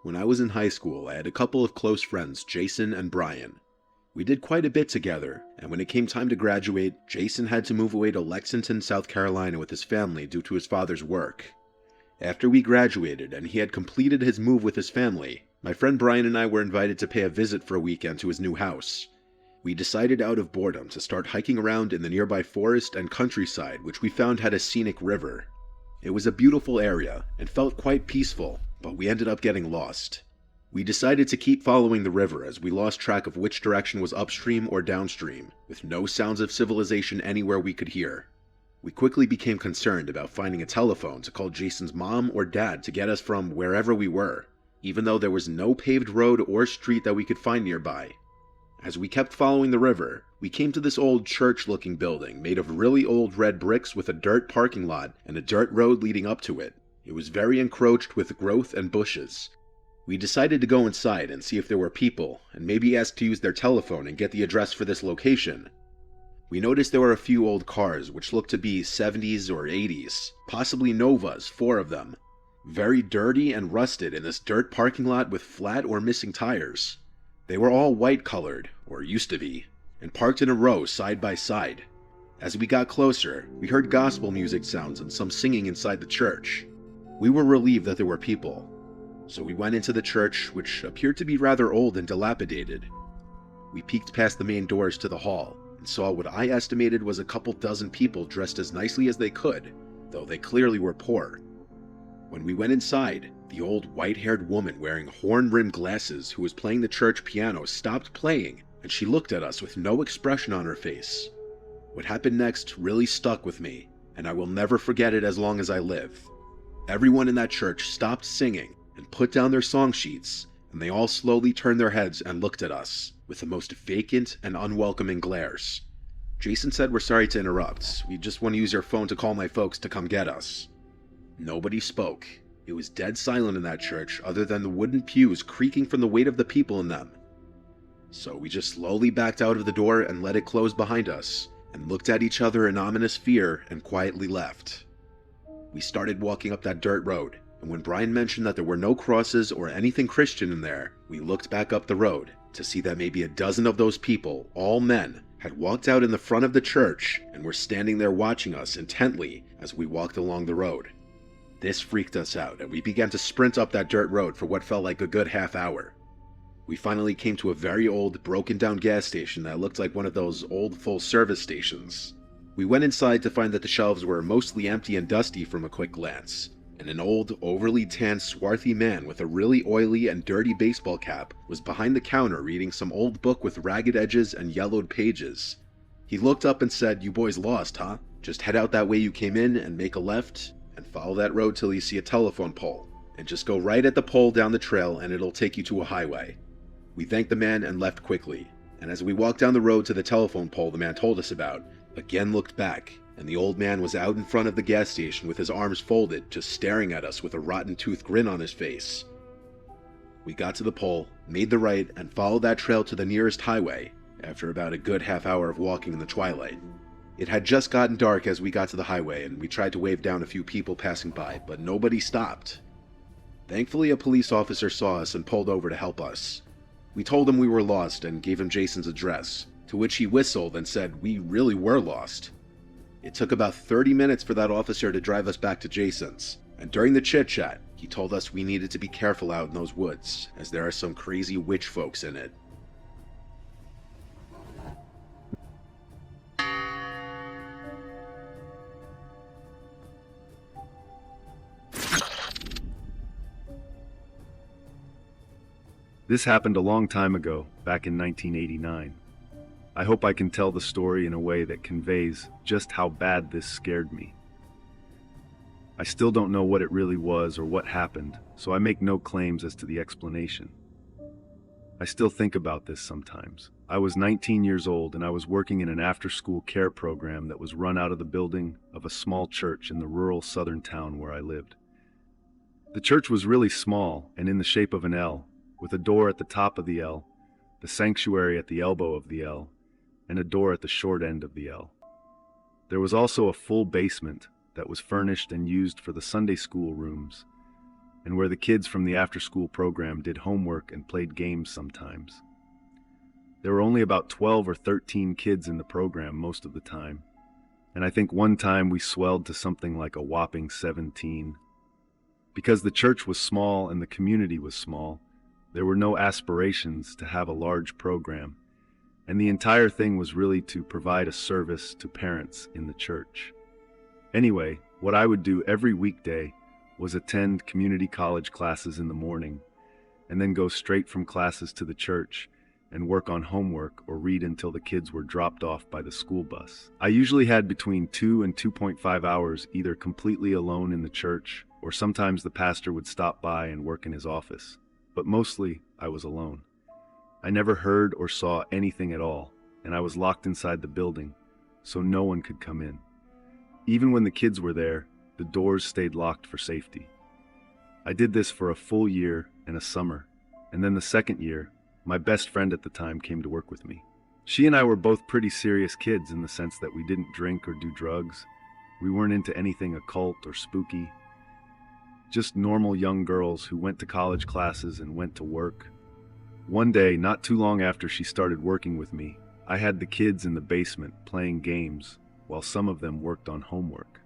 When I was in high school, I had a couple of close friends, Jason and Brian. We did quite a bit together, and when it came time to graduate, Jason had to move away to Lexington, South Carolina with his family due to his father's work. After we graduated and he had completed his move with his family, my friend Brian and I were invited to pay a visit for a weekend to his new house. We decided out of boredom to start hiking around in the nearby forest and countryside, which we found had a scenic river. It was a beautiful area and felt quite peaceful, but we ended up getting lost. We decided to keep following the river as we lost track of which direction was upstream or downstream, with no sounds of civilization anywhere we could hear. We quickly became concerned about finding a telephone to call Jason's mom or dad to get us from wherever we were, even though there was no paved road or street that we could find nearby. As we kept following the river, we came to this old church-looking building made of really old red bricks with a dirt parking lot and a dirt road leading up to it. It was very encroached with growth and bushes. We decided to go inside and see if there were people, and maybe ask to use their telephone and get the address for this location. We noticed there were a few old cars which looked to be 70s or 80s, possibly Novas, 4 of them. Very dirty and rusted in this dirt parking lot with flat or missing tires. They were all white colored, or used to be, and parked in a row side by side. As we got closer, we heard gospel music sounds and some singing inside the church. We were relieved that there were people. So we went into the church, which appeared to be rather old and dilapidated. We peeked past the main doors to the hall, and saw what I estimated was a couple dozen people dressed as nicely as they could, though they clearly were poor. When we went inside, the old white-haired woman wearing horn-rimmed glasses who was playing the church piano stopped playing, and she looked at us with no expression on her face. What happened next really stuck with me, and I will never forget it as long as I live. Everyone in that church stopped singing and put down their song sheets, and they all slowly turned their heads and looked at us, with the most vacant and unwelcoming glares. Jason said, "We're sorry to interrupt. We just want to use your phone to call my folks to come get us." Nobody spoke. It was dead silent in that church, other than the wooden pews creaking from the weight of the people in them. So we just slowly backed out of the door and let it close behind us, and looked at each other in ominous fear and quietly left. We started walking up that dirt road, and when Brian mentioned that there were no crosses or anything Christian in there, we looked back up the road to see that maybe a dozen of those people, all men, had walked out in the front of the church and were standing there watching us intently as we walked along the road. This freaked us out, and we began to sprint up that dirt road for what felt like a good half hour. We finally came to a very old, broken-down gas station that looked like one of those old full-service stations. We went inside to find that the shelves were mostly empty and dusty from a quick glance, and an old, overly tanned, swarthy man with a really oily and dirty baseball cap was behind the counter reading some old book with ragged edges and yellowed pages. He looked up and said, "You boys lost, huh? Just head out that way you came in and make a left, and follow that road till you see a telephone pole, and just go right at the pole down the trail and it'll take you to a highway." We thanked the man and left quickly, and as we walked down the road to the telephone pole the man told us about, again looked back, and the old man was out in front of the gas station with his arms folded, just staring at us with a rotten-toothed grin on his face. We got to the pole, made the right, and followed that trail to the nearest highway, after about a good half hour of walking in the twilight. It had just gotten dark as we got to the highway, and we tried to wave down a few people passing by, but nobody stopped. Thankfully, a police officer saw us and pulled over to help us. We told him we were lost and gave him Jason's address, to which he whistled and said we really were lost. It took about 30 minutes for that officer to drive us back to Jason's, and during the chit-chat, he told us we needed to be careful out in those woods, as there are some crazy witch folks in it. This happened a long time ago, back in 1989. I hope I can tell the story in a way that conveys just how bad this scared me. I still don't know what it really was or what happened, so I make no claims as to the explanation. I still think about this sometimes. I was 19 years old and I was working in an after-school care program that was run out of the building of a small church in the rural southern town where I lived. The church was really small and in the shape of an L, with a door at the top of the L, the sanctuary at the elbow of the L, and a door at the short end of the L. There was also a full basement that was furnished and used for the Sunday school rooms, and where the kids from the after-school program did homework and played games sometimes. There were only about 12 or 13 kids in the program most of the time, and I think one time we swelled to something like a whopping 17. Because the church was small and the community was small, there were no aspirations to have a large program, and the entire thing was really to provide a service to parents in the church. Anyway, what I would do every weekday was attend community college classes in the morning, and then go straight from classes to the church and work on homework or read until the kids were dropped off by the school bus. I usually had between 2 and 2.5 hours either completely alone in the church, or sometimes the pastor would stop by and work in his office, but mostly I was alone. I never heard or saw anything at all, and I was locked inside the building, so no one could come in. Even when the kids were there, the doors stayed locked for safety. I did this for a full year and a summer, and then the second year, my best friend at the time came to work with me. She and I were both pretty serious kids in the sense that we didn't drink or do drugs. We weren't into anything occult or spooky. Just normal young girls who went to college classes and went to work. One day, not too long after she started working with me, I had the kids in the basement playing games while some of them worked on homework.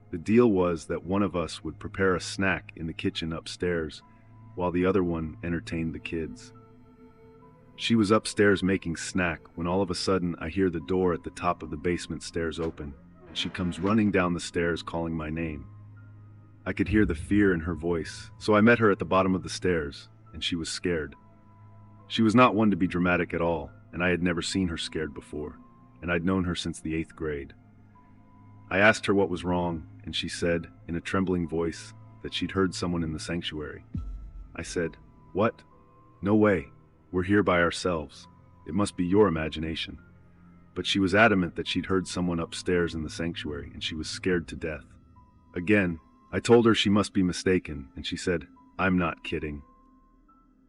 The deal was that one of us would prepare a snack in the kitchen upstairs while the other one entertained the kids. She was upstairs making snack when all of a sudden I hear the door at the top of the basement stairs open, and she comes running down the stairs calling my name. I could hear the fear in her voice, so I met her at the bottom of the stairs, and she was scared. She was not one to be dramatic at all, and I had never seen her scared before, and I'd known her since the 8th grade. I asked her what was wrong, and she said, in a trembling voice, that she'd heard someone in the sanctuary. I said, "What? No way. We're here by ourselves. It must be your imagination." But she was adamant that she'd heard someone upstairs in the sanctuary, and she was scared to death. Again, I told her she must be mistaken, and she said, "I'm not kidding.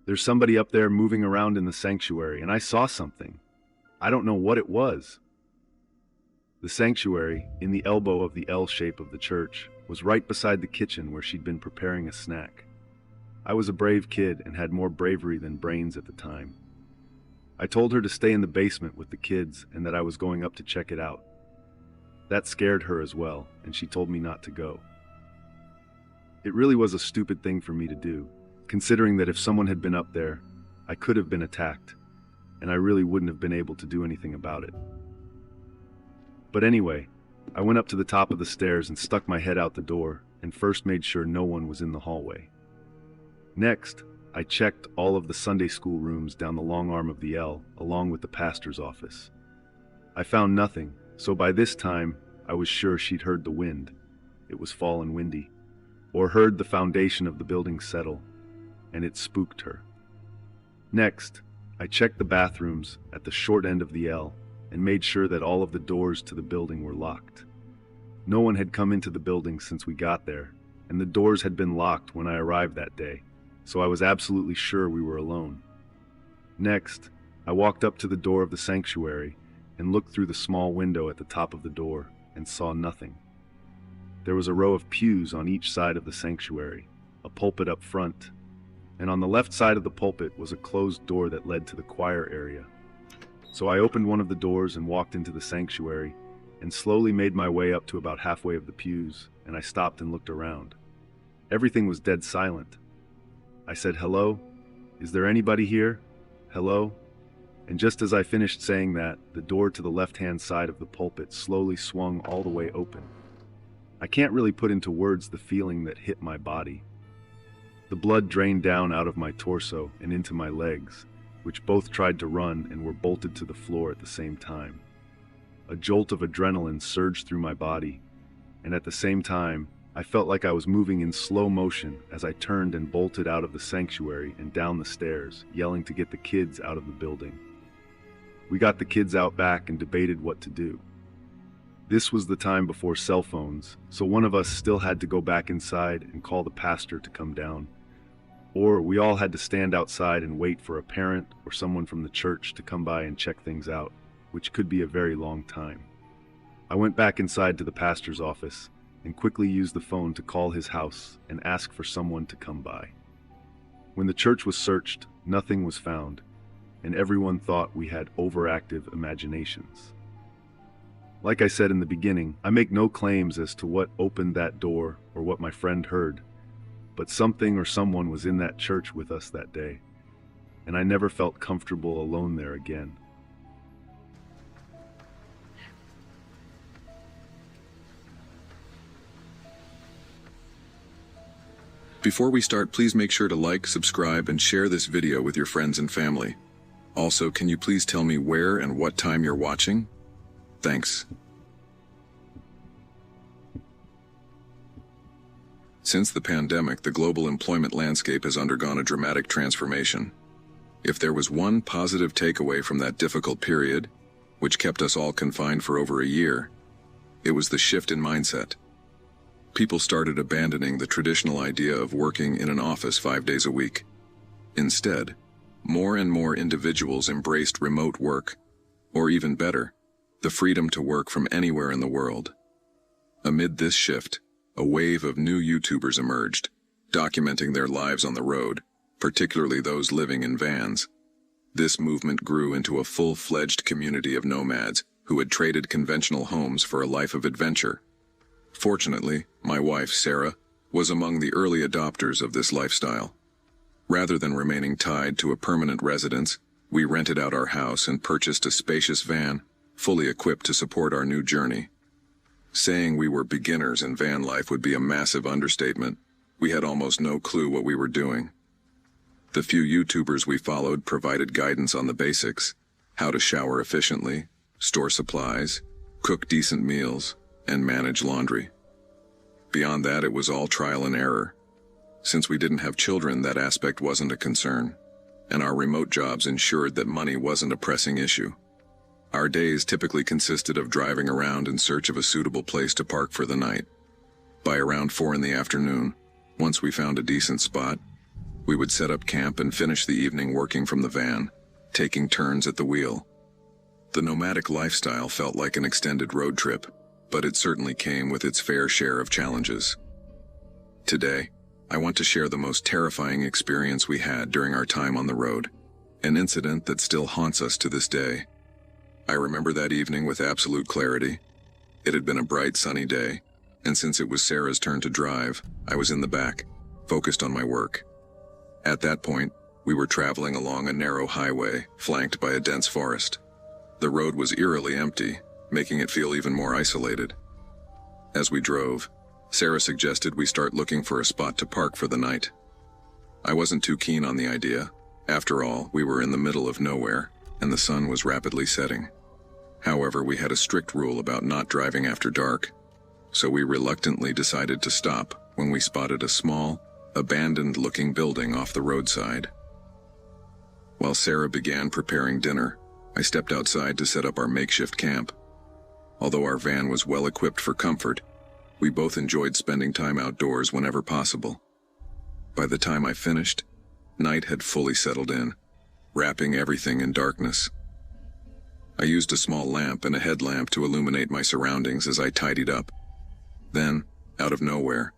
There's somebody up there moving around in the sanctuary, and I saw something. I don't know what it was." The sanctuary, in the elbow of the L shape of the church, was right beside the kitchen where she'd been preparing a snack. I was a brave kid and had more bravery than brains at the time. I told her to stay in the basement with the kids and that I was going up to check it out. That scared her as well, and she told me not to go. It really was a stupid thing for me to do, considering that if someone had been up there, I could have been attacked, and I really wouldn't have been able to do anything about it. But anyway, I went up to the top of the stairs and stuck my head out the door and first made sure no one was in the hallway. Next, I checked all of the Sunday school rooms down the long arm of the L, along with the pastor's office. I found nothing, so by this time, I was sure she'd heard the wind. It was fall and windy. Or heard the foundation of the building settle, and it spooked her. Next, I checked the bathrooms at the short end of the L and made sure that all of the doors to the building were locked. No one had come into the building since we got there, and the doors had been locked when I arrived that day, so I was absolutely sure we were alone. Next, I walked up to the door of the sanctuary and looked through the small window at the top of the door and saw nothing. There was a row of pews on each side of the sanctuary, a pulpit up front, and on the left side of the pulpit was a closed door that led to the choir area. So I opened one of the doors and walked into the sanctuary and slowly made my way up to about halfway of the pews, and I stopped and looked around. Everything was dead silent. I said, "Hello? Is there anybody here? Hello?" And just as I finished saying that, the door to the left-hand side of the pulpit slowly swung all the way open. I can't really put into words the feeling that hit my body. The blood drained down out of my torso and into my legs, which both tried to run and were bolted to the floor at the same time. A jolt of adrenaline surged through my body, and at the same time, I felt like I was moving in slow motion as I turned and bolted out of the sanctuary and down the stairs, yelling to get the kids out of the building. We got the kids out back and debated what to do. This was the time before cell phones, so one of us still had to go back inside and call the pastor to come down. Or we all had to stand outside and wait for a parent or someone from the church to come by and check things out, which could be a very long time. I went back inside to the pastor's office, and quickly used the phone to call his house and ask for someone to come by. When the church was searched, nothing was found, and everyone thought we had overactive imaginations. Like I said in the beginning, I make no claims as to what opened that door or what my friend heard, but something or someone was in that church with us that day, and I never felt comfortable alone there again. Before we start, please make sure to like, subscribe, and share this video with your friends and family. Also, can you please tell me where and what time you're watching? Thanks. Since the pandemic, the global employment landscape has undergone a dramatic transformation. If there was one positive takeaway from that difficult period, which kept us all confined for over a year, it was the shift in mindset. People started abandoning the traditional idea of working in an office 5 days a week. Instead, more and more individuals embraced remote work, or even better, the freedom to work from anywhere in the world. Amid this shift, a wave of new YouTubers emerged, documenting their lives on the road, particularly those living in vans. This movement grew into a full-fledged community of nomads who had traded conventional homes for a life of adventure. Fortunately, my wife, Sarah, was among the early adopters of this lifestyle. Rather than remaining tied to a permanent residence, we rented out our house and purchased a spacious van, fully equipped to support our new journey. Saying we were beginners in van life would be a massive understatement. We had almost no clue what we were doing. The few YouTubers we followed provided guidance on the basics: how to shower efficiently, store supplies, cook decent meals, and manage laundry. Beyond that, it was all trial and error. Since we didn't have children, that aspect wasn't a concern, and our remote jobs ensured that money wasn't a pressing issue. Our days typically consisted of driving around in search of a suitable place to park for the night. By around 4 in the afternoon, once we found a decent spot, we would set up camp and finish the evening working from the van, taking turns at the wheel. The nomadic lifestyle felt like an extended road trip, but it certainly came with its fair share of challenges. Today, I want to share the most terrifying experience we had during our time on the road, an incident that still haunts us to this day. I remember that evening with absolute clarity. It had been a bright, sunny day, and since it was Sarah's turn to drive, I was in the back, focused on my work. At that point, we were traveling along a narrow highway, flanked by a dense forest. The road was eerily empty, making it feel even more isolated. As we drove, Sarah suggested we start looking for a spot to park for the night. I wasn't too keen on the idea. After all, we were in the middle of nowhere, and the sun was rapidly setting. However, we had a strict rule about not driving after dark, so we reluctantly decided to stop when we spotted a small, abandoned-looking building off the roadside. While Sarah began preparing dinner, I stepped outside to set up our makeshift camp. Although our van was well equipped for comfort, we both enjoyed spending time outdoors whenever possible. By the time I finished, night had fully settled in, wrapping everything in darkness. I used a small lamp and a headlamp to illuminate my surroundings as I tidied up. Then, out of nowhere,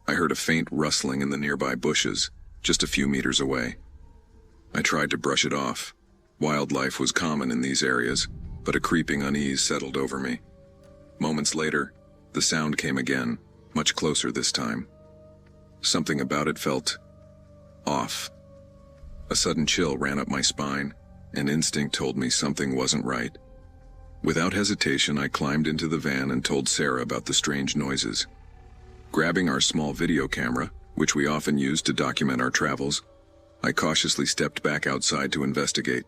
I heard a faint rustling in the nearby bushes, just a few meters away. I tried to brush it off. Wildlife was common in these areas, but a creeping unease settled over me. Moments later, the sound came again, much closer this time. Something about it felt off. A sudden chill ran up my spine, and instinct told me something wasn't right. Without hesitation, I climbed into the van and told Sarah about the strange noises. Grabbing our small video camera, which we often used to document our travels, I cautiously stepped back outside to investigate.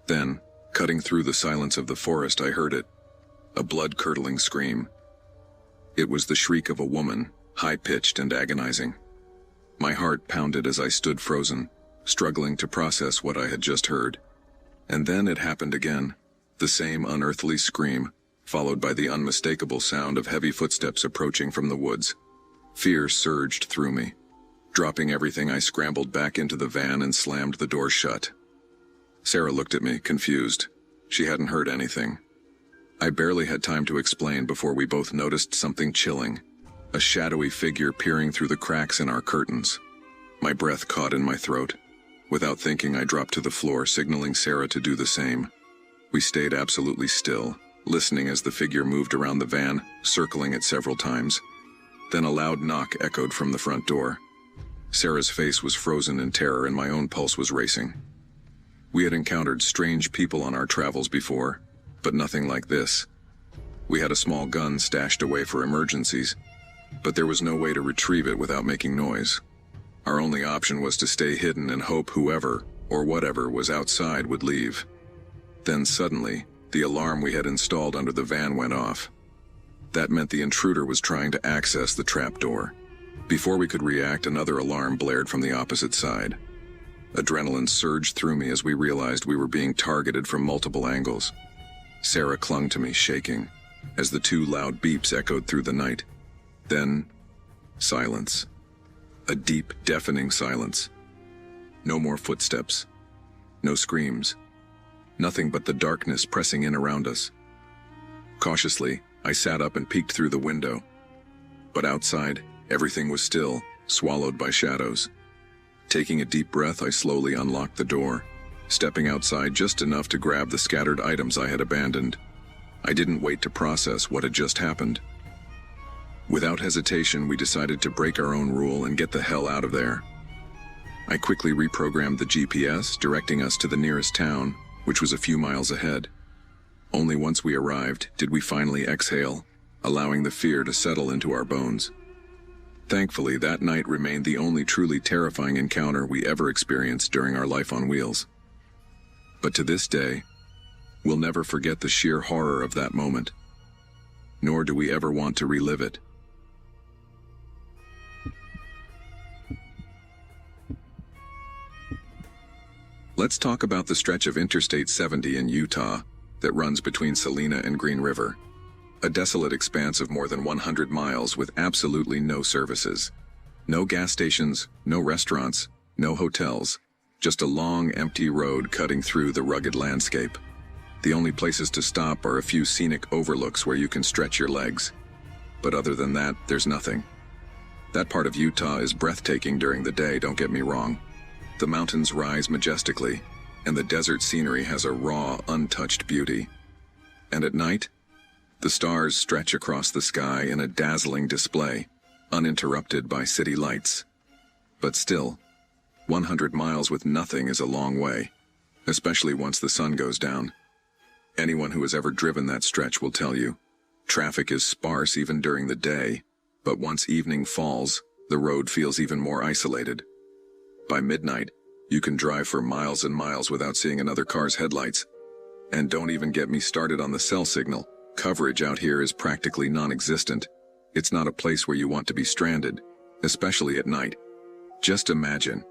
Then, cutting through the silence of the forest, I heard it, a blood-curdling scream. It was the shriek of a woman, high-pitched and agonizing. My heart pounded as I stood frozen, struggling to process what I had just heard. And then it happened again, the same unearthly scream, followed by the unmistakable sound of heavy footsteps approaching from the woods. Fear surged through me. Dropping everything, I scrambled back into the van and slammed the door shut. Sarah looked at me, confused. She hadn't heard anything. I barely had time to explain before we both noticed something chilling, a shadowy figure peering through the cracks in our curtains. My breath caught in my throat. Without thinking, I dropped to the floor, signaling Sarah to do the same. We stayed absolutely still, listening as the figure moved around the van, circling it several times. Then a loud knock echoed from the front door. Sarah's face was frozen in terror and my own pulse was racing. We had encountered strange people on our travels before, but nothing like this. We had a small gun stashed away for emergencies, but there was no way to retrieve it without making noise. Our only option was to stay hidden and hope whoever or whatever was outside would leave. Then suddenly, the alarm we had installed under the van went off. That meant the intruder was trying to access the trapdoor. Before we could react, another alarm blared from the opposite side. Adrenaline surged through me as we realized we were being targeted from multiple angles. Sarah clung to me, shaking, as the two loud beeps echoed through the night. Then, silence. A deep, deafening silence. No more footsteps. No screams. Nothing but the darkness pressing in around us. Cautiously, I sat up and peeked through the window. But outside, everything was still, swallowed by shadows. Taking a deep breath, I slowly unlocked the door, stepping outside just enough to grab the scattered items I had abandoned. I didn't wait to process what had just happened. Without hesitation, we decided to break our own rule and get the hell out of there. I quickly reprogrammed the GPS, directing us to the nearest town, which was a few miles ahead. Only once we arrived did we finally exhale, allowing the fear to settle into our bones. Thankfully, that night remained the only truly terrifying encounter we ever experienced during our life on wheels. But to this day, we'll never forget the sheer horror of that moment. Nor do we ever want to relive it. Let's talk about the stretch of Interstate 70 in Utah that runs between Salina and Green River. A desolate expanse of more than 100 miles with absolutely no services. No gas stations, no restaurants, no hotels. Just a long, empty road cutting through the rugged landscape. The only places to stop are a few scenic overlooks where you can stretch your legs. But other than that, there's nothing. That part of Utah is breathtaking during the day, don't get me wrong. The mountains rise majestically, and the desert scenery has a raw, untouched beauty. And at night, the stars stretch across the sky in a dazzling display, uninterrupted by city lights. But still, 100 miles with nothing is a long way, especially once the sun goes down. Anyone who has ever driven that stretch will tell you, traffic is sparse even during the day, but once evening falls, the road feels even more isolated. By midnight, you can drive for miles and miles without seeing another car's headlights. And don't even get me started on the cell signal. Coverage out here is practically non-existent. It's not a place where you want to be stranded, especially at night. Just imagine,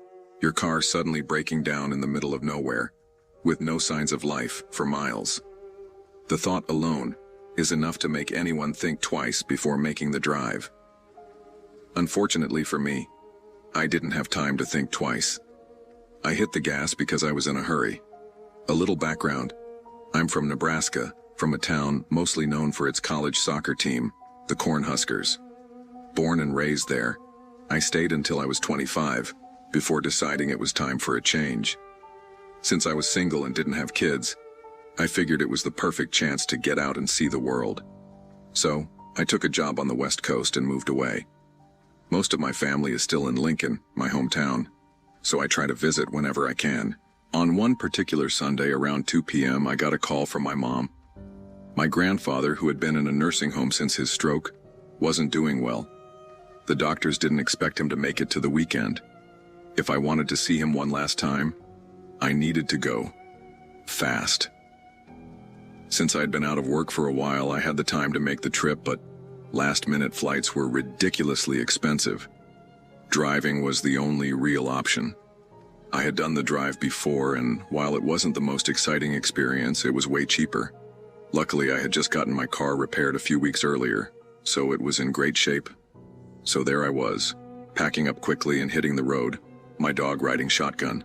your car suddenly breaking down in the middle of nowhere, with no signs of life for miles. The thought alone is enough to make anyone think twice before making the drive. Unfortunately for me, I didn't have time to think twice. I hit the gas because I was in a hurry. A little background. I'm from Nebraska, from a town mostly known for its college soccer team, the Cornhuskers. Born and raised there, I stayed until I was 25, before deciding it was time for a change. Since I was single and didn't have kids, I figured it was the perfect chance to get out and see the world. So, I took a job on the West Coast and moved away. Most of my family is still in Lincoln, my hometown, so I try to visit whenever I can. On one particular Sunday around 2 p.m., I got a call from my mom. My grandfather, who had been in a nursing home since his stroke, wasn't doing well. The doctors didn't expect him to make it to the weekend. If I wanted to see him one last time, I needed to go. Fast. Since I'd been out of work for a while, I had the time to make the trip, but last-minute flights were ridiculously expensive. Driving was the only real option. I had done the drive before, and while it wasn't the most exciting experience, it was way cheaper. Luckily, I had just gotten my car repaired a few weeks earlier, so it was in great shape. So there I was, packing up quickly and hitting the road, my dog riding shotgun.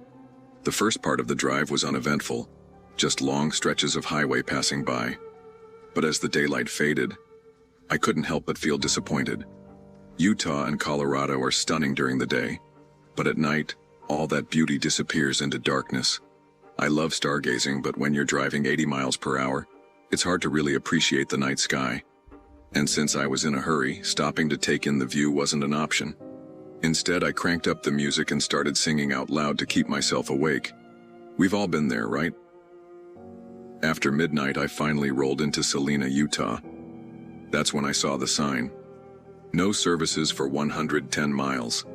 The first part of the drive was uneventful, just long stretches of highway passing by. But as the daylight faded, I couldn't help but feel disappointed. Utah and Colorado are stunning during the day, but at night, all that beauty disappears into darkness. I love stargazing, but when you're driving 80 miles per hour, it's hard to really appreciate the night sky. And since I was in a hurry, stopping to take in the view wasn't an option. Instead, I cranked up the music and started singing out loud to keep myself awake. We've all been there, right? After midnight, I finally rolled into Salina, Utah. That's when I saw the sign. No services for 110 miles.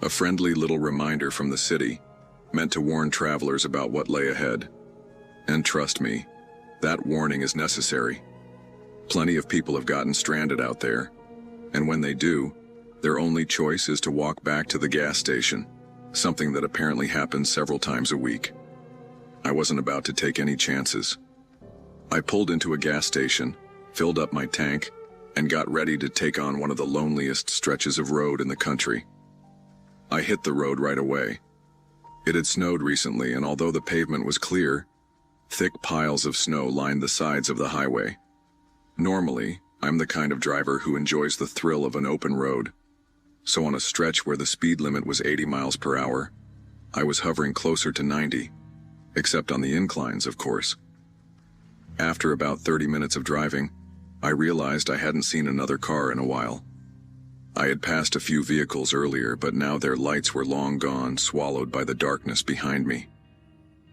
A friendly little reminder from the city, meant to warn travelers about what lay ahead. And trust me, that warning is necessary. Plenty of people have gotten stranded out there, and when they do, their only choice is to walk back to the gas station, something that apparently happens several times a week. I wasn't about to take any chances. I pulled into a gas station, filled up my tank, and got ready to take on one of the loneliest stretches of road in the country. I hit the road right away. It had snowed recently, and although the pavement was clear, thick piles of snow lined the sides of the highway. Normally, I'm the kind of driver who enjoys the thrill of an open road. So on a stretch where the speed limit was 80 miles per hour, I was hovering closer to 90, except on the inclines, of course. After about 30 minutes of driving, I realized I hadn't seen another car in a while. I had passed a few vehicles earlier, but now their lights were long gone, swallowed by the darkness behind me.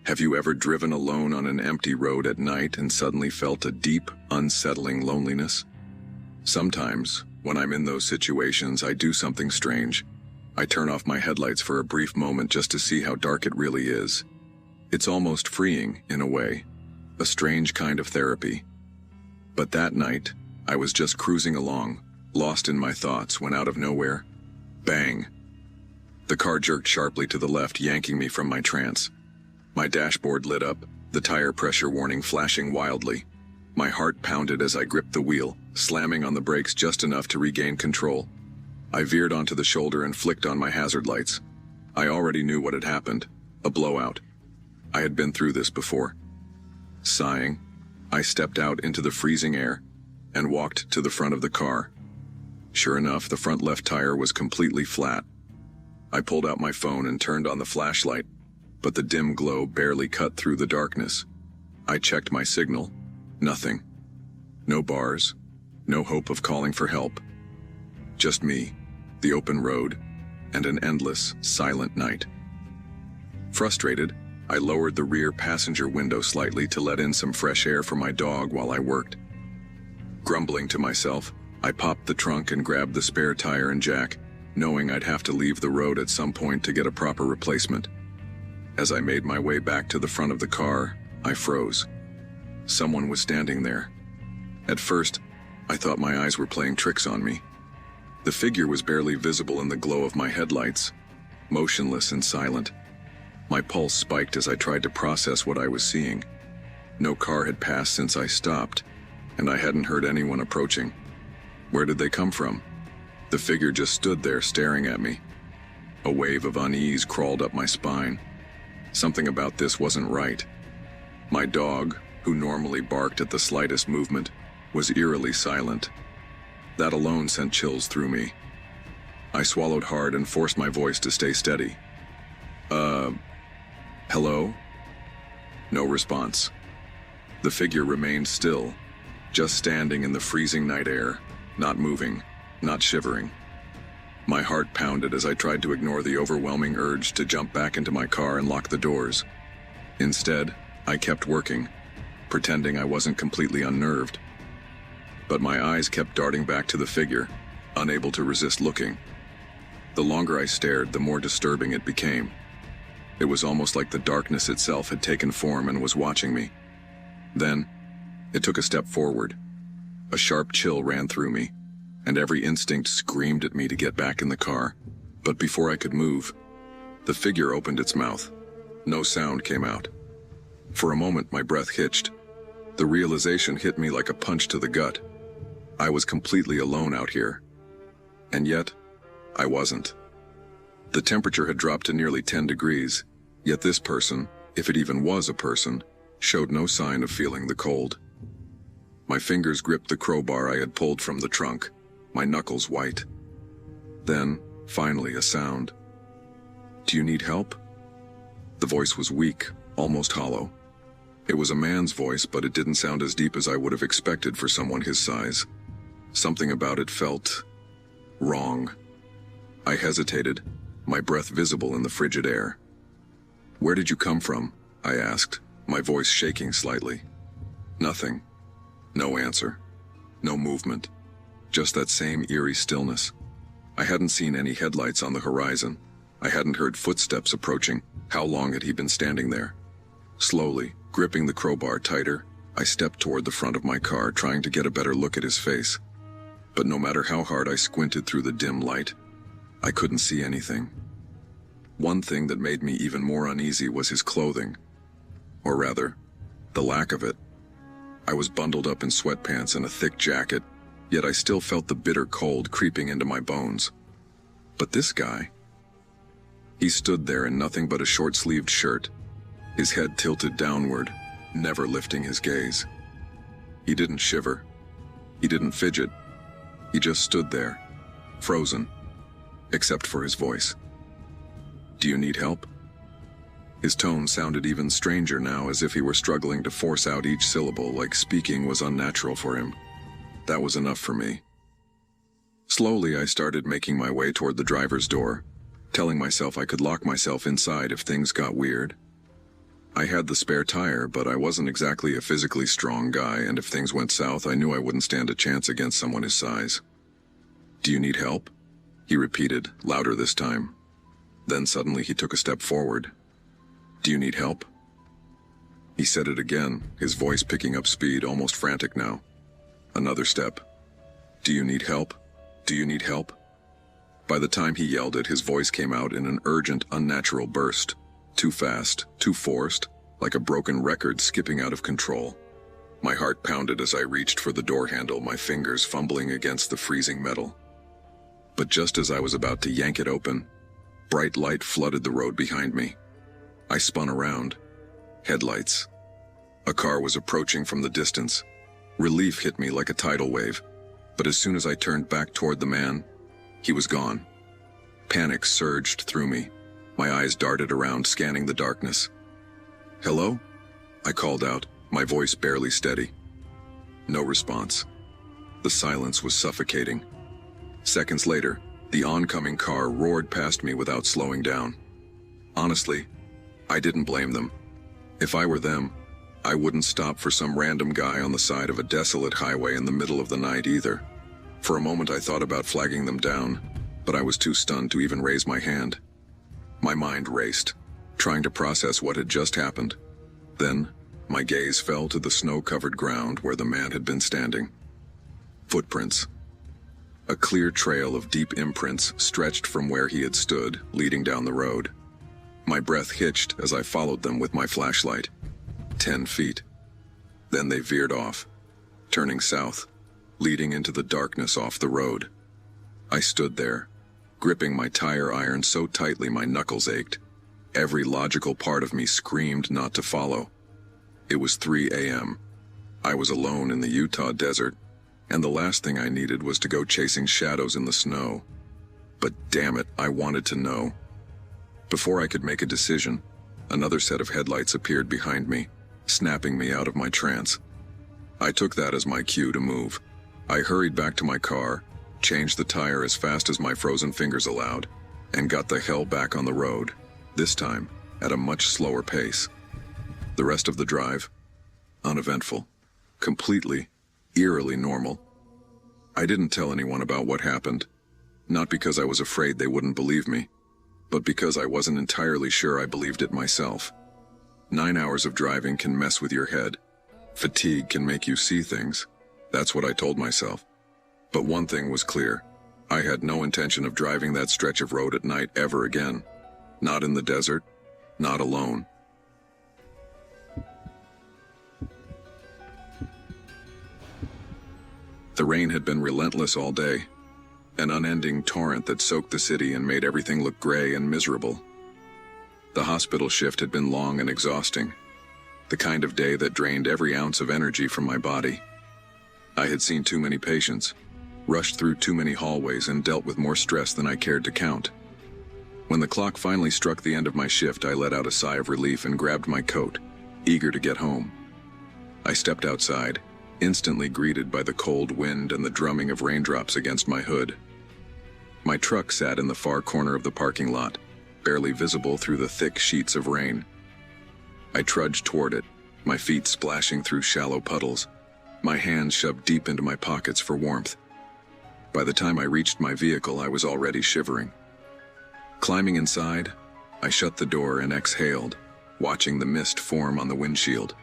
Have you ever driven alone on an empty road at night and suddenly felt a deep, unsettling loneliness? Sometimes, when I'm in those situations, I do something strange. I turn off my headlights for a brief moment just to see how dark it really is. It's almost freeing, in a way, a strange kind of therapy. But that night, I was just cruising along, lost in my thoughts, when out of nowhere, bang! The car jerked sharply to the left, yanking me from my trance. My dashboard lit up, the tire pressure warning flashing wildly. My heart pounded as I gripped the wheel, slamming on the brakes just enough to regain control. I veered onto the shoulder and flicked on my hazard lights. I already knew what had happened, a blowout. I had been through this before. Sighing, I stepped out into the freezing air and walked to the front of the car. Sure enough, the front left tire was completely flat. I pulled out my phone and turned on the flashlight, but the dim glow barely cut through the darkness. I checked my signal. Nothing. No bars. No hope of calling for help. Just me, the open road, and an endless, silent night. Frustrated, I lowered the rear passenger window slightly to let in some fresh air for my dog while I worked. Grumbling to myself, I popped the trunk and grabbed the spare tire and jack, knowing I'd have to leave the road at some point to get a proper replacement. As I made my way back to the front of the car, I froze. Someone was standing there. At first, I thought my eyes were playing tricks on me. The figure was barely visible in the glow of my headlights, motionless and silent. My pulse spiked as I tried to process what I was seeing. No car had passed since I stopped, and I hadn't heard anyone approaching. Where did they come from? The figure just stood there staring at me. A wave of unease crawled up my spine. Something about this wasn't right. My dog, who normally barked at the slightest movement, was eerily silent. That alone sent chills through me. I swallowed hard and forced my voice to stay steady. Hello? No response. The figure remained still, just standing in the freezing night air, not moving, not shivering. My heart pounded as I tried to ignore the overwhelming urge to jump back into my car and lock the doors. Instead, I kept working, pretending I wasn't completely unnerved. But my eyes kept darting back to the figure, unable to resist looking. The longer I stared, the more disturbing it became. It was almost like the darkness itself had taken form and was watching me. Then, it took a step forward. A sharp chill ran through me, and every instinct screamed at me to get back in the car. But before I could move, the figure opened its mouth. No sound came out. For a moment, my breath hitched. The realization hit me like a punch to the gut. I was completely alone out here. And yet, I wasn't. The temperature had dropped to nearly 10 degrees, yet this person, if it even was a person, showed no sign of feeling the cold. My fingers gripped the crowbar I had pulled from the trunk, my knuckles white. Then, finally, a sound. "Do you need help?" The voice was weak, almost hollow. It was a man's voice, but it didn't sound as deep as I would have expected for someone his size. Something about it felt wrong. I hesitated, my breath visible in the frigid air. "Where did you come from?" I asked, my voice shaking slightly. Nothing. No answer. No movement. Just that same eerie stillness. I hadn't seen any headlights on the horizon. I hadn't heard footsteps approaching. How long had he been standing there? Slowly, gripping the crowbar tighter, I stepped toward the front of my car, trying to get a better look at his face. But no matter how hard I squinted through the dim light, I couldn't see anything. One thing that made me even more uneasy was his clothing. Or rather, the lack of it. I was bundled up in sweatpants and a thick jacket, yet I still felt the bitter cold creeping into my bones. But this guy... He stood there in nothing but a short-sleeved shirt, his head tilted downward, never lifting his gaze. He didn't shiver. He didn't fidget. He just stood there, frozen, except for his voice. "Do you need help?" His tone sounded even stranger now, as if he were struggling to force out each syllable, like speaking was unnatural for him. That was enough for me. Slowly, I started making my way toward the driver's door, telling myself I could lock myself inside if things got weird. I had the spare tire, but I wasn't exactly a physically strong guy, and if things went south, I knew I wouldn't stand a chance against someone his size. "Do you need help?" he repeated, louder this time. Then suddenly he took a step forward. "Do you need help?" He said it again, his voice picking up speed, almost frantic now. Another step. "Do you need help? Do you need help?" By the time he yelled it, his voice came out in an urgent, unnatural burst. Too fast, too forced, like a broken record skipping out of control. My heart pounded as I reached for the door handle, my fingers fumbling against the freezing metal. But just as I was about to yank it open, bright light flooded the road behind me. I spun around. Headlights. A car was approaching from the distance. Relief hit me like a tidal wave, but as soon as I turned back toward the man, he was gone. Panic surged through me. My eyes darted around, scanning the darkness. "Hello?" I called out, my voice barely steady. No response. The silence was suffocating. Seconds later, the oncoming car roared past me without slowing down. Honestly, I didn't blame them. If I were them, I wouldn't stop for some random guy on the side of a desolate highway in the middle of the night either. For a moment I thought about flagging them down, but I was too stunned to even raise my hand. My mind raced, trying to process what had just happened. Then, my gaze fell to the snow-covered ground where the man had been standing. Footprints. A clear trail of deep imprints stretched from where he had stood, leading down the road. My breath hitched as I followed them with my flashlight. 10 feet. Then they veered off, turning south, leading into the darkness off the road. I stood there, gripping my tire iron so tightly my knuckles ached. Every logical part of me screamed not to follow. It was 3 a.m. I was alone in the Utah desert, and the last thing I needed was to go chasing shadows in the snow. But damn it, I wanted to know. Before I could make a decision, another set of headlights appeared behind me, snapping me out of my trance. I took that as my cue to move. I hurried back to my car, changed the tire as fast as my frozen fingers allowed, and got the hell back on the road, this time at a much slower pace. The rest of the drive, uneventful, completely, eerily normal. I didn't tell anyone about what happened, not because I was afraid they wouldn't believe me, but because I wasn't entirely sure I believed it myself. 9 hours of driving can mess with your head. Fatigue can make you see things. That's what I told myself. But one thing was clear. I had no intention of driving that stretch of road at night ever again. Not in the desert, not alone. The rain had been relentless all day, an unending torrent that soaked the city and made everything look gray and miserable. The hospital shift had been long and exhausting, the kind of day that drained every ounce of energy from my body. I had seen too many patients, rushed through too many hallways, and dealt with more stress than I cared to count. When the clock finally struck the end of my shift, I let out a sigh of relief and grabbed my coat, eager to get home. I stepped outside, instantly greeted by the cold wind and the drumming of raindrops against my hood. My truck sat in the far corner of the parking lot, barely visible through the thick sheets of rain. I trudged toward it, my feet splashing through shallow puddles, my hands shoved deep into my pockets for warmth. By the time I reached my vehicle, I was already shivering. Climbing inside, I shut the door and exhaled, watching the mist form on the windshield.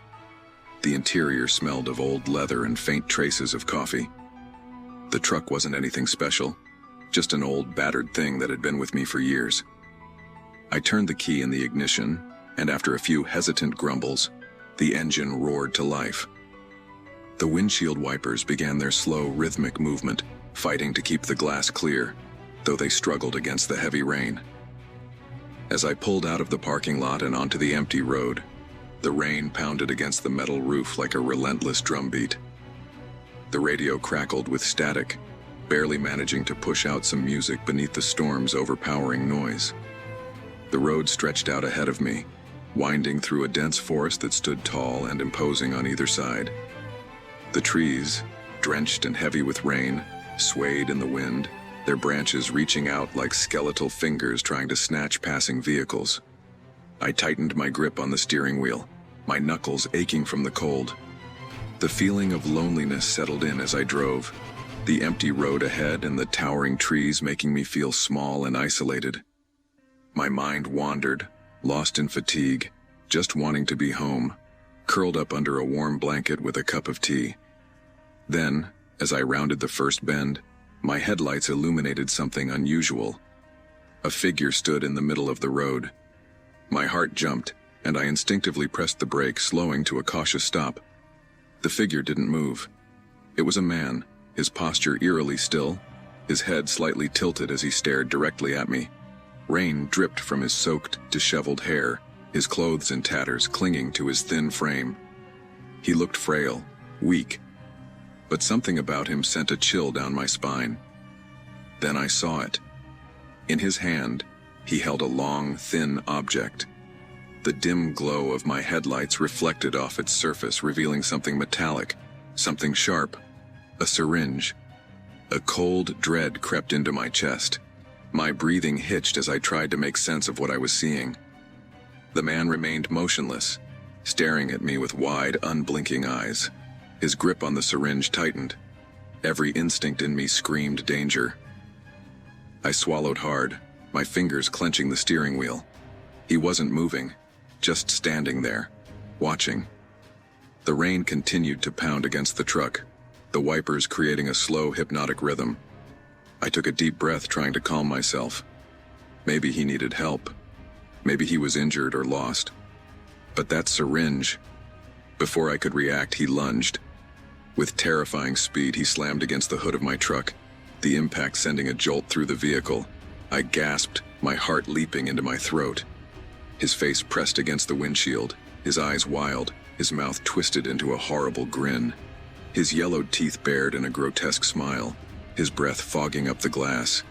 The interior smelled of old leather and faint traces of coffee. The truck wasn't anything special, just an old battered thing that had been with me for years. I turned the key in the ignition, and after a few hesitant grumbles, the engine roared to life. The windshield wipers began their slow, rhythmic movement, fighting to keep the glass clear, though they struggled against the heavy rain. As I pulled out of the parking lot and onto the empty road, the rain pounded against the metal roof like a relentless drumbeat. The radio crackled with static, barely managing to push out some music beneath the storm's overpowering noise. The road stretched out ahead of me, winding through a dense forest that stood tall and imposing on either side. The trees, drenched and heavy with rain, swayed in the wind, their branches reaching out like skeletal fingers trying to snatch passing vehicles. I tightened my grip on the steering wheel, my knuckles aching from the cold. The feeling of loneliness settled in as I drove, the empty road ahead and the towering trees making me feel small and isolated. My mind wandered, lost in fatigue, just wanting to be home, curled up under a warm blanket with a cup of tea. Then, as I rounded the first bend, my headlights illuminated something unusual. A figure stood in the middle of the road. My heart jumped, and I instinctively pressed the brake, slowing to a cautious stop. The figure didn't move. It was a man, his posture eerily still, his head slightly tilted as he stared directly at me. Rain dripped from his soaked, disheveled hair, his clothes in tatters clinging to his thin frame. He looked frail, weak, but something about him sent a chill down my spine. Then I saw it. In his hand, he held a long, thin object. The dim glow of my headlights reflected off its surface, revealing something metallic, something sharp, a syringe. A cold dread crept into my chest. My breathing hitched as I tried to make sense of what I was seeing. The man remained motionless, staring at me with wide, unblinking eyes. His grip on the syringe tightened. Every instinct in me screamed danger. I swallowed hard, my fingers clenching the steering wheel. He wasn't moving, just standing there, watching. The rain continued to pound against the truck, the wipers creating a slow, hypnotic rhythm. I took a deep breath, trying to calm myself. Maybe he needed help. Maybe he was injured or lost. But that syringe... Before I could react, he lunged. With terrifying speed, he slammed against the hood of my truck, the impact sending a jolt through the vehicle. I gasped, my heart leaping into my throat. His face pressed against the windshield, his eyes wild, his mouth twisted into a horrible grin. His yellowed teeth bared in a grotesque smile, his breath fogging up the glass.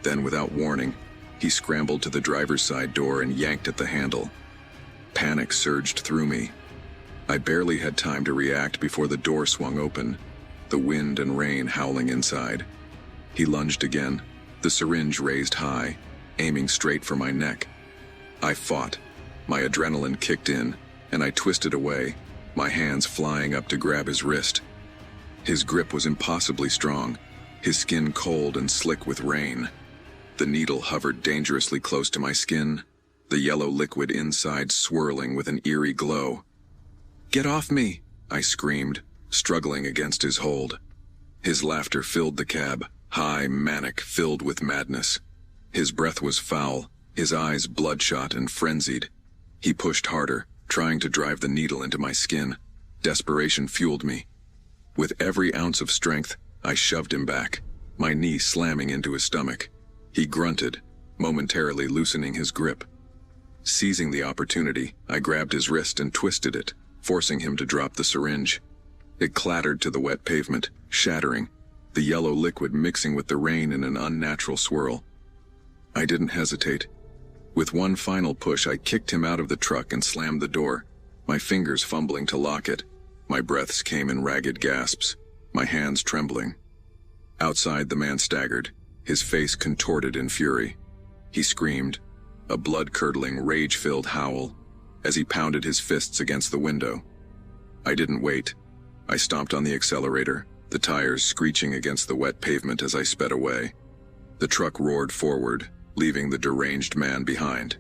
Then, without warning, he scrambled to the driver's side door and yanked at the handle. Panic surged through me. I barely had time to react before the door swung open, the wind and rain howling inside. He lunged again, the syringe raised high, aiming straight for my neck. I fought. My adrenaline kicked in, and I twisted away, my hands flying up to grab his wrist. His grip was impossibly strong, his skin cold and slick with rain. The needle hovered dangerously close to my skin, the yellow liquid inside swirling with an eerie glow. "Get off me!" I screamed, struggling against his hold. His laughter filled the cab, high, manic, filled with madness. His breath was foul, his eyes bloodshot and frenzied. He pushed harder, trying to drive the needle into my skin. Desperation fueled me. With every ounce of strength, I shoved him back, my knee slamming into his stomach. He grunted, momentarily loosening his grip. Seizing the opportunity, I grabbed his wrist and twisted it, forcing him to drop the syringe. It clattered to the wet pavement, shattering, the yellow liquid mixing with the rain in an unnatural swirl. I didn't hesitate. With one final push, I kicked him out of the truck and slammed the door, my fingers fumbling to lock it. My breaths came in ragged gasps, my hands trembling. Outside, the man staggered, his face contorted in fury. He screamed, a blood-curdling, rage-filled howl, as he pounded his fists against the window. I didn't wait. I stomped on the accelerator, the tires screeching against the wet pavement as I sped away. The truck roared forward, leaving the deranged man behind.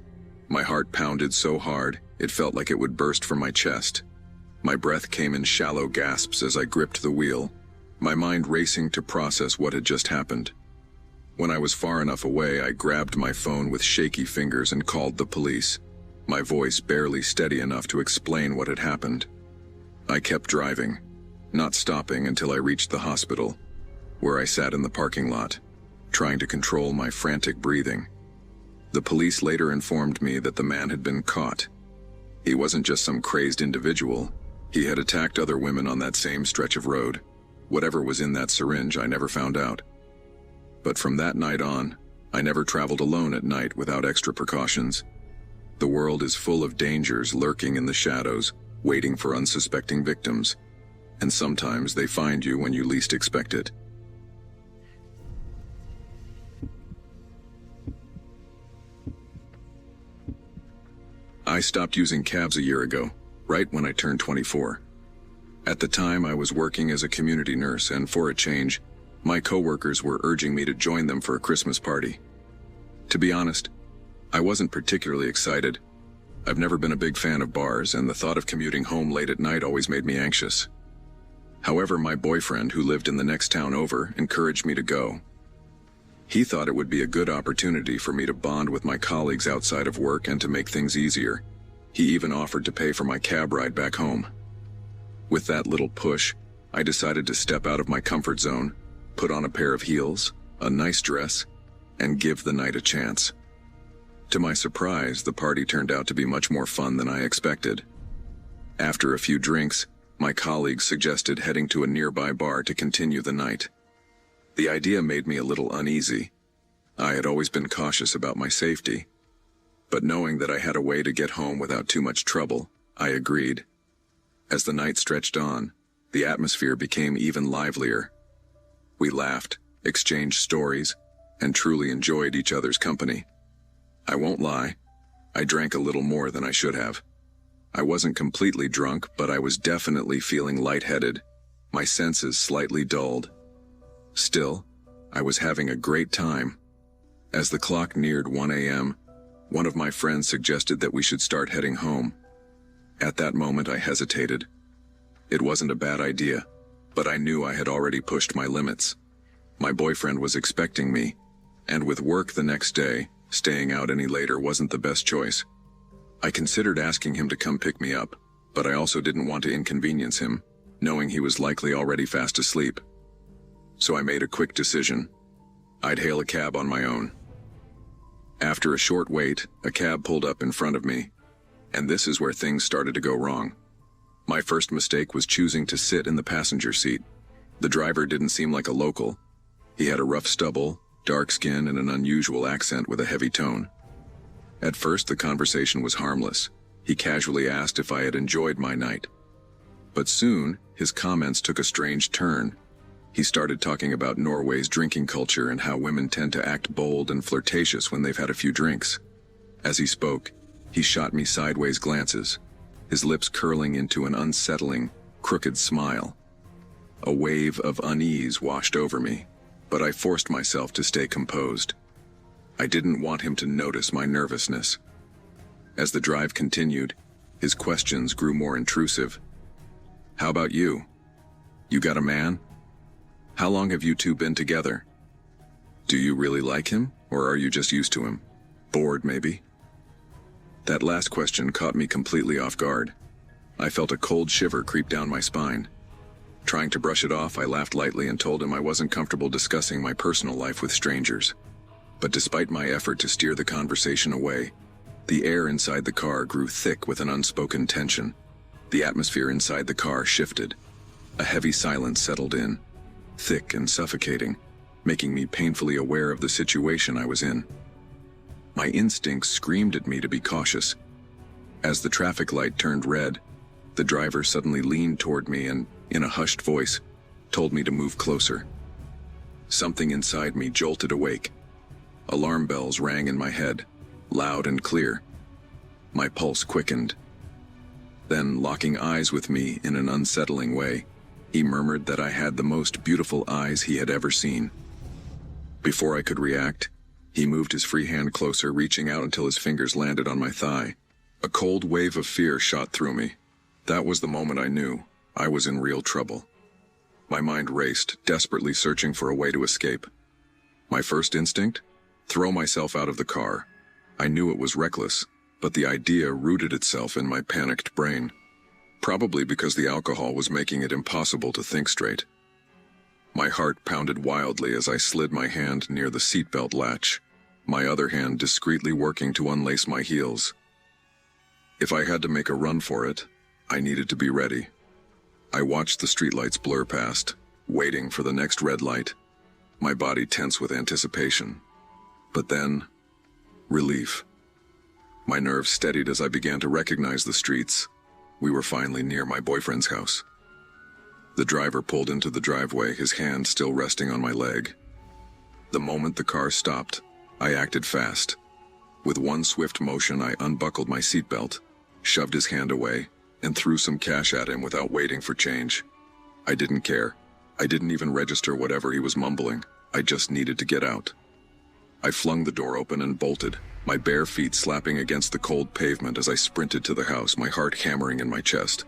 My heart pounded so hard, it felt like it would burst from my chest. My breath came in shallow gasps as I gripped the wheel, my mind racing to process what had just happened. When I was far enough away, I grabbed my phone with shaky fingers and called the police, my voice barely steady enough to explain what had happened. I kept driving, not stopping until I reached the hospital, where I sat in the parking lot, trying to control my frantic breathing. The police later informed me that the man had been caught. He wasn't just some crazed individual. He had attacked other women on that same stretch of road. Whatever was in that syringe, I never found out. But from that night on, I never traveled alone at night without extra precautions. The world is full of dangers lurking in the shadows, waiting for unsuspecting victims. And sometimes they find you when you least expect it. I stopped using cabs a year ago, right when I turned 24. At the time, I was working as a community nurse, and for a change, my coworkers were urging me to join them for a Christmas party. To be honest, I wasn't particularly excited. I've never been a big fan of bars, and the thought of commuting home late at night always made me anxious. However, my boyfriend, who lived in the next town over, encouraged me to go. He thought it would be a good opportunity for me to bond with my colleagues outside of work and to make things easier. He even offered to pay for my cab ride back home. With that little push, I decided to step out of my comfort zone, put on a pair of heels, a nice dress, and give the night a chance. To my surprise, the party turned out to be much more fun than I expected. After a few drinks, my colleagues suggested heading to a nearby bar to continue the night. The idea made me a little uneasy. I had always been cautious about my safety. But knowing that I had a way to get home without too much trouble, I agreed. As the night stretched on, the atmosphere became even livelier. We laughed, exchanged stories, and truly enjoyed each other's company. I won't lie, I drank a little more than I should have. I wasn't completely drunk, but I was definitely feeling lightheaded, my senses slightly dulled. Still, I was having a great time. As the clock neared 1 a.m., one of my friends suggested that we should start heading home. At that moment, I hesitated. It wasn't a bad idea, but I knew I had already pushed my limits. My boyfriend was expecting me, and with work the next day, staying out any later wasn't the best choice. I considered asking him to come pick me up, but I also didn't want to inconvenience him, knowing he was likely already fast asleep. So I made a quick decision. I'd hail a cab on my own. After a short wait, a cab pulled up in front of me, and this is where things started to go wrong. My first mistake was choosing to sit in the passenger seat. The driver didn't seem like a local. He had a rough stubble, dark skin, and an unusual accent with a heavy tone. At first, the conversation was harmless. He casually asked if I had enjoyed my night. But soon, his comments took a strange turn. He started talking about Norway's drinking culture and how women tend to act bold and flirtatious when they've had a few drinks. As he spoke, he shot me sideways glances, his lips curling into an unsettling, crooked smile. A wave of unease washed over me, but I forced myself to stay composed. I didn't want him to notice my nervousness. As the drive continued, his questions grew more intrusive. How about you? You got a man? How long have you two been together? Do you really like him, or are you just used to him? Bored, maybe? That last question caught me completely off guard. I felt a cold shiver creep down my spine. Trying to brush it off, I laughed lightly and told him I wasn't comfortable discussing my personal life with strangers. But despite my effort to steer the conversation away, the air inside the car grew thick with an unspoken tension. The atmosphere inside the car shifted. A heavy silence settled in. thick and suffocating, making me painfully aware of the situation I was in. My instincts screamed at me to be cautious. As the traffic light turned red, the driver suddenly leaned toward me and, in a hushed voice, told me to move closer. Something inside me jolted awake. Alarm bells rang in my head, loud and clear. My pulse quickened. Then, locking eyes with me in an unsettling way, he murmured that I had the most beautiful eyes he had ever seen. Before I could react, he moved his free hand closer, reaching out until his fingers landed on my thigh. A cold wave of fear shot through me. That was the moment I knew I was in real trouble. My mind raced, desperately searching for a way to escape. My first instinct? Throw myself out of the car. I knew it was reckless, but the idea rooted itself in my panicked brain. Probably because the alcohol was making it impossible to think straight. My heart pounded wildly as I slid my hand near the seatbelt latch, my other hand discreetly working to unlace my heels. If I had to make a run for it, I needed to be ready. I watched the streetlights blur past, waiting for the next red light, my body tense with anticipation. But then, relief. My nerves steadied as I began to recognize the streets. We were finally near my boyfriend's house. The driver pulled into the driveway, his hand still resting on my leg. The moment the car stopped, I acted fast. With one swift motion, I unbuckled my seatbelt, shoved his hand away, and threw some cash at him without waiting for change. I didn't care. I didn't even register whatever he was mumbling. I just needed to get out. I flung the door open and bolted, my bare feet slapping against the cold pavement as I sprinted to the house, my heart hammering in my chest.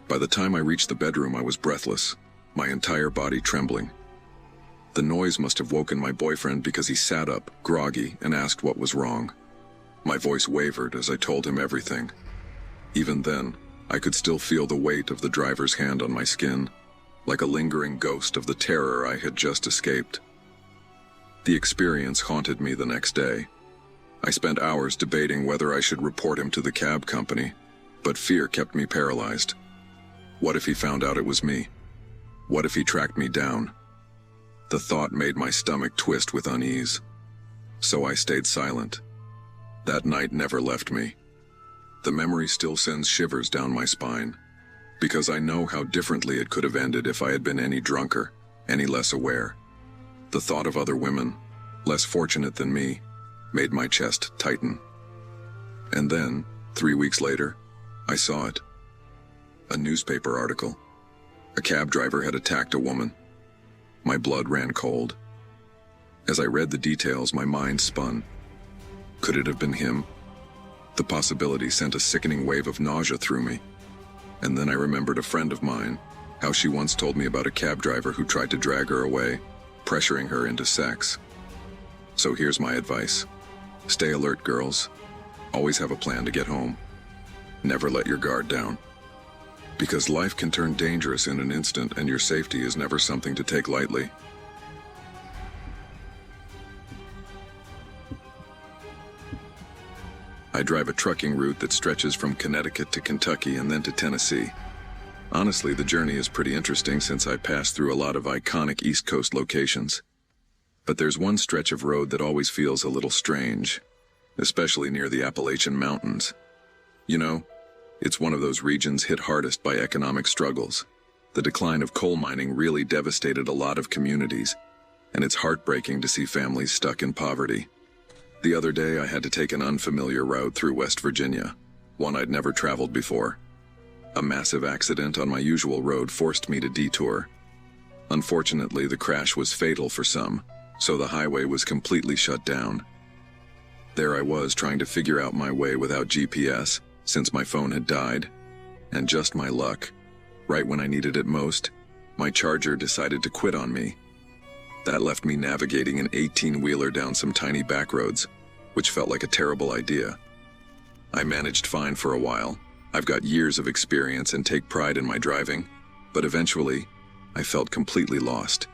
By the time I reached the bedroom, I was breathless, my entire body trembling. The noise must have woken my boyfriend because he sat up, groggy, and asked what was wrong. My voice wavered as I told him everything. Even then, I could still feel the weight of the driver's hand on my skin, like a lingering ghost of the terror I had just escaped. The experience haunted me the next day. I spent hours debating whether I should report him to the cab company, but fear kept me paralyzed. What if he found out it was me? What if he tracked me down? The thought made my stomach twist with unease. So I stayed silent. That night never left me. The memory still sends shivers down my spine, because I know how differently it could have ended if I had been any drunker, any less aware. The thought of other women, less fortunate than me, made my chest tighten. And then, 3 weeks later, I saw it. A newspaper article. A cab driver had attacked a woman. My blood ran cold. As I read the details, my mind spun. Could it have been him? The possibility sent a sickening wave of nausea through me. And then I remembered a friend of mine, how she once told me about a cab driver who tried to drag her away, pressuring her into sex. So here's my advice. Stay alert, girls. Always have a plan to get home. Never let your guard down. Because life can turn dangerous in an instant, and your safety is never something to take lightly. I drive a trucking route that stretches from Connecticut to Kentucky and then to Tennessee. Honestly, the journey is pretty interesting since I pass through a lot of iconic East Coast locations. But there's one stretch of road that always feels a little strange, especially near the Appalachian Mountains. You know, it's one of those regions hit hardest by economic struggles. The decline of coal mining really devastated a lot of communities, and it's heartbreaking to see families stuck in poverty. The other day, I had to take an unfamiliar route through West Virginia, one I'd never traveled before. A massive accident on my usual road forced me to detour. Unfortunately, the crash was fatal for some, so the highway was completely shut down. There I was trying to figure out my way without GPS, since my phone had died. And just my luck, right when I needed it most, my charger decided to quit on me. That left me navigating an 18-wheeler down some tiny back roads, which felt like a terrible idea. I managed fine for a while. I've got years of experience and take pride in my driving, but eventually, I felt completely lost.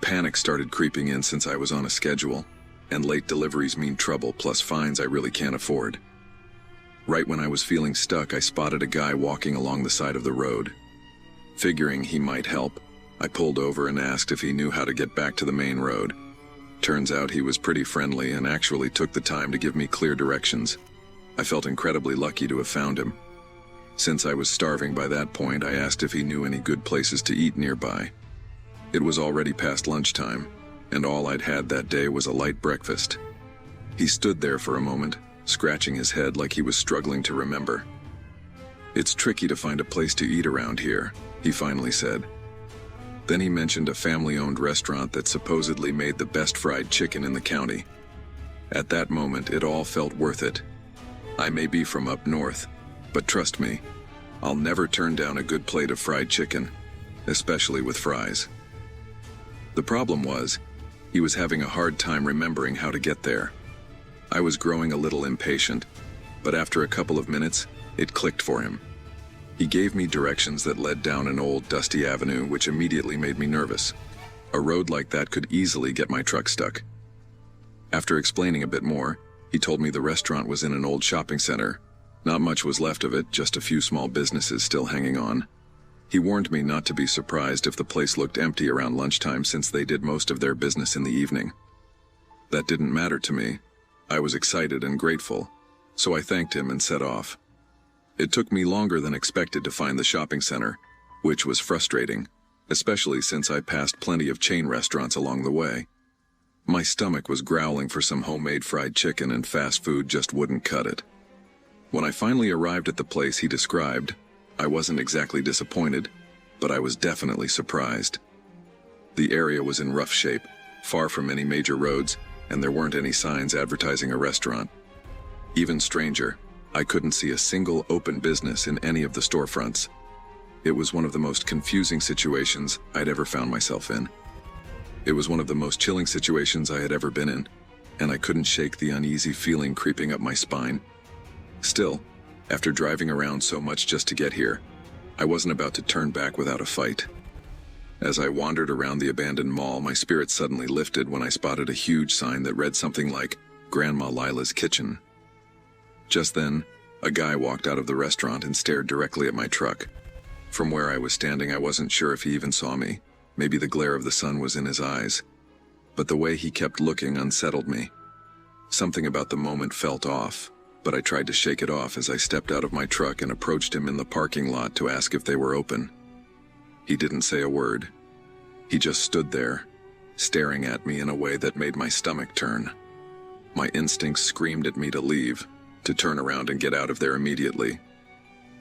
Panic started creeping in since I was on a schedule, and late deliveries mean trouble plus fines I really can't afford. Right when I was feeling stuck, I spotted a guy walking along the side of the road. Figuring he might help, I pulled over and asked if he knew how to get back to the main road. Turns out he was pretty friendly and actually took the time to give me clear directions. I felt incredibly lucky to have found him. Since I was starving by that point, I asked if he knew any good places to eat nearby. It was already past lunchtime, and all I'd had that day was a light breakfast. He stood there for a moment, scratching his head like he was struggling to remember. "It's tricky to find a place to eat around here," he finally said. Then he mentioned a family-owned restaurant that supposedly made the best fried chicken in the county. At that moment, it all felt worth it. I may be from up north, but trust me, I'll never turn down a good plate of fried chicken, especially with fries. The problem was, he was having a hard time remembering how to get there. I was growing a little impatient, but after a couple of minutes, it clicked for him. He gave me directions that led down an old, dusty avenue, which immediately made me nervous. A road like that could easily get my truck stuck. After explaining a bit more, he told me the restaurant was in an old shopping center. Not much was left of it, just a few small businesses still hanging on. He warned me not to be surprised if the place looked empty around lunchtime, since they did most of their business in the evening. That didn't matter to me. I was excited and grateful, so I thanked him and set off. It took me longer than expected to find the shopping center, which was frustrating, especially since I passed plenty of chain restaurants along the way. My stomach was growling for some homemade fried chicken, and fast food just wouldn't cut it. When I finally arrived at the place he described, I wasn't exactly disappointed, but I was definitely surprised. The area was in rough shape, far from any major roads, and there weren't any signs advertising a restaurant. Even stranger, I couldn't see a single open business in any of the storefronts. It was one of the most confusing situations I'd ever found myself in. It was one of the most chilling situations I had ever been in, and I couldn't shake the uneasy feeling creeping up my spine. Still, after driving around so much just to get here, I wasn't about to turn back without a fight. As I wandered around the abandoned mall, my spirits suddenly lifted when I spotted a huge sign that read something like Grandma Lila's Kitchen. Just then, a guy walked out of the restaurant and stared directly at my truck. From where I was standing, I wasn't sure if he even saw me. Maybe the glare of the sun was in his eyes. But the way he kept looking unsettled me. Something about the moment felt off, but I tried to shake it off as I stepped out of my truck and approached him in the parking lot to ask if they were open. He didn't say a word. He just stood there, staring at me in a way that made my stomach turn. My instincts screamed at me to leave, to turn around and get out of there immediately.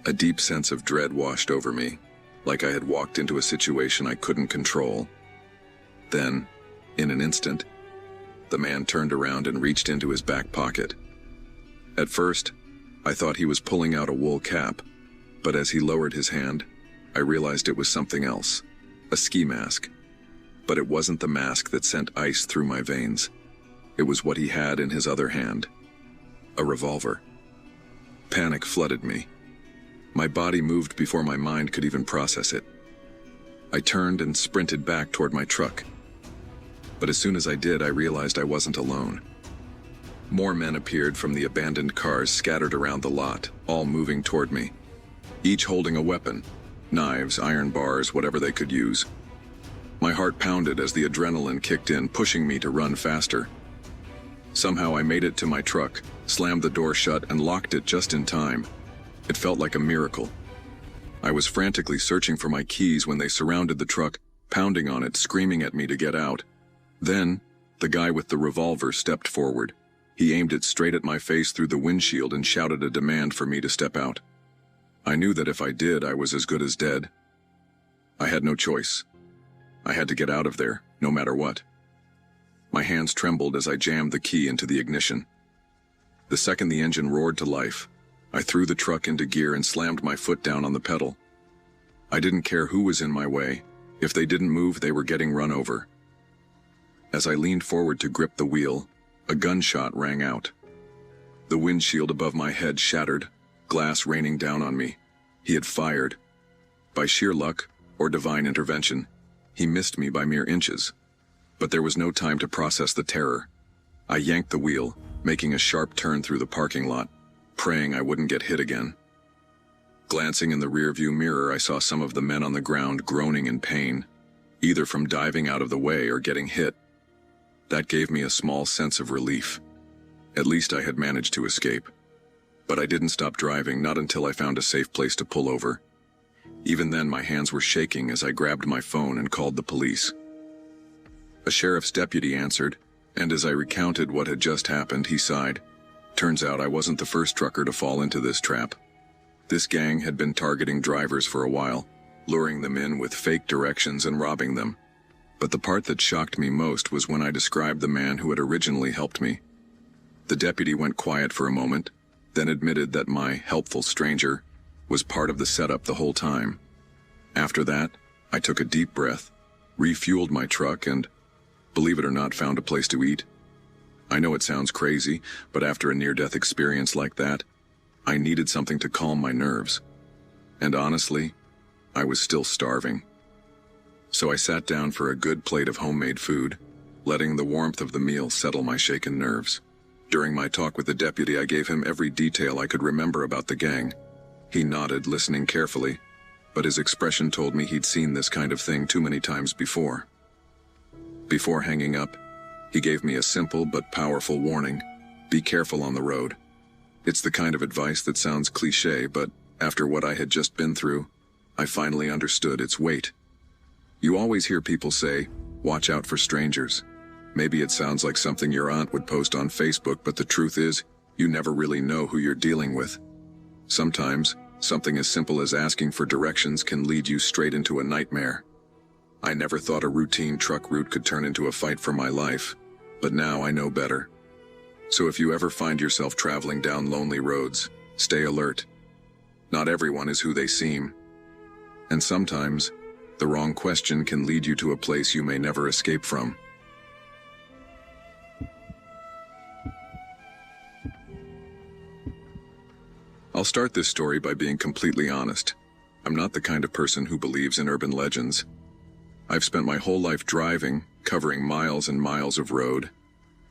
A deep sense of dread washed over me, like I had walked into a situation I couldn't control. Then, in an instant, the man turned around and reached into his back pocket. At first, I thought he was pulling out a wool cap, but as he lowered his hand, I realized it was something else, a ski mask. But it wasn't the mask that sent ice through my veins. It was what he had in his other hand. A revolver. Panic flooded me. My body moved before my mind could even process it. I turned and sprinted back toward my truck. But as soon as I did, I realized I wasn't alone. More men appeared from the abandoned cars scattered around the lot, all moving toward me, each holding a weapon, knives, iron bars, whatever they could use. My heart pounded as the adrenaline kicked in, pushing me to run faster. Somehow I made it to my truck, slammed the door shut, and locked it just in time. It felt like a miracle. I was frantically searching for my keys when they surrounded the truck, pounding on it, screaming at me to get out. Then, the guy with the revolver stepped forward. He aimed it straight at my face through the windshield and shouted a demand for me to step out. I knew that if I did, I was as good as dead. I had no choice. I had to get out of there, no matter what. My hands trembled as I jammed the key into the ignition. The second the engine roared to life, I threw the truck into gear and slammed my foot down on the pedal. I didn't care who was in my way. If they didn't move, they were getting run over. As I leaned forward to grip the wheel, a gunshot rang out. The windshield above my head shattered, glass raining down on me. He had fired. By sheer luck, or divine intervention, he missed me by mere inches. But there was no time to process the terror. I yanked the wheel, making a sharp turn through the parking lot, praying I wouldn't get hit again. Glancing in the rearview mirror, I saw some of the men on the ground groaning in pain. either from diving out of the way or getting hit. That gave me a small sense of relief. At least I had managed to escape. But I didn't stop driving, not until I found a safe place to pull over. Even then, my hands were shaking as I grabbed my phone and called the police. A sheriff's deputy answered, and as I recounted what had just happened, he sighed. Turns out I wasn't the first trucker to fall into this trap. This gang had been targeting drivers for a while, luring them in with fake directions and robbing them. But the part that shocked me most was when I described the man who had originally helped me. The deputy went quiet for a moment, then admitted that my helpful stranger was part of the setup the whole time. After that, I took a deep breath, refueled my truck, and, believe it or not, found a place to eat. I know it sounds crazy, but after a near-death experience like that, I needed something to calm my nerves. And honestly, I was still starving. So I sat down for a good plate of homemade food, letting the warmth of the meal settle my shaken nerves. During my talk with the deputy, I gave him every detail I could remember about the gang. He nodded, listening carefully, but his expression told me he'd seen this kind of thing too many times before. Before hanging up, he gave me a simple but powerful warning: be careful on the road. It's the kind of advice that sounds cliché, but after what I had just been through, I finally understood its weight. You always hear people say, watch out for strangers. Maybe it sounds like something your aunt would post on Facebook, but the truth is, you never really know who you're dealing with. Sometimes, something as simple as asking for directions can lead you straight into a nightmare. I never thought a routine truck route could turn into a fight for my life, but now I know better. So if you ever find yourself traveling down lonely roads, stay alert. Not everyone is who they seem. And sometimes, the wrong question can lead you to a place you may never escape from. I'll start this story by being completely honest. I'm not the kind of person who believes in urban legends. I've spent my whole life driving, covering miles and miles of road,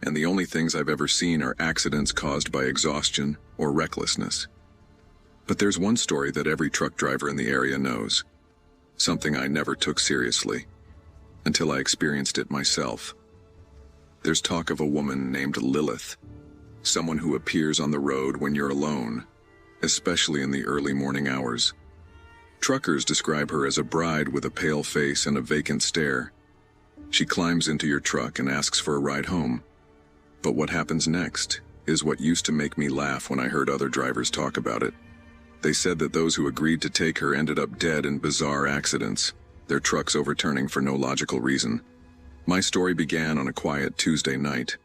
and the only things I've ever seen are accidents caused by exhaustion or recklessness. But there's one story that every truck driver in the area knows. Something I never took seriously, until I experienced it myself. There's talk of a woman named Lilith, someone who appears on the road when you're alone, especially in the early morning hours. Truckers describe her as a bride with a pale face and a vacant stare. She climbs into your truck and asks for a ride home. But what happens next is what used to make me laugh when I heard other drivers talk about it. They said that those who agreed to take her ended up dead in bizarre accidents, their trucks overturning for no logical reason. My story began on a quiet Tuesday night.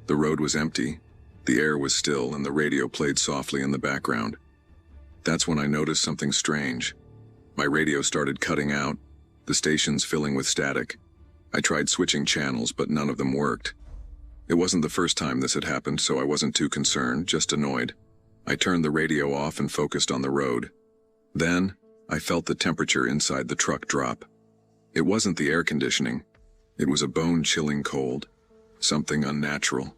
The road was empty, the air was still, and the radio played softly in the background. That's when I noticed something strange. My radio started cutting out, the stations filling with static. I tried switching channels, but none of them worked. It wasn't the first time this had happened, so I wasn't too concerned, just annoyed. I turned the radio off and focused on the road. Then, I felt the temperature inside the truck drop. It wasn't the air conditioning. It was a bone-chilling cold, something unnatural.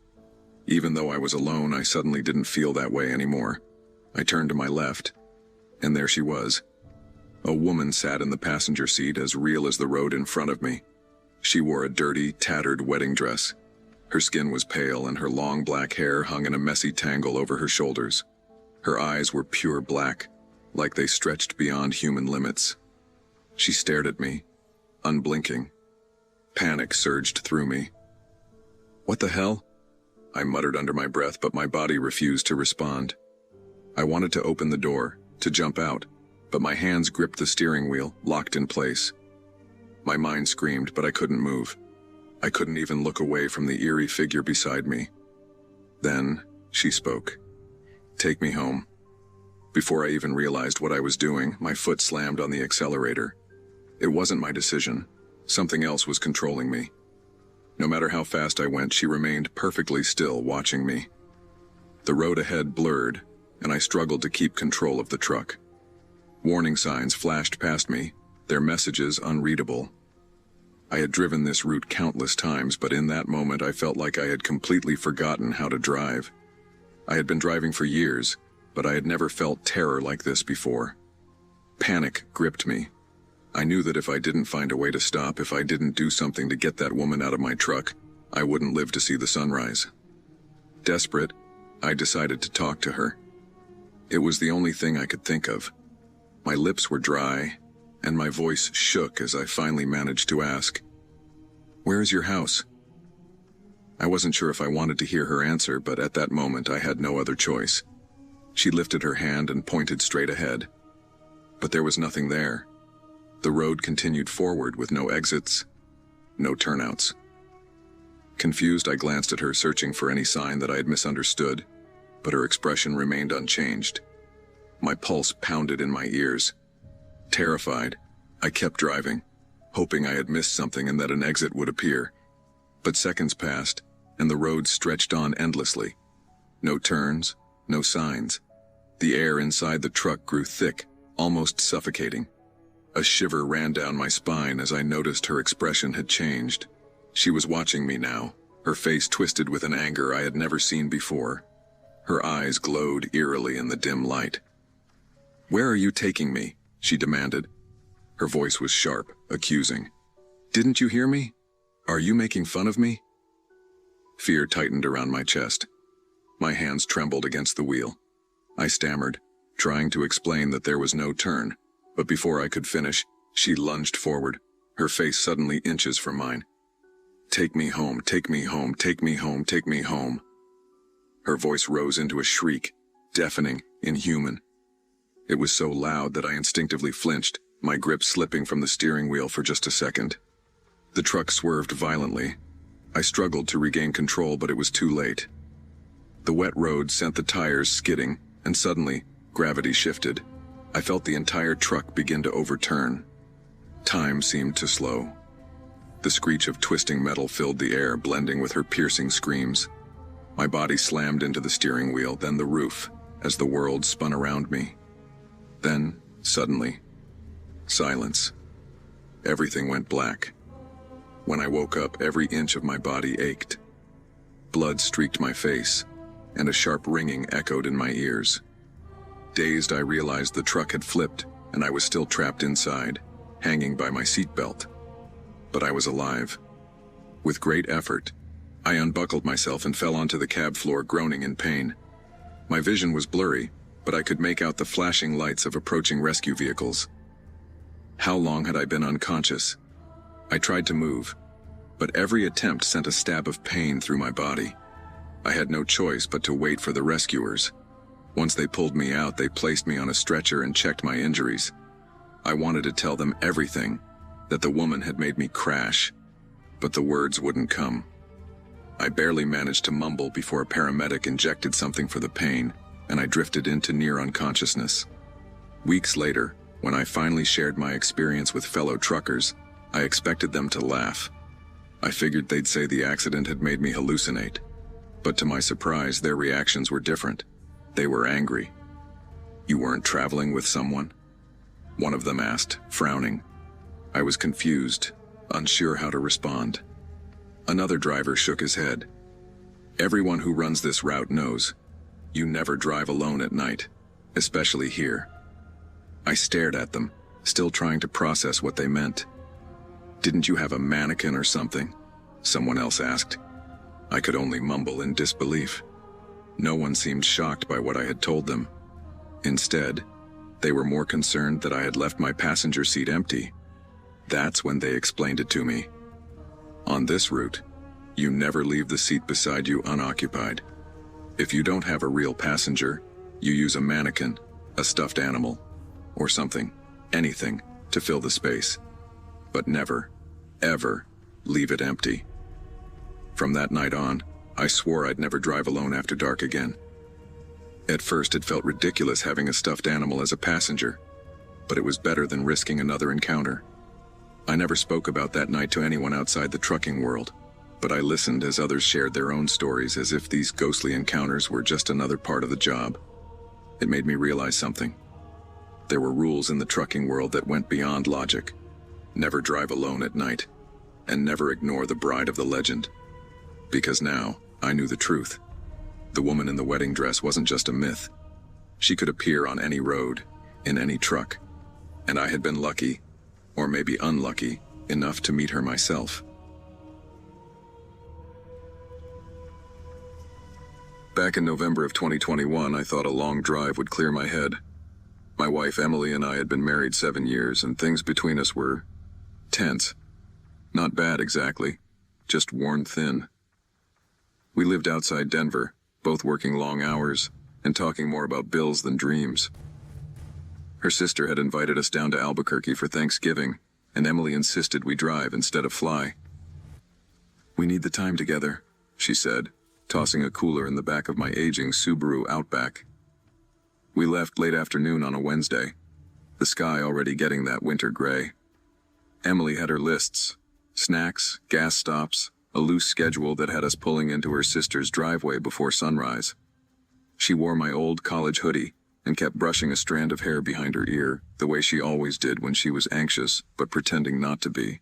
Even though I was alone, I suddenly didn't feel that way anymore. I turned to my left, and there she was. A woman sat in the passenger seat, as real as the road in front of me. She wore a dirty, tattered wedding dress. Her skin was pale, and her long black hair hung in a messy tangle over her shoulders. Her eyes were pure black, like they stretched beyond human limits. She stared at me, unblinking. Panic surged through me. "What the hell?" I muttered under my breath, but my body refused to respond. I wanted to open the door, to jump out, but my hands gripped the steering wheel, locked in place. My mind screamed, but I couldn't move. I couldn't even look away from the eerie figure beside me. Then, she spoke. "Take me home." Before I even realized what I was doing, my foot slammed on the accelerator. It wasn't my decision. Something else was controlling me. No matter how fast I went, she remained perfectly still, watching me. The road ahead blurred, and I struggled to keep control of the truck. Warning signs flashed past me, their messages unreadable. I had driven this route countless times, but in that moment I felt like I had completely forgotten how to drive. I had been driving for years, but I had never felt terror like this before. Panic gripped me. I knew that if I didn't find a way to stop, if I didn't do something to get that woman out of my truck, I wouldn't live to see the sunrise. Desperate, I decided to talk to her. It was the only thing I could think of. My lips were dry, and my voice shook as I finally managed to ask, "Where is your house?" I wasn't sure if I wanted to hear her answer, but at that moment I had no other choice. She lifted her hand and pointed straight ahead. But there was nothing there. The road continued forward with no exits, no turnouts. Confused, I glanced at her, searching for any sign that I had misunderstood, but her expression remained unchanged. My pulse pounded in my ears. Terrified, I kept driving, hoping I had missed something and that an exit would appear. But seconds passed, and the road stretched on endlessly. No turns, no signs. The air inside the truck grew thick, almost suffocating. A shiver ran down my spine as I noticed her expression had changed. She was watching me now, her face twisted with an anger I had never seen before. Her eyes glowed eerily in the dim light. "Where are you taking me?" she demanded. Her voice was sharp, accusing. "Didn't you hear me? Are you making fun of me?" Fear tightened around my chest. My hands trembled against the wheel. I stammered, trying to explain that there was no turn, but before I could finish, she lunged forward, her face suddenly inches from mine. "Take me home, take me home, take me home, take me home." Her voice rose into a shriek, deafening, inhuman. It was so loud that I instinctively flinched, my grip slipping from the steering wheel for just a second. The truck swerved violently. I struggled to regain control, but it was too late. The wet road sent the tires skidding, and suddenly, gravity shifted. I felt the entire truck begin to overturn. Time seemed to slow. The screech of twisting metal filled the air, blending with her piercing screams. My body slammed into the steering wheel, then the roof, as the world spun around me. Then, suddenly, silence. Everything went black. When I woke up, every inch of my body ached. Blood streaked my face, and a sharp ringing echoed in my ears. Dazed, I realized the truck had flipped, and I was still trapped inside, hanging by my seatbelt. But I was alive. With great effort, I unbuckled myself and fell onto the cab floor, groaning in pain. My vision was blurry, but I could make out the flashing lights of approaching rescue vehicles. How long had I been unconscious? I tried to move, but every attempt sent a stab of pain through my body. I had no choice but to wait for the rescuers. Once they pulled me out, they placed me on a stretcher and checked my injuries. I wanted to tell them everything, that the woman had made me crash, but the words wouldn't come. I barely managed to mumble before a paramedic injected something for the pain, and I drifted into near unconsciousness. Weeks later, when I finally shared my experience with fellow truckers, I expected them to laugh. I figured they'd say the accident had made me hallucinate. But to my surprise, their reactions were different. They were angry. "You weren't traveling with someone?" one of them asked, frowning. I was confused, unsure how to respond. Another driver shook his head. "Everyone who runs this route knows. You never drive alone at night, especially here." I stared at them, still trying to process what they meant. "Didn't you have a mannequin or something?" someone else asked. I could only mumble in disbelief. No one seemed shocked by what I had told them. Instead, they were more concerned that I had left my passenger seat empty. That's when they explained it to me. "On this route, you never leave the seat beside you unoccupied. If you don't have a real passenger, you use a mannequin, a stuffed animal, or something, anything, to fill the space. But never, ever, leave it empty." From that night on, I swore I'd never drive alone after dark again. At first, it felt ridiculous having a stuffed animal as a passenger, but it was better than risking another encounter. I never spoke about that night to anyone outside the trucking world, but I listened as others shared their own stories as if these ghostly encounters were just another part of the job. It made me realize something. There were rules in the trucking world that went beyond logic. Never drive alone at night, and never ignore the bride of the legend. Because now, I knew the truth. The woman in the wedding dress wasn't just a myth. She could appear on any road, in any truck, and I had been lucky, or maybe unlucky, enough to meet her myself. Back in November of 2021, I thought a long drive would clear my head. My wife Emily and I had been married 7 years, and things between us were tense. Not bad exactly, just worn thin. We lived outside Denver, both working long hours and talking more about bills than dreams. Her sister had invited us down to Albuquerque for Thanksgiving, and Emily insisted we drive instead of fly. "We need the time together," she said, tossing a cooler in the back of my aging Subaru Outback. We left late afternoon on a Wednesday, the sky already getting that winter gray. Emily had her lists: snacks, gas stops, a loose schedule that had us pulling into her sister's driveway before sunrise. She wore my old college hoodie and kept brushing a strand of hair behind her ear, the way she always did when she was anxious, but pretending not to be.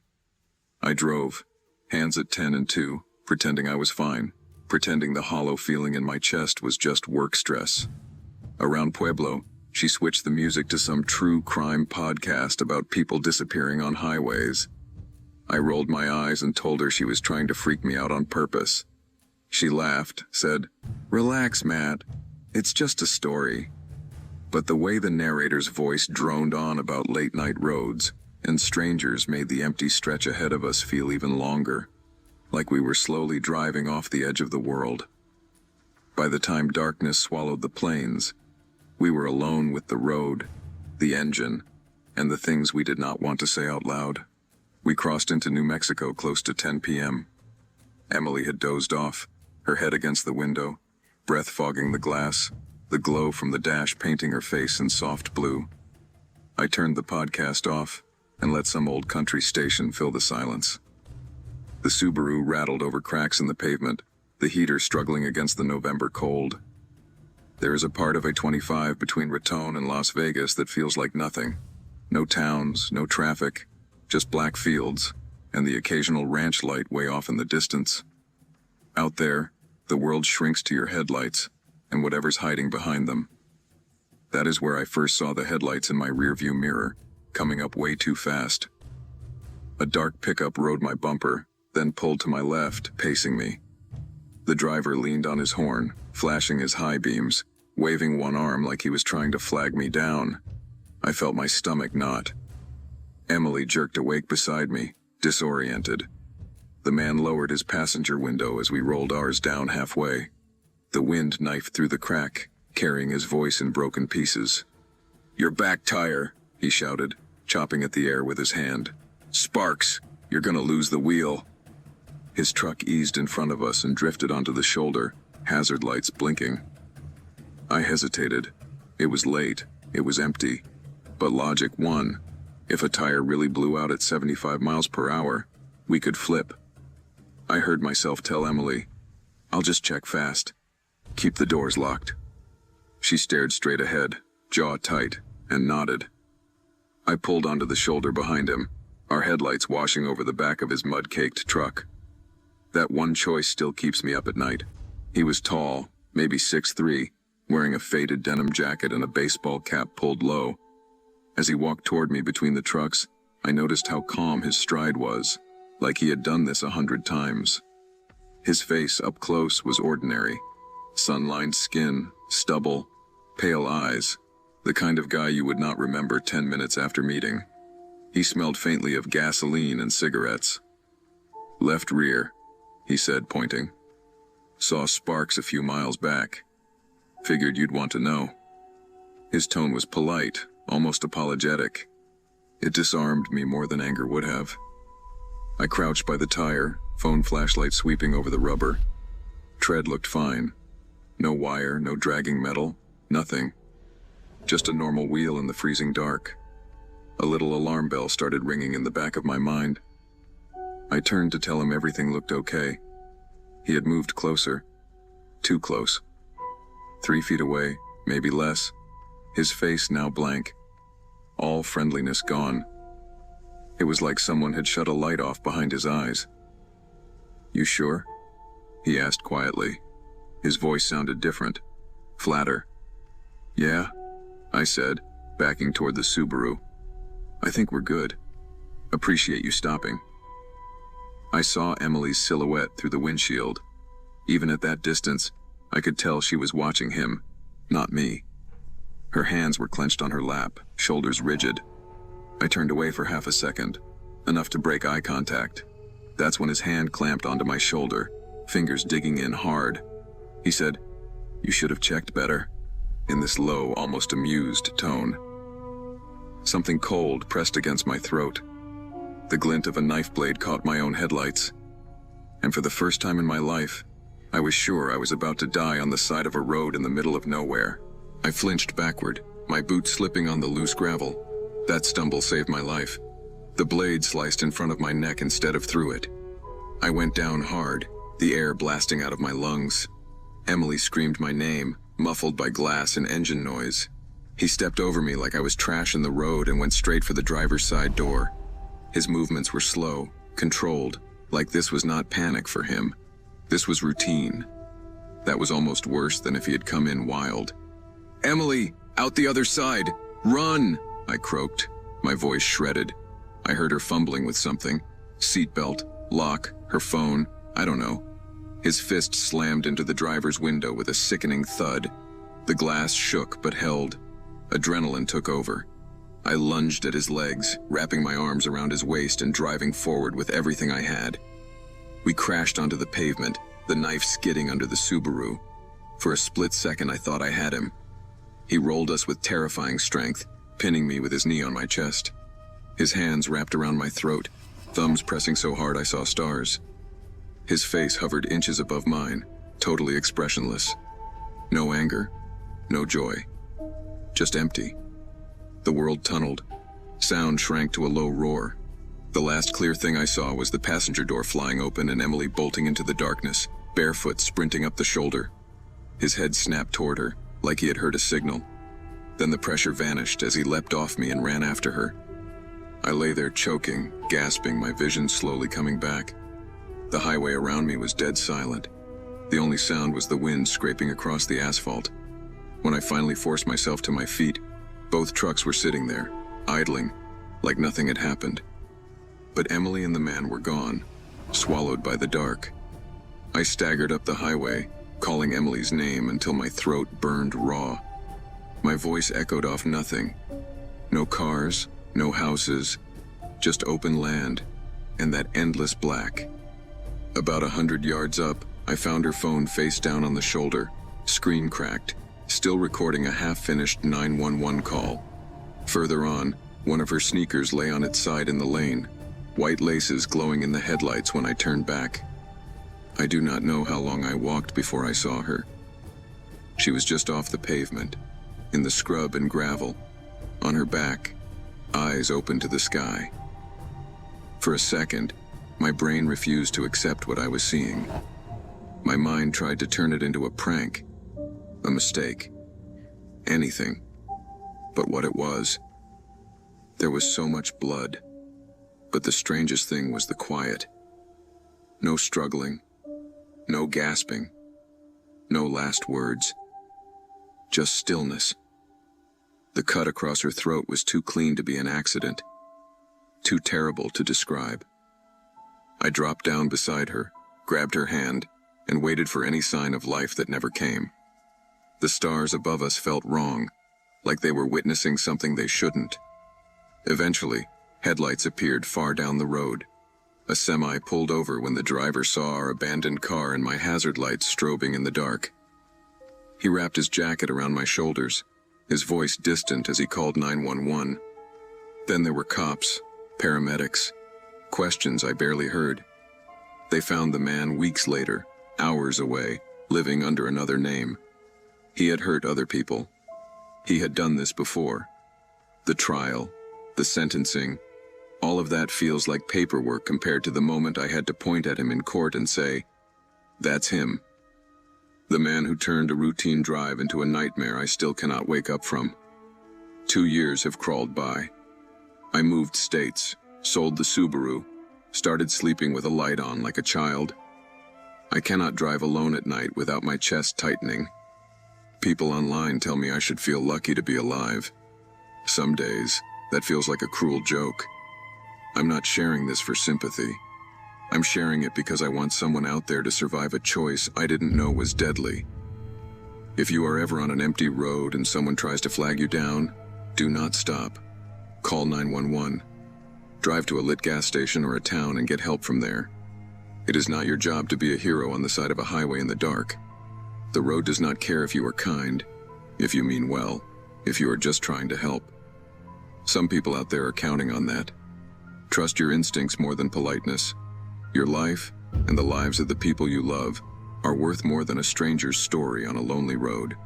I drove, hands at 10 and 2, pretending I was fine, pretending the hollow feeling in my chest was just work stress. Around Pueblo, she switched the music to some true crime podcast about people disappearing on highways. I rolled my eyes and told her she was trying to freak me out on purpose. She laughed, said, "Relax, Matt. It's just a story." But the way the narrator's voice droned on about late-night roads and strangers made the empty stretch ahead of us feel even longer, like we were slowly driving off the edge of the world. By the time darkness swallowed the plains, we were alone with the road, the engine, and the things we did not want to say out loud. We crossed into New Mexico close to 10 p.m. Emily had dozed off, her head against the window, breath fogging the glass, the glow from the dash painting her face in soft blue. I turned the podcast off and let some old country station fill the silence. The Subaru rattled over cracks in the pavement, the heater struggling against the November cold. There is a part of I-25 between Raton and Las Vegas that feels like nothing. No towns, no traffic, just black fields, and the occasional ranch light way off in the distance. Out there, the world shrinks to your headlights and whatever's hiding behind them. That is where I first saw the headlights in my rearview mirror, coming up way too fast. A dark pickup rode my bumper, then pulled to my left, pacing me. The driver leaned on his horn, flashing his high beams, waving one arm like he was trying to flag me down. I felt my stomach knot. Emily jerked awake beside me, disoriented. The man lowered his passenger window as we rolled ours down halfway. The wind knifed through the crack, carrying his voice in broken pieces. "Your back tire," he shouted, chopping at the air with his hand. "Sparks, you're gonna lose the wheel." His truck eased in front of us and drifted onto the shoulder, hazard lights blinking. I hesitated. It was late, it was empty, but logic won. If a tire really blew out at 75 miles per hour, we could flip. I heard myself tell Emily, "I'll just check fast. Keep the doors locked." She stared straight ahead, jaw tight, and nodded. I pulled onto the shoulder behind him, our headlights washing over the back of his mud-caked truck. That one choice still keeps me up at night. He was tall, maybe 6'3", wearing a faded denim jacket and a baseball cap pulled low. As he walked toward me between the trucks, I noticed how calm his stride was, like he had done this 100 times. His face up close was ordinary. Sun-lined skin, stubble, pale eyes, the kind of guy you would not remember 10 minutes after meeting. He smelled faintly of gasoline and cigarettes. "Left rear," he said, pointing. "Saw sparks a few miles back. Figured you'd want to know." His tone was polite, almost apologetic. It disarmed me more than anger would have. I crouched by the tire, phone flashlight sweeping over the rubber. Tread looked fine. No wire, no dragging metal, nothing. Just a normal wheel in the freezing dark. A little alarm bell started ringing in the back of my mind. I turned to tell him everything looked okay. He had moved closer. Too close. 3 feet away, maybe less. His face now blank. All friendliness gone. It was like someone had shut a light off behind his eyes. "You sure?" he asked quietly. His voice sounded different, flatter. "Yeah," I said, backing toward the Subaru. "I think we're good." Appreciate you stopping. I saw Emily's silhouette through the windshield. Even at that distance, I could tell she was watching him, not me. Her hands were clenched on her lap, shoulders rigid. I turned away for half a second, enough to break eye contact. That's when his hand clamped onto my shoulder, fingers digging in hard. He said, "You should have checked better," in this low, almost amused tone. Something cold pressed against my throat. The glint of a knife blade caught my own headlights. And for the first time in my life, I was sure I was about to die on the side of a road in the middle of nowhere. I flinched backward, my boot slipping on the loose gravel. That stumble saved my life. The blade sliced in front of my neck instead of through it. I went down hard, the air blasting out of my lungs. Emily screamed my name, muffled by glass and engine noise. He stepped over me like I was trash in the road and went straight for the driver's side door. His movements were slow, controlled, like this was not panic for him. This was routine. That was almost worse than if he had come in wild. "Emily, out the other side! Run!" I croaked, my voice shredded. I heard her fumbling with something. Seatbelt, lock, her phone, I don't know. His fist slammed into the driver's window with a sickening thud. The glass shook but held. Adrenaline took over. I lunged at his legs, wrapping my arms around his waist and driving forward with everything I had. We crashed onto the pavement, the knife skidding under the Subaru. For a split second I thought I had him. He rolled us with terrifying strength, pinning me with his knee on my chest. His hands wrapped around my throat, thumbs pressing so hard I saw stars. His face hovered inches above mine, totally expressionless. No anger, no joy. Just empty. The world tunneled. Sound shrank to a low roar. The last clear thing I saw was the passenger door flying open and Emily bolting into the darkness, barefoot sprinting up the shoulder. His head snapped toward her, like he had heard a signal. Then the pressure vanished as he leapt off me and ran after her. I lay there choking, gasping, my vision slowly coming back. The highway around me was dead silent. The only sound was the wind scraping across the asphalt. When I finally forced myself to my feet, both trucks were sitting there, idling, like nothing had happened. But Emily and the man were gone, swallowed by the dark. I staggered up the highway, calling Emily's name until my throat burned raw. My voice echoed off nothing. No cars, no houses, just open land, and that endless black. About 100 yards up, I found her phone face down on the shoulder, screen cracked, still recording a half-finished 911 call. Further on, one of her sneakers lay on its side in the lane, white laces glowing in the headlights when I turned back. I do not know how long I walked before I saw her. She was just off the pavement, in the scrub and gravel, on her back, eyes open to the sky. For a second, my brain refused to accept what I was seeing. My mind tried to turn it into a prank, a mistake, anything but what it was. There was so much blood, but the strangest thing was the quiet. No struggling, no gasping, no last words, just stillness. The cut across her throat was too clean to be an accident, too terrible to describe. I dropped down beside her, grabbed her hand, and waited for any sign of life that never came. The stars above us felt wrong, like they were witnessing something they shouldn't. Eventually, headlights appeared far down the road. A semi pulled over when the driver saw our abandoned car and my hazard lights strobing in the dark. He wrapped his jacket around my shoulders, his voice distant as he called 911. Then there were cops, paramedics, questions I barely heard. They found the man weeks later, hours away, living under another name. He had hurt other people. He had done this before. The trial, the sentencing, all of that feels like paperwork compared to the moment I had to point at him in court and say, "That's him." The man who turned a routine drive into a nightmare I still cannot wake up from. 2 years have crawled by. I moved states, sold the Subaru, started sleeping with a light on like a child. I cannot drive alone at night without my chest tightening. People online tell me I should feel lucky to be alive. Some days, that feels like a cruel joke. I'm not sharing this for sympathy. I'm sharing it because I want someone out there to survive a choice I didn't know was deadly. If you are ever on an empty road and someone tries to flag you down, do not stop. Call 911. Drive to a lit gas station or a town and get help from there. It is not your job to be a hero on the side of a highway in the dark. The road does not care if you are kind, if you mean well, if you are just trying to help. Some people out there are counting on that. Trust your instincts more than politeness. Your life, and the lives of the people you love, are worth more than a stranger's story on a lonely road.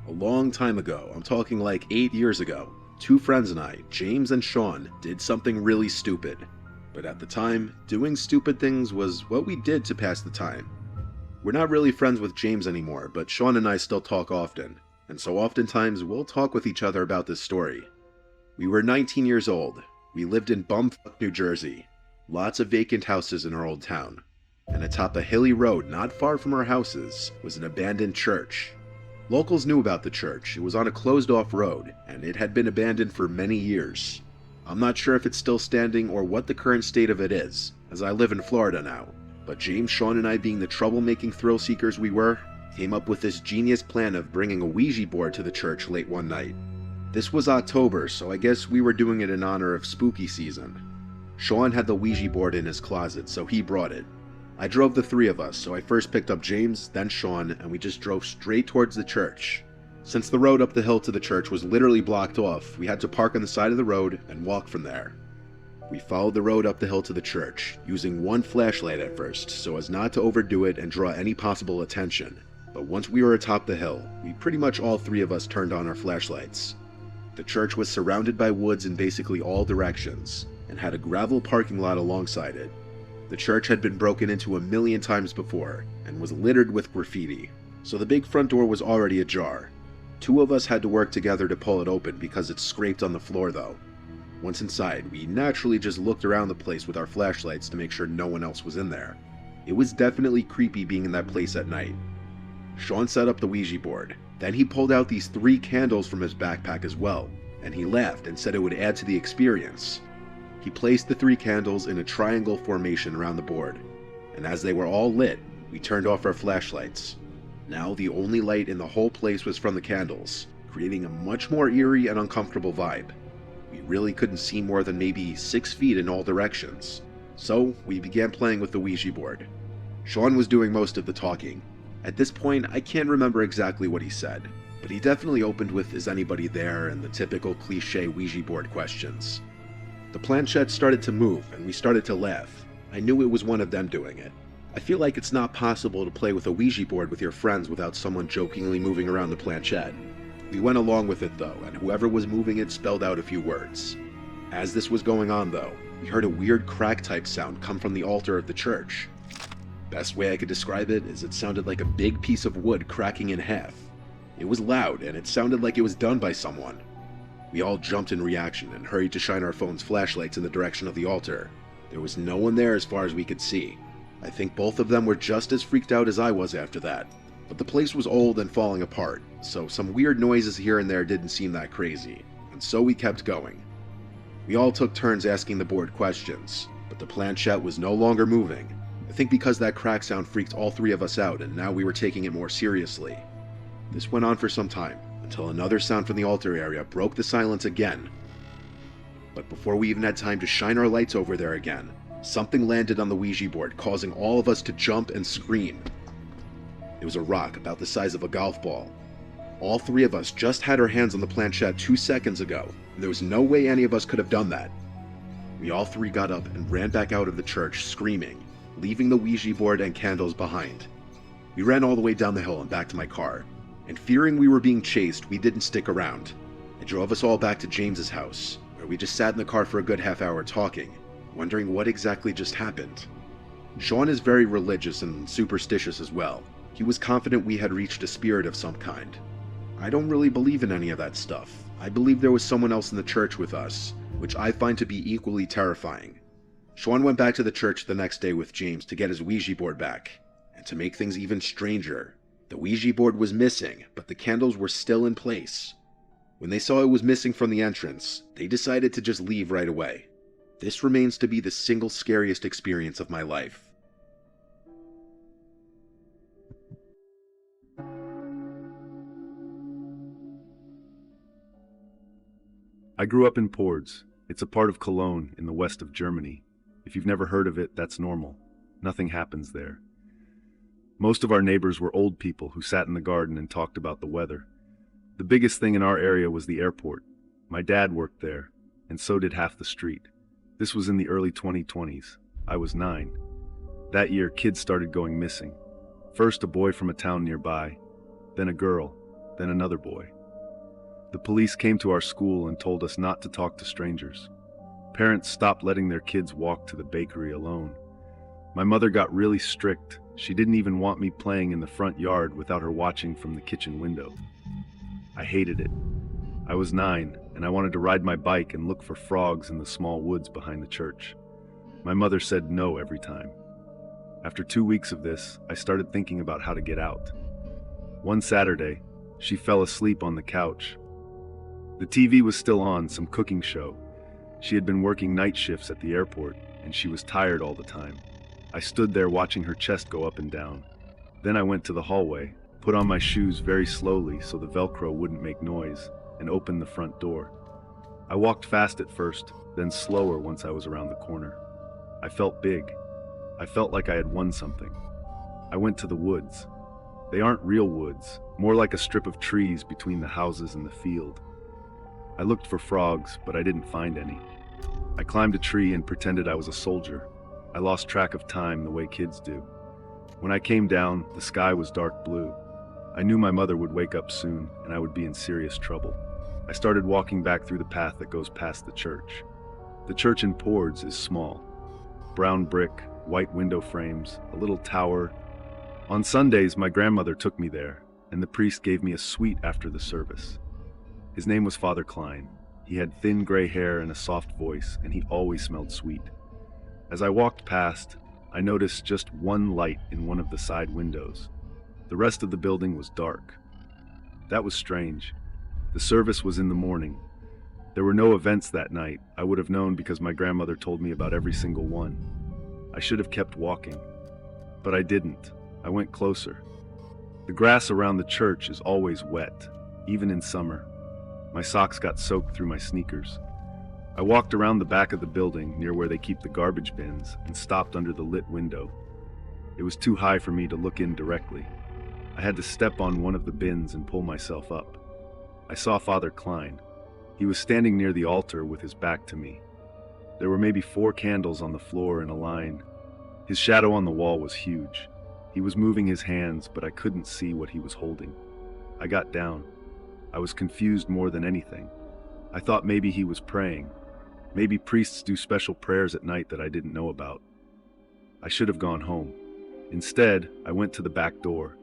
A long time ago, I'm talking like 8 years ago, two friends and I, James and Sean, did something really stupid. But at the time, doing stupid things was what we did to pass the time. We're not really friends with James anymore, but Sean and I still talk often, and so oftentimes we'll talk with each other about this story. We were 19 years old. We lived in bumfuck New Jersey. Lots of vacant houses in our old town. And atop a hilly road not far from our houses was an abandoned church. Locals knew about the church. It was on a closed-off road, and it had been abandoned for many years. I'm not sure if it's still standing or what the current state of it is, as I live in Florida now. But James, Sean, and I, being the troublemaking thrill-seekers we were, came up with this genius plan of bringing a Ouija board to the church late one night. This was October, so I guess we were doing it in honor of spooky season. Sean had the Ouija board in his closet, so he brought it. I drove the three of us, so I first picked up James, then Sean, and we just drove straight towards the church. Since the road up the hill to the church was literally blocked off, we had to park on the side of the road and walk from there. We followed the road up the hill to the church, using one flashlight at first, so as not to overdo it and draw any possible attention. But once we were atop the hill, we pretty much all three of us turned on our flashlights. The church was surrounded by woods in basically all directions, and had a gravel parking lot alongside it. The church had been broken into a million times before, and was littered with graffiti, so the big front door was already ajar. Two of us had to work together to pull it open because it scraped on the floor though. Once inside, we naturally just looked around the place with our flashlights to make sure no one else was in there. It was definitely creepy being in that place at night. Sean set up the Ouija board. Then he pulled out these 3 candles from his backpack as well, and he laughed and said it would add to the experience. He placed the 3 candles in a triangle formation around the board, and as they were all lit, we turned off our flashlights. Now the only light in the whole place was from the candles, creating a much more eerie and uncomfortable vibe. We really couldn't see more than maybe 6 feet in all directions, so we began playing with the Ouija board. Sean was doing most of the talking. At this point, I can't remember exactly what he said, but he definitely opened with "Is anybody there?" and the typical cliche Ouija board questions. The planchette started to move, and we started to laugh. I knew it was one of them doing it. I feel like it's not possible to play with a Ouija board with your friends without someone jokingly moving around the planchette. We went along with it though, and whoever was moving it spelled out a few words. As this was going on though, we heard a weird crack-type sound come from the altar of the church. Best way I could describe it is it sounded like a big piece of wood cracking in half. It was loud, and it sounded like it was done by someone. We all jumped in reaction and hurried to shine our phone's flashlights in the direction of the altar. There was no one there as far as we could see. I think both of them were just as freaked out as I was after that. But the place was old and falling apart, so some weird noises here and there didn't seem that crazy, and so we kept going. We all took turns asking the board questions, but the planchette was no longer moving. I think because that crack sound freaked all 3 of us out, and now we were taking it more seriously. This went on for some time, until another sound from the altar area broke the silence again. But before we even had time to shine our lights over there again, something landed on the Ouija board, causing all of us to jump and scream. It was a rock about the size of a golf ball. All 3 of us just had our hands on the planchette 2 seconds ago, and there was no way any of us could have done that. We all 3 got up and ran back out of the church screaming, leaving the Ouija board and candles behind. We ran all the way down the hill and back to my car, and fearing we were being chased, we didn't stick around. I drove us all back to James's house, where we just sat in the car for a good half hour talking, wondering what exactly just happened. Sean is very religious and superstitious as well. He was confident we had reached a spirit of some kind. I don't really believe in any of that stuff. I believe there was someone else in the church with us, which I find to be equally terrifying. Sean went back to the church the next day with James to get his Ouija board back. And to make things even stranger, the Ouija board was missing, but the candles were still in place. When they saw it was missing from the entrance, they decided to just leave right away. This remains to be the single scariest experience of my life. I grew up in Pords. It's a part of Cologne in the west of Germany. If you've never heard of it, that's normal. Nothing happens there. Most of our neighbors were old people who sat in the garden and talked about the weather. The biggest thing in our area was the airport. My dad worked there, and so did half the street. This was in the early 2020s. I was 9. That year, kids started going missing. First a boy from a town nearby, then a girl, then another boy. The police came to our school and told us not to talk to strangers. Parents stopped letting their kids walk to the bakery alone. My mother got really strict. She didn't even want me playing in the front yard without her watching from the kitchen window. I hated it. I was 9, and I wanted to ride my bike and look for frogs in the small woods behind the church. My mother said no every time. After 2 weeks of this, I started thinking about how to get out. One Saturday, she fell asleep on the couch. The TV was still on, some cooking show. She had been working night shifts at the airport, and she was tired all the time. I stood there watching her chest go up and down. Then I went to the hallway, put on my shoes very slowly so the Velcro wouldn't make noise, and opened the front door. I walked fast at first, then slower once I was around the corner. I felt big. I felt like I had won something. I went to the woods. They aren't real woods, more like a strip of trees between the houses and the field. I looked for frogs, but I didn't find any. I climbed a tree and pretended I was a soldier. I lost track of time the way kids do. When I came down, the sky was dark blue. I knew my mother would wake up soon, and I would be in serious trouble. I started walking back through the path that goes past the church. The church in Pords is small. Brown brick, white window frames, a little tower. On Sundays, my grandmother took me there, and the priest gave me a sweet after the service. His name was Father Klein. He had thin gray hair and a soft voice, and he always smelled sweet. As I walked past, I noticed just one light in one of the side windows. The rest of the building was dark. That was strange. The service was in the morning. There were no events that night. I would have known because my grandmother told me about every single one. I should have kept walking, but I didn't. I went closer. The grass around the church is always wet, even in summer. My socks got soaked through my sneakers. I walked around the back of the building near where they keep the garbage bins and stopped under the lit window. It was too high for me to look in directly. I had to step on one of the bins and pull myself up. I saw Father Klein. He was standing near the altar with his back to me. There were maybe 4 candles on the floor in a line. His shadow on the wall was huge. He was moving his hands, but I couldn't see what he was holding. I got down. I was confused more than anything. I thought maybe he was praying. Maybe priests do special prayers at night that I didn't know about. I should have gone home. Instead, I went to the back door.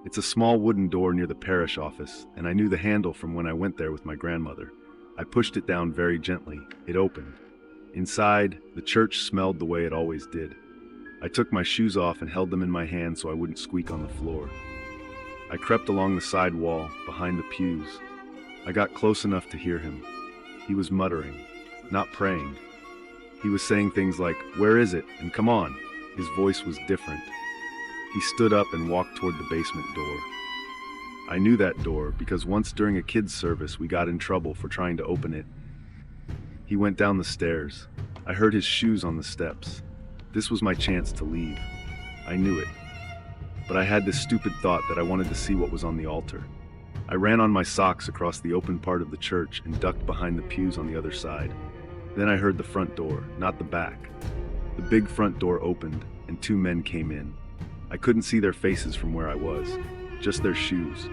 It's a small wooden door near the parish office, and I knew the handle from when I went there with my grandmother. I pushed it down very gently. It opened. Inside, the church smelled the way it always did. I took my shoes off and held them in my hand so I wouldn't squeak on the floor. I crept along the side wall, behind the pews. I got close enough to hear him. He was muttering, not praying. He was saying things like, "Where is it?" and "Come on." His voice was different. He stood up and walked toward the basement door. I knew that door because once during a kids' service we got in trouble for trying to open it. He went down the stairs. I heard his shoes on the steps. This was my chance to leave. I knew it. But I had this stupid thought that I wanted to see what was on the altar. I ran on my socks across the open part of the church and ducked behind the pews on the other side. Then I heard the front door, not the back. The big front door opened, and 2 men came in. I couldn't see their faces from where I was, just their shoes.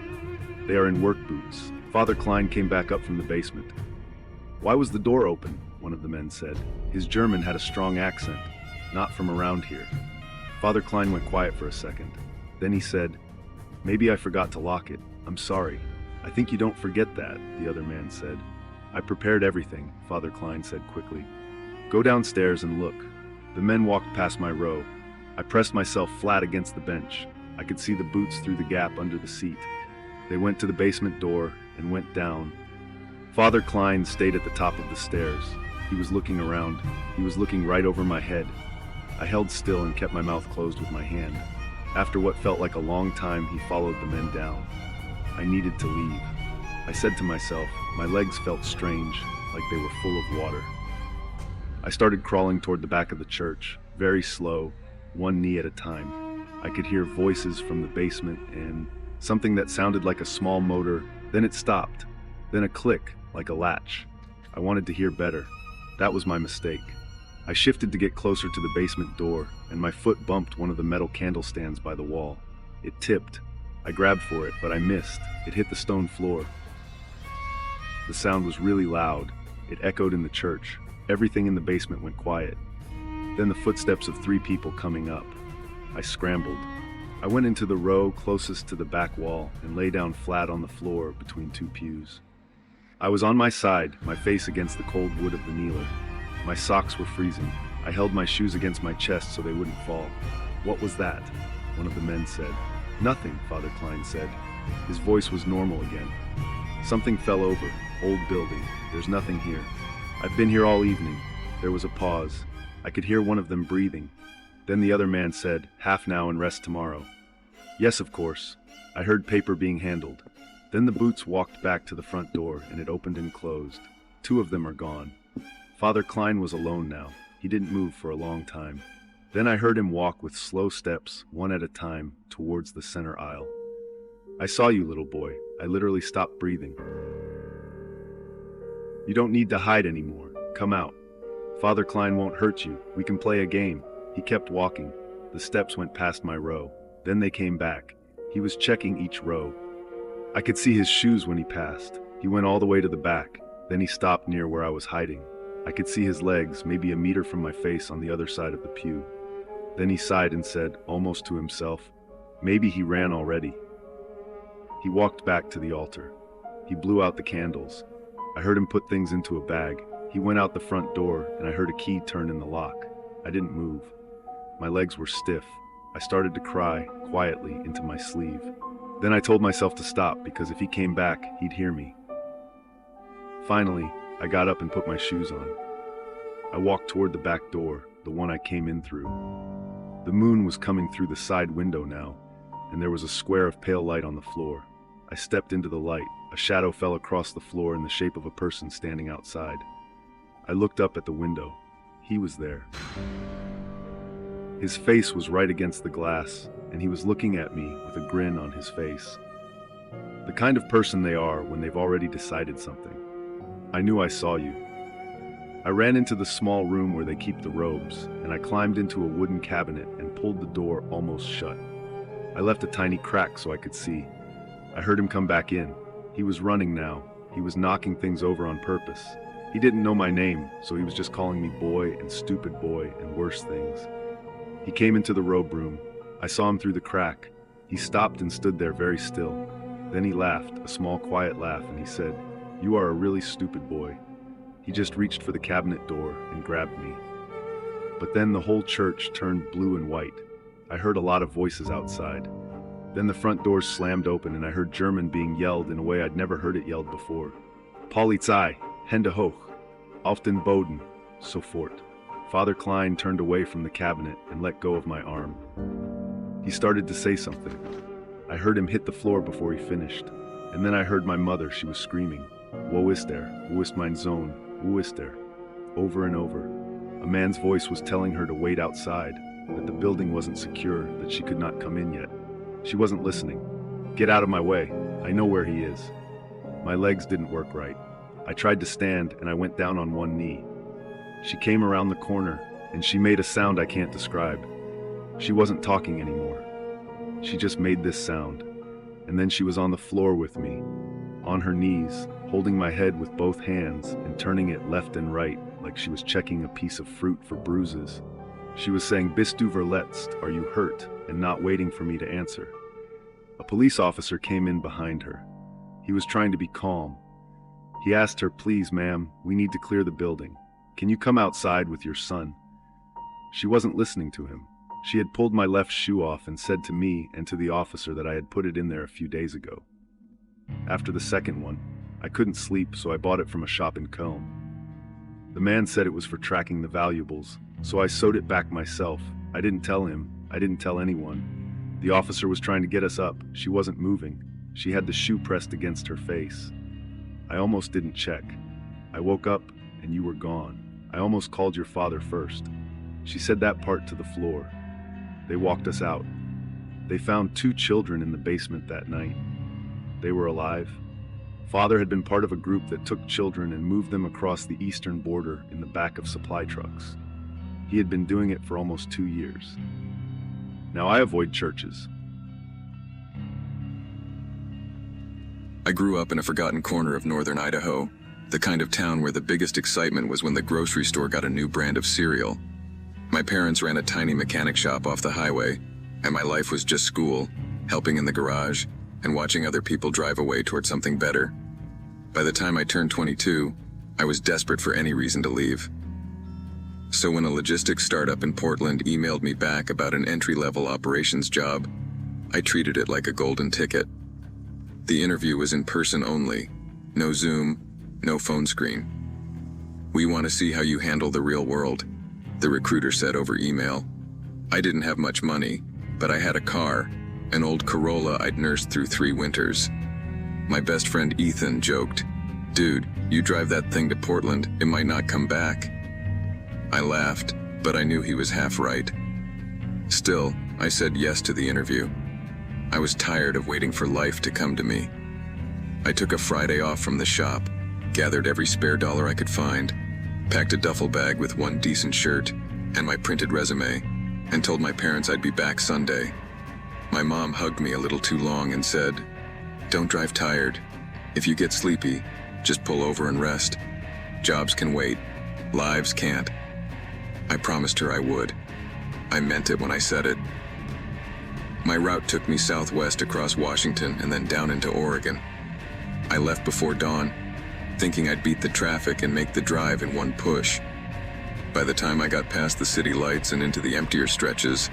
They are in work boots. Father Klein came back up from the basement. "Why was the door open?" one of the men said. His German had a strong accent, not from around here. Father Klein went quiet for a second. Then he said, "Maybe I forgot to lock it. I'm sorry." "I think you don't forget that," the other man said. "I prepared everything," Father Klein said quickly. Go downstairs and look. The men walked past my row. I pressed myself flat against the bench. I could see the boots through the gap under the seat. They went to the basement door and went down. Father Klein stayed at the top of the stairs. He was looking around. He was looking right over my head. I held still and kept my mouth closed with my hand. After what felt like a long time, he followed the men down. I needed to leave. I said to myself, my legs felt strange, like they were full of water. I started crawling toward the back of the church, very slow, one knee at a time. I could hear voices from the basement and something that sounded like a small motor. Then it stopped. Then a click, like a latch. I wanted to hear better. That was my mistake. I shifted to get closer to the basement door, and my foot bumped one of the metal candle stands by the wall. It tipped. I grabbed for it, but I missed. It hit the stone floor. The sound was really loud. It echoed in the church. Everything in the basement went quiet. Then the footsteps of 3 people coming up. I scrambled. I went into the row closest to the back wall and lay down flat on the floor between 2 pews. I was on my side, my face against the cold wood of the kneeler. My socks were freezing. I held my shoes against my chest so they wouldn't fall. "What was that?" one of the men said. "Nothing," Father Klein said. His voice was normal again. "Something fell over. Old building. There's nothing here. I've been here all evening." There was a pause. I could hear one of them breathing. Then the other man said, "Half now and rest tomorrow." "Yes, of course." I heard paper being handled. Then the boots walked back to the front door and it opened and closed. 2 of them are gone. Father Klein was alone now. He didn't move for a long time. Then I heard him walk with slow steps, one at a time, towards the center aisle. "I saw you, little boy." I literally stopped breathing. "You don't need to hide anymore. Come out. Father Klein won't hurt you. We can play a game." He kept walking. The steps went past my row. Then they came back. He was checking each row. I could see his shoes when he passed. He went all the way to the back. Then he stopped near where I was hiding. I could see his legs, maybe a meter from my face on the other side of the pew. Then he sighed and said, almost to himself, "Maybe he ran already." He walked back to the altar. He blew out the candles. I heard him put things into a bag. He went out the front door, and I heard a key turn in the lock. I didn't move. My legs were stiff. I started to cry, quietly, into my sleeve. Then I told myself to stop, because if he came back, he'd hear me. Finally, I got up and put my shoes on. I walked toward the back door, the one I came in through. The moon was coming through the side window now, and there was a square of pale light on the floor. I stepped into the light. A shadow fell across the floor in the shape of a person standing outside. I looked up at the window. He was there. His face was right against the glass, and he was looking at me with a grin on his face. The kind of person they are when they've already decided something. "I knew I saw you." I ran into the small room where they keep the robes, and I climbed into a wooden cabinet and pulled the door almost shut. I left a tiny crack so I could see. I heard him come back in. He was running now. He was knocking things over on purpose. He didn't know my name, so he was just calling me boy and stupid boy and worse things. He came into the robe room. I saw him through the crack. He stopped and stood there very still. Then he laughed, a small quiet laugh, and he said, "You are a really stupid boy." He just reached for the cabinet door and grabbed me. But then the whole church turned blue and white. I heard a lot of voices outside. Then the front doors slammed open and I heard German being yelled in a way I'd never heard it yelled before. "Polizei, Hände hoch, auf den Boden, sofort." Father Klein turned away from the cabinet and let go of my arm. He started to say something. I heard him hit the floor before he finished. And then I heard my mother. She was screaming, "Wo ist er? Wo ist mein Sohn? Wo ist er?" Over and over. A man's voice was telling her to wait outside, that the building wasn't secure, that she could not come in yet. She wasn't listening. "Get out of my way. I know where he is." My legs didn't work right. I tried to stand and I went down on one knee. She came around the corner and she made a sound I can't describe. She wasn't talking anymore. She just made this sound. And then she was on the floor with me, on her knees, holding my head with both hands and turning it left and right like she was checking a piece of fruit for bruises. She was saying, "Bist du verletzt? Are you hurt?" and not waiting for me to answer. A police officer came in behind her. He was trying to be calm. He asked her, "Please, ma'am, we need to clear the building." Can you come outside with your son?" She wasn't listening to him. She had pulled my left shoe off and said to me and to the officer that I had put it in there a few days ago. After the second one, I couldn't sleep, so I bought it from a shop in Combe. The man said it was for tracking the valuables, so I sewed it back myself. I didn't tell him. I didn't tell anyone. The officer was trying to get us up. She wasn't moving. She had the shoe pressed against her face. I almost didn't check. I woke up and you were gone. I almost called your father first. She said that part to the floor. They walked us out. They found 2 children in the basement that night. They were alive. Father had been part of a group that took children and moved them across the eastern border in the back of supply trucks. He had been doing it for almost 2 years. Now I avoid churches. I grew up in a forgotten corner of northern Idaho, the kind of town where the biggest excitement was when the grocery store got a new brand of cereal. My parents ran a tiny mechanic shop off the highway, and my life was just school, helping in the garage, and watching other people drive away toward something better. By the time I turned 22, I was desperate for any reason to leave. So when a logistics startup in Portland emailed me back about an entry-level operations job, I treated it like a golden ticket. The interview was in person only, no Zoom, no phone screen. "We want to see how you handle the real world," the recruiter said over email. I didn't have much money, but I had a car, an old Corolla I'd nursed through 3 winters. My best friend Ethan joked, "Dude, you drive that thing to Portland, it might not come back." I laughed, but I knew he was half right. Still, I said yes to the interview. I was tired of waiting for life to come to me. I took a Friday off from the shop, gathered every spare dollar I could find, packed a duffel bag with 1 decent shirt and my printed resume, and told my parents I'd be back Sunday. My mom hugged me a little too long and said, "Don't drive tired. If you get sleepy, just pull over and rest. Jobs can wait. Lives can't." I promised her I would. I meant it when I said it. My route took me southwest across Washington and then down into Oregon. I left before dawn, thinking I'd beat the traffic and make the drive in one push. By the time I got past the city lights and into the emptier stretches,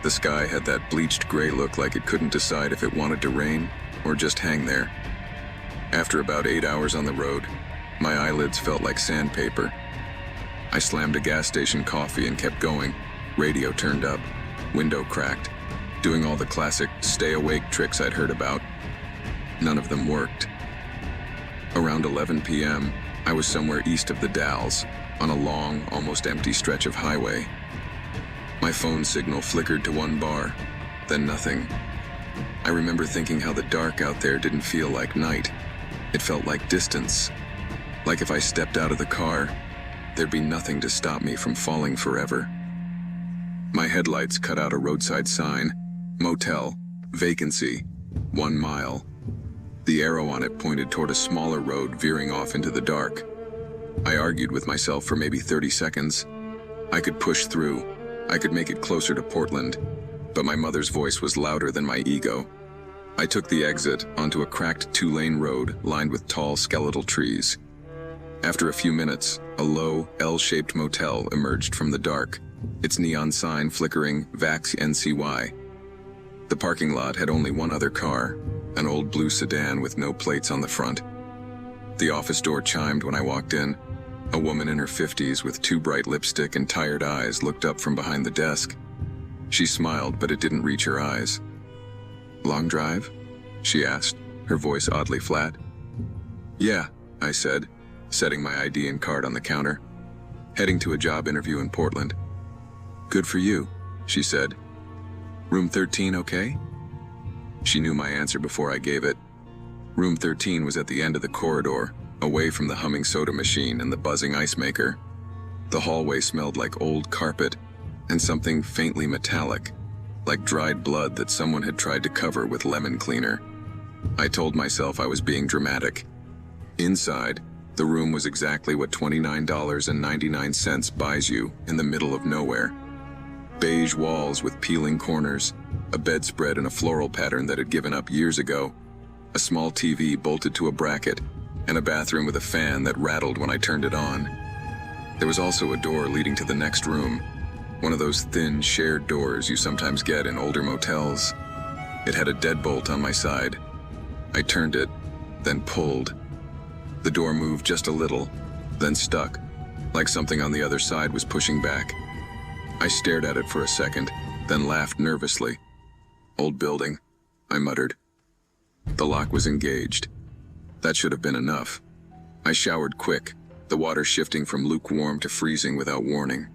the sky had that bleached gray look like it couldn't decide if it wanted to rain or just hang there. After about 8 hours on the road, my eyelids felt like sandpaper. I slammed a gas station coffee and kept going, radio turned up, window cracked, doing all the classic stay awake tricks I'd heard about. None of them worked. Around 11 p.m., I was somewhere east of the Dalles, on a long, almost empty stretch of highway. My phone signal flickered to 1 bar, then nothing. I remember thinking how the dark out there didn't feel like night. It felt like distance. Like if I stepped out of the car, there'd be nothing to stop me from falling forever. My headlights cut out a roadside sign, motel, vacancy, 1 mile. The arrow on it pointed toward a smaller road veering off into the dark. I argued with myself for maybe 30 seconds. I could push through. I could make it closer to Portland, but my mother's voice was louder than my ego. I took the exit onto a cracked 2-lane road lined with tall skeletal trees. After a few minutes, a low, L-shaped motel emerged from the dark, its neon sign flickering Vax NCY. The parking lot had only 1 other car, an old blue sedan with no plates on the front. The office door chimed when I walked in. A woman in her 50s with too bright lipstick and tired eyes looked up from behind the desk. She smiled, but it didn't reach her eyes. "Long drive?" she asked, her voice oddly flat. "Yeah," I said, setting my ID and card on the counter. "Heading to a job interview in Portland." "Good for you," she said. "Room 13 okay?" She knew my answer before I gave it. Room 13 was at the end of the corridor, away from the humming soda machine and the buzzing ice maker. The hallway smelled like old carpet and something faintly metallic, like dried blood that someone had tried to cover with lemon cleaner. I told myself I was being dramatic. Inside, the room was exactly what $29.99 buys you in the middle of nowhere. Beige walls with peeling corners, a bedspread in a floral pattern that had given up years ago, a small TV bolted to a bracket, and a bathroom with a fan that rattled when I turned it on. There was also a door leading to the next room, one of those thin, shared doors you sometimes get in older motels. It had a deadbolt on my side. I turned it, then pulled. The door moved just a little, then stuck, like something on the other side was pushing back. I stared at it for a second, then laughed nervously. "Old building," I muttered. The lock was engaged. That should have been enough. I showered quick, the water shifting from lukewarm to freezing without warning.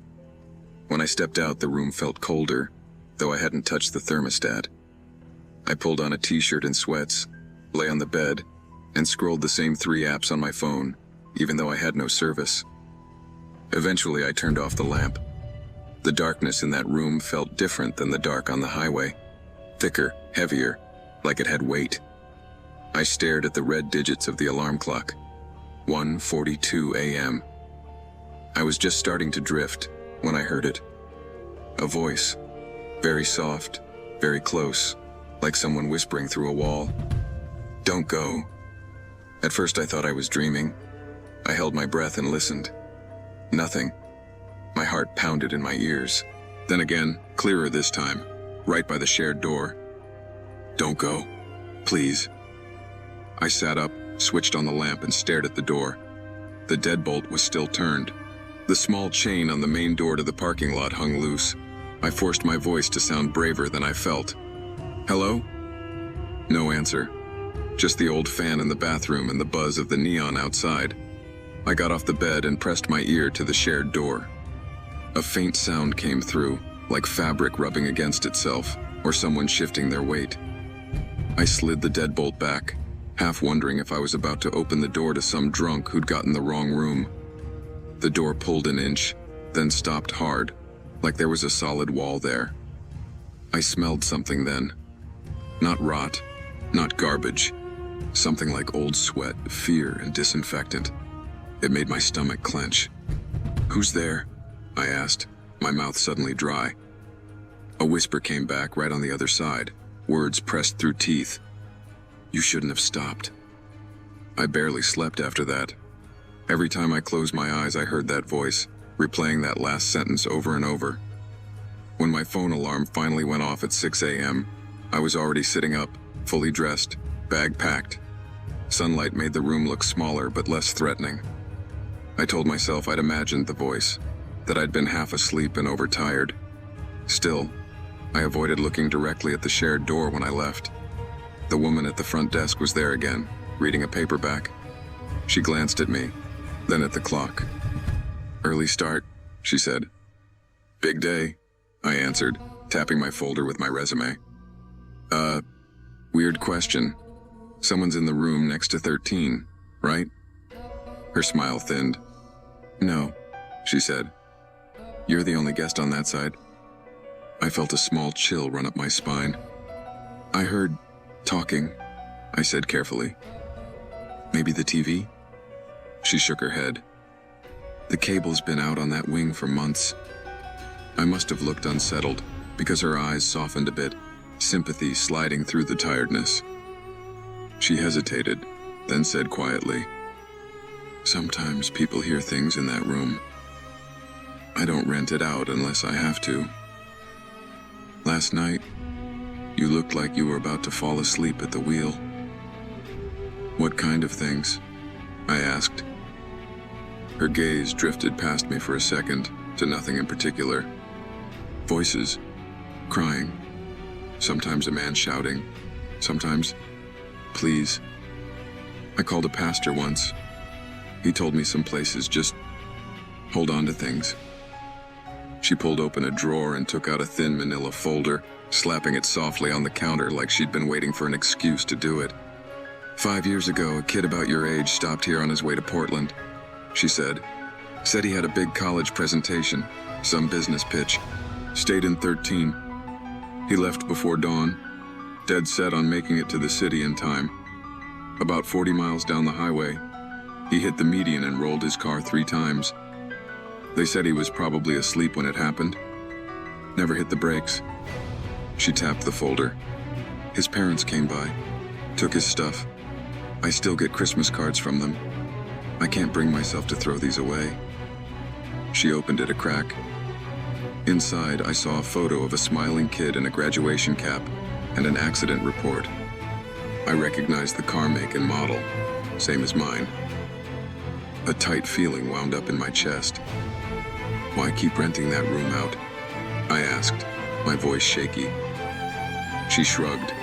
When I stepped out, the room felt colder, though I hadn't touched the thermostat. I pulled on a t-shirt and sweats, lay on the bed, and scrolled the same 3 apps on my phone, even though I had no service. Eventually, I turned off the lamp. The darkness in that room felt different than the dark on the highway. Thicker, heavier, like it had weight. I stared at the red digits of the alarm clock. 1:42 a.m. I was just starting to drift when I heard it. A voice. Very soft, very close, like someone whispering through a wall. "Don't go." At first I thought I was dreaming. I held my breath and listened. Nothing. My heart pounded in my ears. Then again, clearer this time, right by the shared door. "Don't go. Please." I sat up, switched on the lamp, and stared at the door. The deadbolt was still turned. The small chain on the main door to the parking lot hung loose. I forced my voice to sound braver than I felt. "Hello?" No answer. Just the old fan in the bathroom and the buzz of the neon outside. I got off the bed and pressed my ear to the shared door. A faint sound came through, like fabric rubbing against itself, or someone shifting their weight. I slid the deadbolt back, half wondering if I was about to open the door to some drunk who'd gotten the wrong room. The door pulled an inch, then stopped hard, like there was a solid wall there. I smelled something then. Not rot, not garbage. Something like old sweat, fear, and disinfectant. It made my stomach clench. "Who's there?" I asked, my mouth suddenly dry. A whisper came back right on the other side, words pressed through teeth. "You shouldn't have stopped." I barely slept after that. Every time I closed my eyes, I heard that voice, replaying that last sentence over and over. When my phone alarm finally went off at 6 a.m., I was already sitting up, fully dressed, bag packed. Sunlight made the room look smaller but less threatening. I told myself I'd imagined the voice, that I'd been half asleep and overtired. Still, I avoided looking directly at the shared door when I left. The woman at the front desk was there again, reading a paperback. She glanced at me, then at the clock. "Early start," she said. "Big day," I answered, tapping my folder with my resume. Weird question. Someone's in the room next to 13, right?" Her smile thinned. "No," she said. "You're the only guest on that side." I felt a small chill run up my spine. "I heard talking," I said carefully. "Maybe the TV?" She shook her head. "The cable's been out on that wing for months." I must have looked unsettled, because her eyes softened a bit, sympathy sliding through the tiredness. She hesitated, then said quietly, "Sometimes people hear things in that room. I don't rent it out unless I have to. Last night, you looked like you were about to fall asleep at the wheel." "What kind of things?" I asked. Her gaze drifted past me for a second, to nothing in particular. Voices, crying, sometimes a man shouting, sometimes, "Please." I called a pastor once. He told me some places just hold on to things. She pulled open a drawer and took out a thin manila folder, slapping it softly on the counter like she'd been waiting for an excuse to do it. "5 years ago, a kid about your age stopped here on his way to Portland," she said. "Said he had a big college presentation, some business pitch. Stayed in 13. He left before dawn, dead set on making it to the city in time. About 40 miles down the highway, he hit the median and rolled his car 3 times. They said he was probably asleep when it happened. Never hit the brakes." She tapped the folder. "His parents came by, took his stuff. I still get Christmas cards from them. I can't bring myself to throw these away." She opened it a crack. Inside, I saw a photo of a smiling kid in a graduation cap and an accident report. I recognized the car make and model, same as mine. A tight feeling wound up in my chest. Why keep renting that room out? I asked, my voice shaky. She shrugged.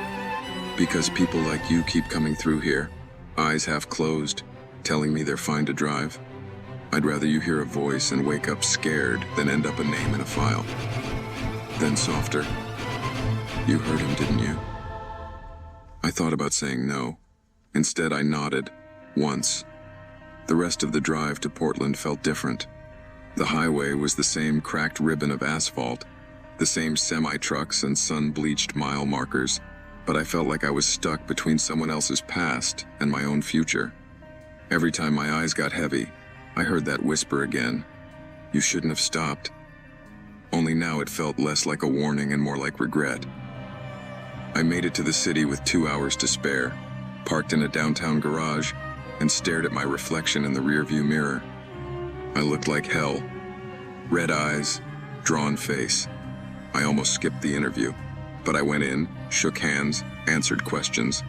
Because people like you keep coming through here, eyes half closed, telling me they're fine to drive. I'd rather you hear a voice and wake up scared than end up a name in a file. Then softer. You heard him, didn't you? I thought about saying no. Instead, I nodded, once. The rest of the drive to Portland felt different. The highway was the same cracked ribbon of asphalt, the same semi-trucks and sun-bleached mile markers, but I felt like I was stuck between someone else's past and my own future. Every time my eyes got heavy, I heard that whisper again. You shouldn't have stopped. Only now it felt less like a warning and more like regret. I made it to the city with 2 hours to spare, parked in a downtown garage, and stared at my reflection in the rearview mirror. I looked like hell. Red eyes, drawn face. I almost skipped the interview, but I went in, shook hands, answered questions.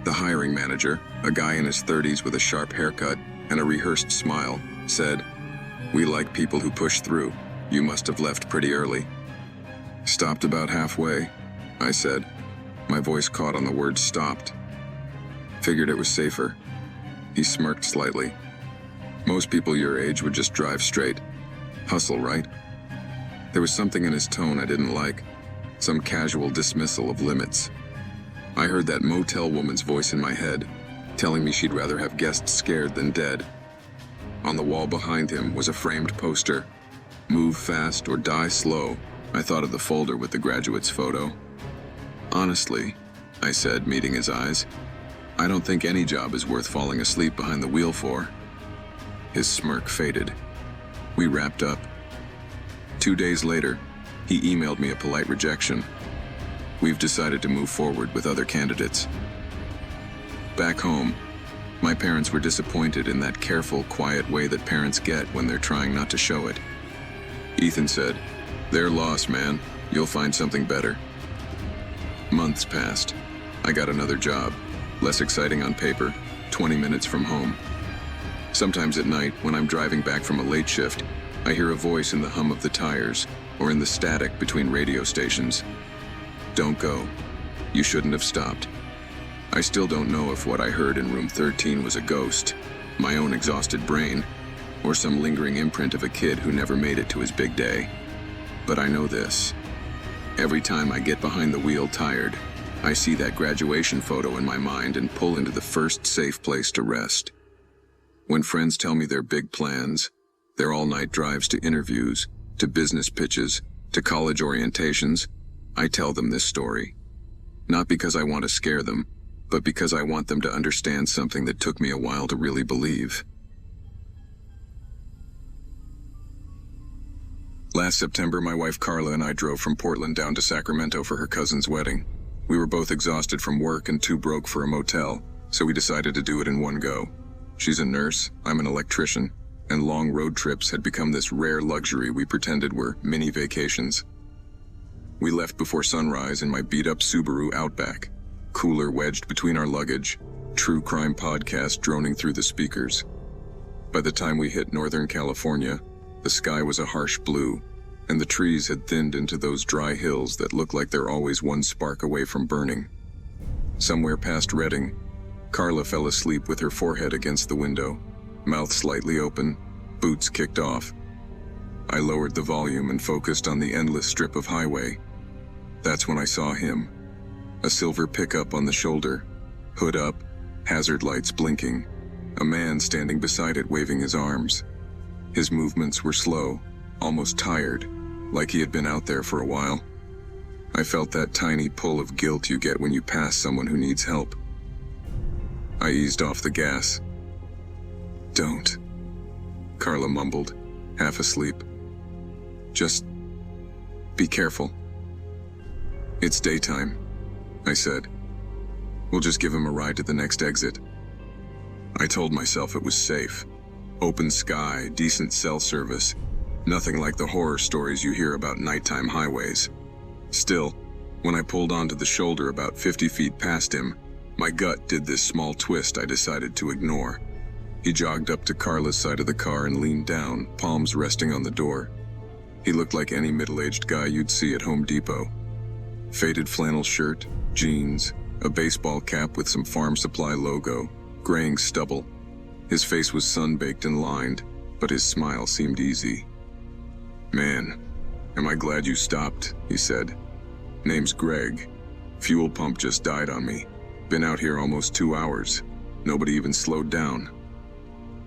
The hiring manager, a guy in his 30s with a sharp haircut and a rehearsed smile, said, "We like people who push through. You must have left pretty early." "Stopped about halfway," I said. My voice caught on the word stopped. "Figured it was safer." He smirked slightly. "Most people your age would just drive straight. Hustle, right?" There was something in his tone I didn't like, some casual dismissal of limits. I heard that motel woman's voice in my head, telling me she'd rather have guests scared than dead. On the wall behind him was a framed poster. "Move fast or die slow." I thought of the folder with the graduate's photo. "Honestly," I said, meeting his eyes, "I don't think any job is worth falling asleep behind the wheel for." His smirk faded. We wrapped up. 2 days later, he emailed me a polite rejection. "We've decided to move forward with other candidates." Back home, my parents were disappointed in that careful, quiet way that parents get when they're trying not to show it. Ethan said, "Their loss, man. You'll find something better." Months passed. I got another job, less exciting on paper, 20 minutes from home. Sometimes at night, when I'm driving back from a late shift, I hear a voice in the hum of the tires or in the static between radio stations. "Don't go. You shouldn't have stopped." I still don't know if what I heard in room 13 was a ghost, my own exhausted brain, or some lingering imprint of a kid who never made it to his big day. But I know this. Every time I get behind the wheel tired, I see that graduation photo in my mind and pull into the first safe place to rest. When friends tell me their big plans, their all-night drives to interviews, to business pitches, to college orientations, I tell them this story. Not because I want to scare them, but because I want them to understand something that took me a while to really believe. Last September, my wife Carla and I drove from Portland down to Sacramento for her cousin's wedding. We were both exhausted from work and too broke for a motel, so we decided to do it in one go. She's a nurse, I'm an electrician, and long road trips had become this rare luxury we pretended were mini vacations. We left before sunrise in my beat-up Subaru Outback, cooler wedged between our luggage, true crime podcast droning through the speakers. By the time we hit Northern California, the sky was a harsh blue, and the trees had thinned into those dry hills that look like they're always one spark away from burning. Somewhere past Redding, Carla fell asleep with her forehead against the window, mouth slightly open, boots kicked off. I lowered the volume and focused on the endless strip of highway. That's when I saw him. A silver pickup on the shoulder, hood up, hazard lights blinking, a man standing beside it waving his arms. His movements were slow, almost tired, like he had been out there for a while. I felt that tiny pull of guilt you get when you pass someone who needs help. I eased off the gas. "Don't," Carla mumbled, half asleep. "Just be careful." "It's daytime," I said. "We'll just give him a ride to the next exit." I told myself it was safe. Open sky, decent cell service, Nothing like the horror stories you hear about nighttime highways. Still, when I pulled onto the shoulder about 50 feet past him, my gut did this small twist I decided to ignore. He jogged up to Carla's side of the car and leaned down, palms resting on the door. He looked like any middle-aged guy you'd see at Home Depot. Faded flannel shirt, jeans, a baseball cap with some farm supply logo, graying stubble. His face was sun-baked and lined, but his smile seemed easy. "Man, am I glad you stopped," he said. "Name's Greg. Fuel pump just died on me. Been out here almost 2 hours. Nobody even slowed down."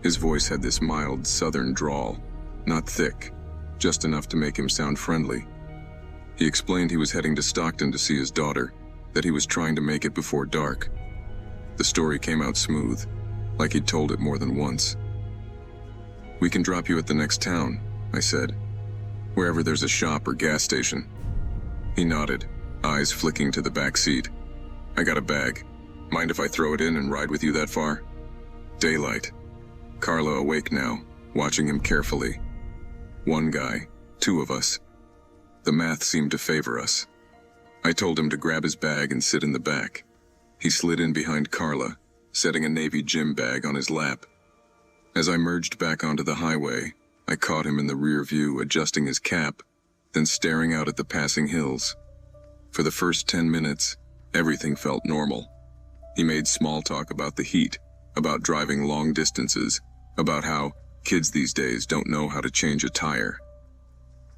His voice had this mild southern drawl, not thick, just enough to make him sound friendly. He explained he was heading to Stockton to see his daughter, that he was trying to make it before dark. The story came out smooth, like he'd told it more than once. "We can drop you at the next town," I said. "Wherever there's a shop or gas station." He nodded, eyes flicking to the back seat. "I got a bag. Mind if I throw it in and ride with you that far?" Daylight. Carla awake now, watching him carefully. One guy, 2 of us. The math seemed to favor us. I told him to grab his bag and sit in the back. He slid in behind Carla, setting a Navy gym bag on his lap. As I merged back onto the highway, I caught him in the rear view adjusting his cap, then staring out at the passing hills. For the first 10 minutes, everything felt normal. He made small talk about the heat, about driving long distances, about how kids these days don't know how to change a tire.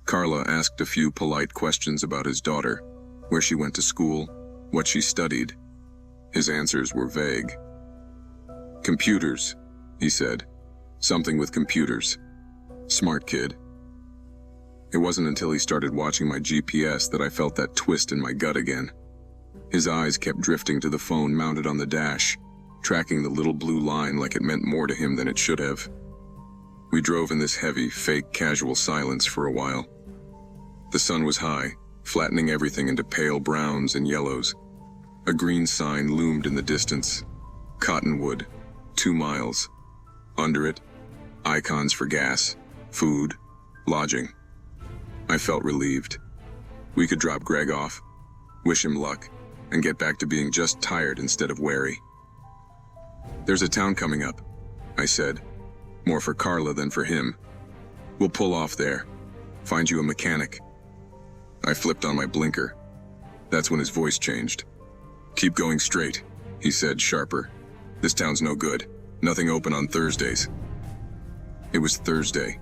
Carla asked a few polite questions about his daughter, where she went to school, what she studied. His answers were vague. "Computers," he said. "Something with computers. Smart kid." It wasn't until he started watching my GPS that I felt that twist in my gut again. His eyes kept drifting to the phone mounted on the dash, tracking the little blue line like it meant more to him than it should have. We drove in this heavy, fake, casual silence for a while. The sun was high, flattening everything into pale browns and yellows. A green sign loomed in the distance. Cottonwood, 2 miles. Under it, icons for gas, food, lodging. I felt relieved. We could drop Greg off, wish him luck, and get back to being just tired instead of wary. "There's a town coming up," I said, more for Carla than for him. "We'll pull off there. Find you a mechanic." I flipped on my blinker. That's when his voice changed. "Keep going straight," he said, sharper. "This town's no good. Nothing open on Thursdays." It was Thursday,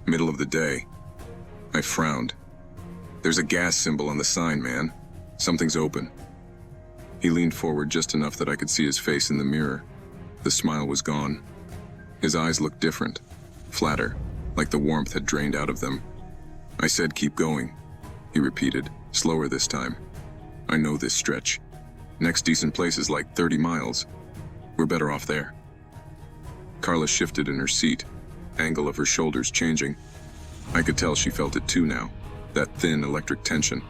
middle of the day. I frowned. "There's a gas symbol on the sign, man. Something's open." He leaned forward just enough that I could see his face in the mirror. The smile was gone. His eyes looked different, flatter, like the warmth had drained out of them. "I said keep going," he repeated, slower this time. "I know this stretch. Next decent place is like 30 miles. We're better off there." Carla shifted in her seat, angle of her shoulders changing. I could tell she felt it too now, that thin electric tension.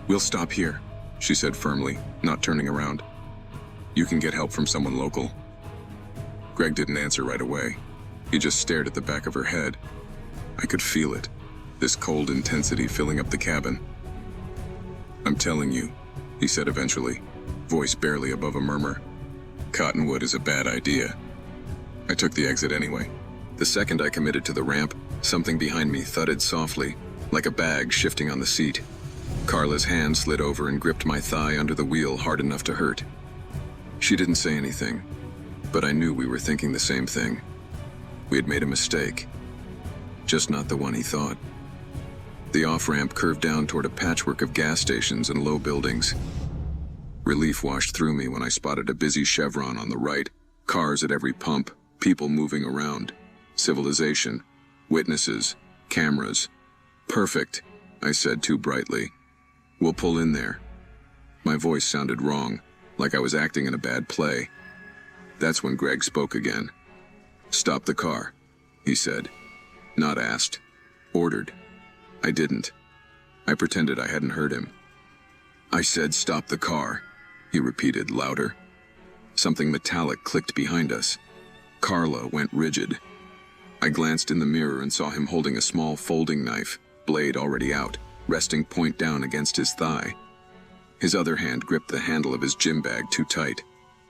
"We'll stop here," she said firmly, not turning around. "You can get help from someone local." Greg didn't answer right away. He just stared at the back of her head. I could feel it, this cold intensity filling up the cabin. "I'm telling you," he said eventually, voice barely above a murmur. "Cottonwood is a bad idea." I took the exit anyway. The second I committed to the ramp, something behind me thudded softly, like a bag shifting on the seat. Carla's hand slid over and gripped my thigh under the wheel hard enough to hurt. She didn't say anything, but I knew we were thinking the same thing. We had made a mistake. Just not the one he thought. The off-ramp curved down toward a patchwork of gas stations and low buildings. Relief washed through me when I spotted a busy chevron on the right, cars at every pump, people moving around. Civilization, witnesses, cameras. "Perfect," I said too brightly. "We'll pull in there." My voice sounded wrong, like I was acting in a bad play. That's when Greg spoke again. "Stop the car," he said. Not asked. Ordered. I didn't. I pretended I hadn't heard him. "I said stop the car," he repeated louder. Something metallic clicked behind us. Carla went rigid. I glanced in the mirror and saw him holding a small folding knife, blade already out, resting point down against his thigh. His other hand gripped the handle of his gym bag too tight,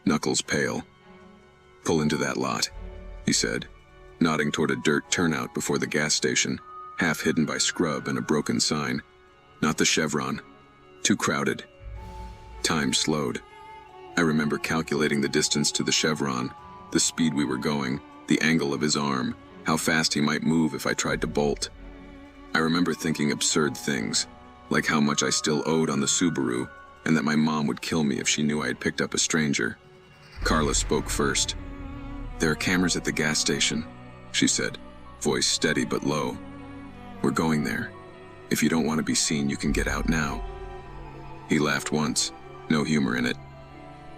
knuckles pale. "Pull into that lot," he said, nodding toward a dirt turnout before the gas station, half hidden by scrub and a broken sign. Not the Chevron. Too crowded. Time slowed. I remember calculating the distance to the Chevron, the speed we were going, the angle of his arm, how fast he might move if I tried to bolt. I remember thinking absurd things, like how much I still owed on the Subaru, and that my mom would kill me if she knew I had picked up a stranger. Carla spoke first. "There are cameras at the gas station," she said, voice steady but low. "We're going there. If you don't want to be seen, you can get out now." He laughed once, no humor in it.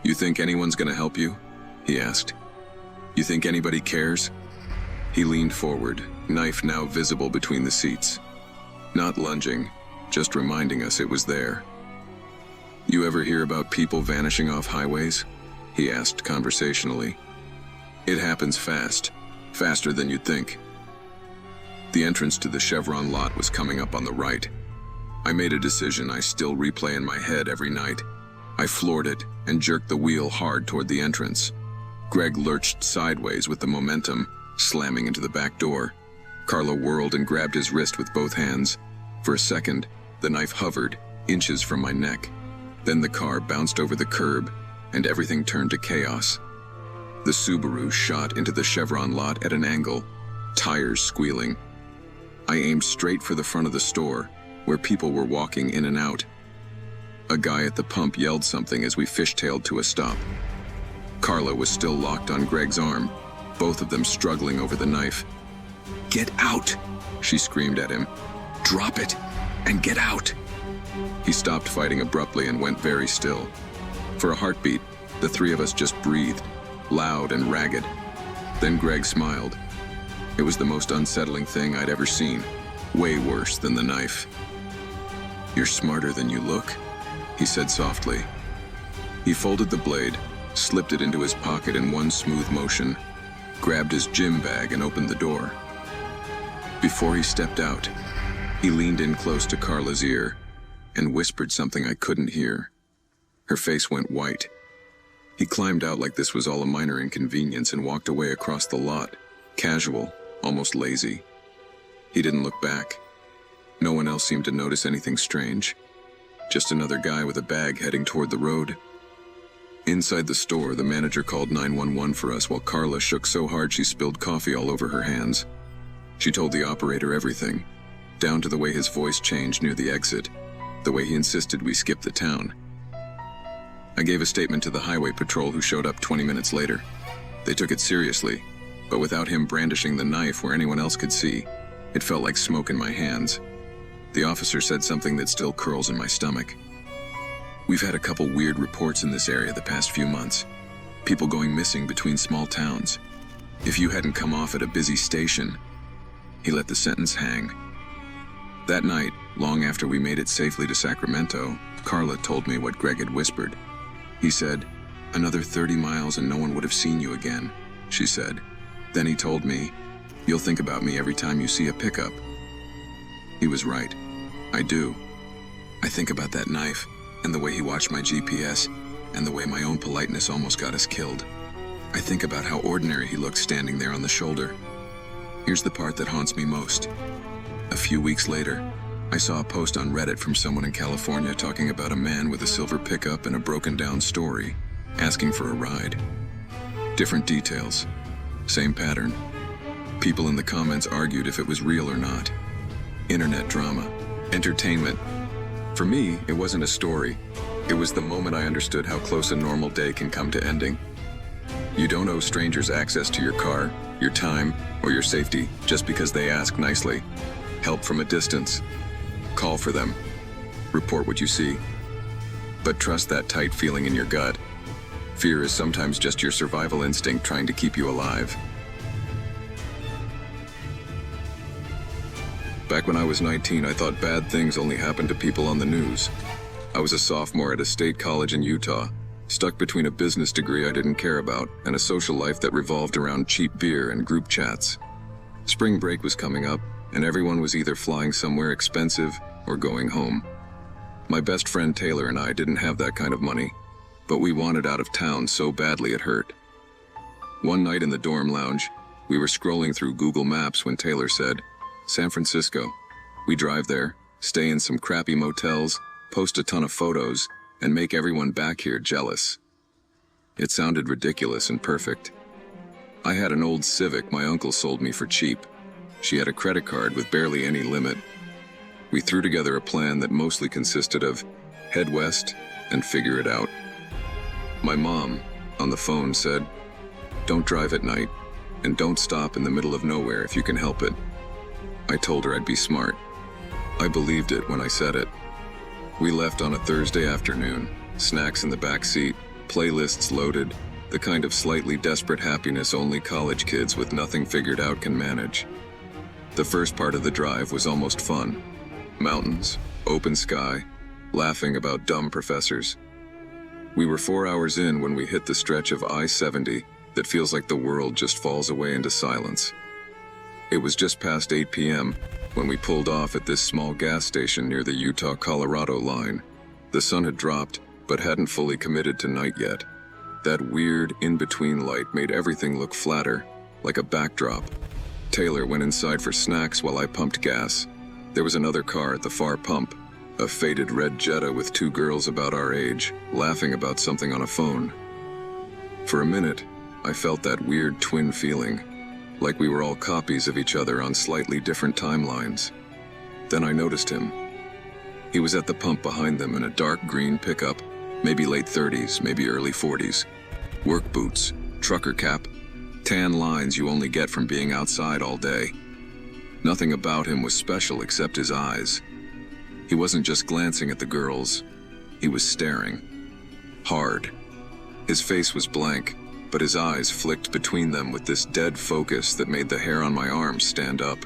"You think anyone's gonna help you?" he asked. "You think anybody cares?" He leaned forward, knife now visible between the seats. Not lunging, just reminding us it was there. "You ever hear about people vanishing off highways?" he asked conversationally. "It happens fast, faster than you'd think." The entrance to the Chevron lot was coming up on the right. I made a decision I still replay in my head every night. I floored it and jerked the wheel hard toward the entrance. Greg lurched sideways with the momentum, slamming into the back door. Carla whirled and grabbed his wrist with both hands. For a second, the knife hovered, inches from my neck. Then the car bounced over the curb, and everything turned to chaos. The Subaru shot into the Chevron lot at an angle, tires squealing. I aimed straight for the front of the store, where people were walking in and out. A guy at the pump yelled something as we fishtailed to a stop. Carla was still locked on Greg's arm, both of them struggling over the knife. "Get out!" she screamed at him. "Drop it and get out!" He stopped fighting abruptly and went very still. For a heartbeat, the three of us just breathed, loud and ragged. Then Greg smiled. It was the most unsettling thing I'd ever seen, way worse than the knife. "You're smarter than you look," he said softly. He folded the blade, slipped it into his pocket in one smooth motion, grabbed his gym bag and opened the door. Before he stepped out, he leaned in close to Carla's ear and whispered something I couldn't hear. Her face went white. He climbed out like this was all a minor inconvenience and walked away across the lot, casual, almost lazy. He didn't look back. No one else seemed to notice anything strange. Just another guy with a bag heading toward the road. Inside the store, the manager called 911 for us while Carla shook so hard she spilled coffee all over her hands. She told the operator everything, down to the way his voice changed near the exit, the way he insisted we skip the town. I gave a statement to the highway patrol who showed up 20 minutes later. They took it seriously, but without him brandishing the knife where anyone else could see, it felt like smoke in my hands. The officer said something that still curls in my stomach. "We've had a couple weird reports in this area the past few months. People going missing between small towns. If you hadn't come off at a busy station..." He let the sentence hang. That night, long after we made it safely to Sacramento, Carla told me what Greg had whispered. He said, "Another 30 miles and no one would have seen you again," she said. Then he told me, "You'll think about me every time you see a pickup." He was right. I do. I think about that knife, and the way he watched my GPS, and the way my own politeness almost got us killed. I think about how ordinary he looked standing there on the shoulder. Here's the part that haunts me most. A few weeks later, I saw a post on Reddit from someone in California talking about a man with a silver pickup and a broken-down story, asking for a ride. Different details. Same pattern. People in the comments argued if it was real or not. Internet drama. Entertainment. For me, it wasn't a story. It was the moment I understood how close a normal day can come to ending. You don't owe strangers access to your car, your time, or your safety just because they ask nicely. Help from a distance. Call for them. Report what you see. But trust that tight feeling in your gut. Fear is sometimes just your survival instinct trying to keep you alive. Back when I was 19, I thought bad things only happened to people on the news. I was a sophomore at a state college in Utah, stuck between a business degree I didn't care about and a social life that revolved around cheap beer and group chats. Spring break was coming up, and everyone was either flying somewhere expensive or going home. My best friend Taylor and I didn't have that kind of money, but we wanted out of town so badly it hurt. One night in the dorm lounge, we were scrolling through Google Maps when Taylor said, "San Francisco. We drive there, stay in some crappy motels, post a ton of photos, and make everyone back here jealous." It sounded ridiculous and perfect. I had an old Civic my uncle sold me for cheap. She had a credit card with barely any limit. We threw together a plan that mostly consisted of head west and figure it out. My mom, on the phone, said, "Don't drive at night, and don't stop in the middle of nowhere if you can help it." I told her I'd be smart. I believed it when I said it. We left on a Thursday afternoon, snacks in the back seat, playlists loaded, the kind of slightly desperate happiness only college kids with nothing figured out can manage. The first part of the drive was almost fun. Mountains, open sky, laughing about dumb professors. We were 4 hours in when we hit the stretch of I-70 that feels like the world just falls away into silence. It was just past 8 p.m. when we pulled off at this small gas station near the Utah-Colorado line. The sun had dropped, but hadn't fully committed to night yet. That weird in-between light made everything look flatter, like a backdrop. Taylor went inside for snacks while I pumped gas. There was another car at the far pump, a faded red Jetta with two girls about our age, laughing about something on a phone. For a minute, I felt that weird twin feeling, like we were all copies of each other on slightly different timelines. Then I noticed him. He was at the pump behind them in a dark green pickup, maybe late 30s, maybe early 40s. Work boots, trucker cap, tan lines you only get from being outside all day. Nothing about him was special except his eyes. He wasn't just glancing at the girls, he was staring. Hard. His face was blank, but his eyes flicked between them with this dead focus that made the hair on my arms stand up.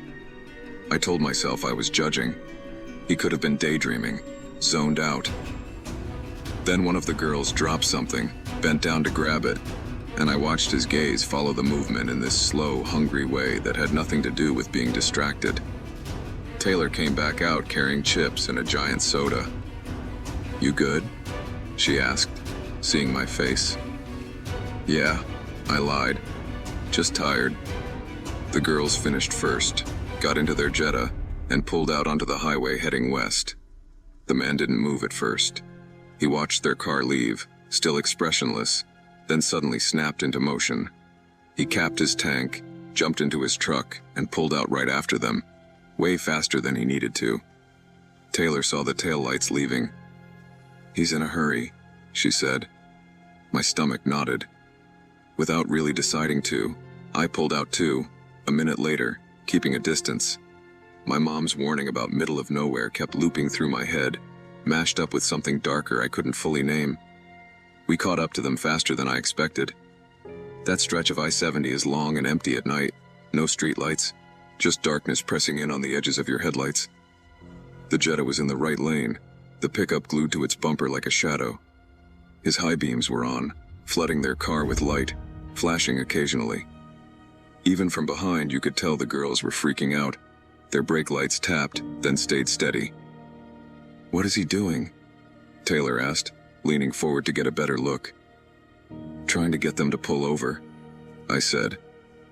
I told myself I was judging. He could have been daydreaming, zoned out. Then one of the girls dropped something, bent down to grab it, and I watched his gaze follow the movement in this slow, hungry way that had nothing to do with being distracted. Taylor came back out carrying chips and a giant soda. "You good?" she asked, seeing my face. "Yeah," I lied. "Just tired." The girls finished first, got into their Jetta, and pulled out onto the highway heading west. The man didn't move at first. He watched their car leave, still expressionless, then suddenly snapped into motion. He capped his tank, jumped into his truck, and pulled out right after them, way faster than he needed to. Taylor saw the taillights leaving. "He's in a hurry," she said. My stomach nodded. Without really deciding to, I pulled out too, a minute later, keeping a distance. My mom's warning about middle of nowhere kept looping through my head, mashed up with something darker I couldn't fully name. We caught up to them faster than I expected. That stretch of I-70 is long and empty at night, no streetlights, just darkness pressing in on the edges of your headlights. The Jetta was in the right lane, the pickup glued to its bumper like a shadow. His high beams were on, flooding their car with light, flashing occasionally. Even from behind, you could tell the girls were freaking out. Their brake lights tapped, then stayed steady. "What is he doing?" Taylor asked, leaning forward to get a better look. "Trying to get them to pull over," I said,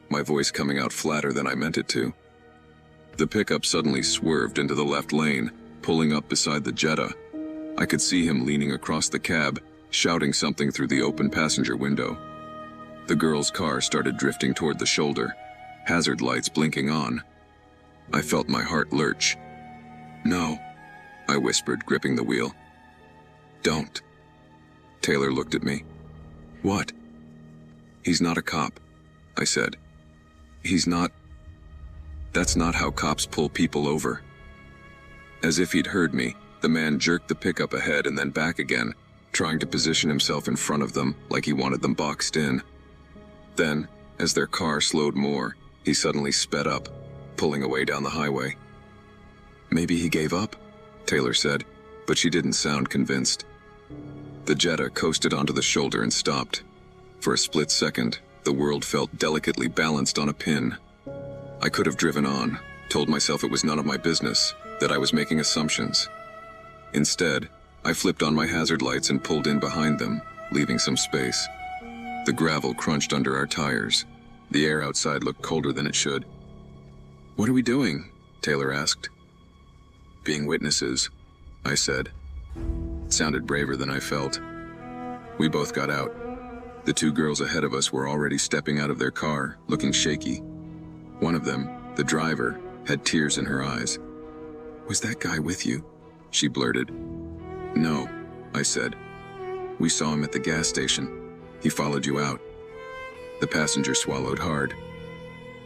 my voice coming out flatter than I meant it to. The pickup suddenly swerved into the left lane, pulling up beside the Jetta. I could see him leaning across the cab, shouting something through the open passenger window. The girl's car started drifting toward the shoulder, hazard lights blinking on. I felt my heart lurch. "No," I whispered, gripping the wheel. "Don't." Taylor looked at me. "What?" "He's not a cop," I said. "He's not. That's not how cops pull people over." As if he'd heard me, the man jerked the pickup ahead and then back again, trying to position himself in front of them like he wanted them boxed in. Then, as their car slowed more, he suddenly sped up, pulling away down the highway. "Maybe he gave up," Taylor said, but she didn't sound convinced. The Jetta coasted onto the shoulder and stopped. For a split second, the world felt delicately balanced on a pin. I could have driven on, told myself it was none of my business, that I was making assumptions. Instead, I flipped on my hazard lights and pulled in behind them, leaving some space. The gravel crunched under our tires. The air outside looked colder than it should. "What are we doing?" Taylor asked. "Being witnesses," I said. It sounded braver than I felt. We both got out. The two girls ahead of us were already stepping out of their car, looking shaky. One of them, the driver, had tears in her eyes. "Was that guy with you?" she blurted. "No," I said. "We saw him at the gas station. He followed you out." The passenger swallowed hard.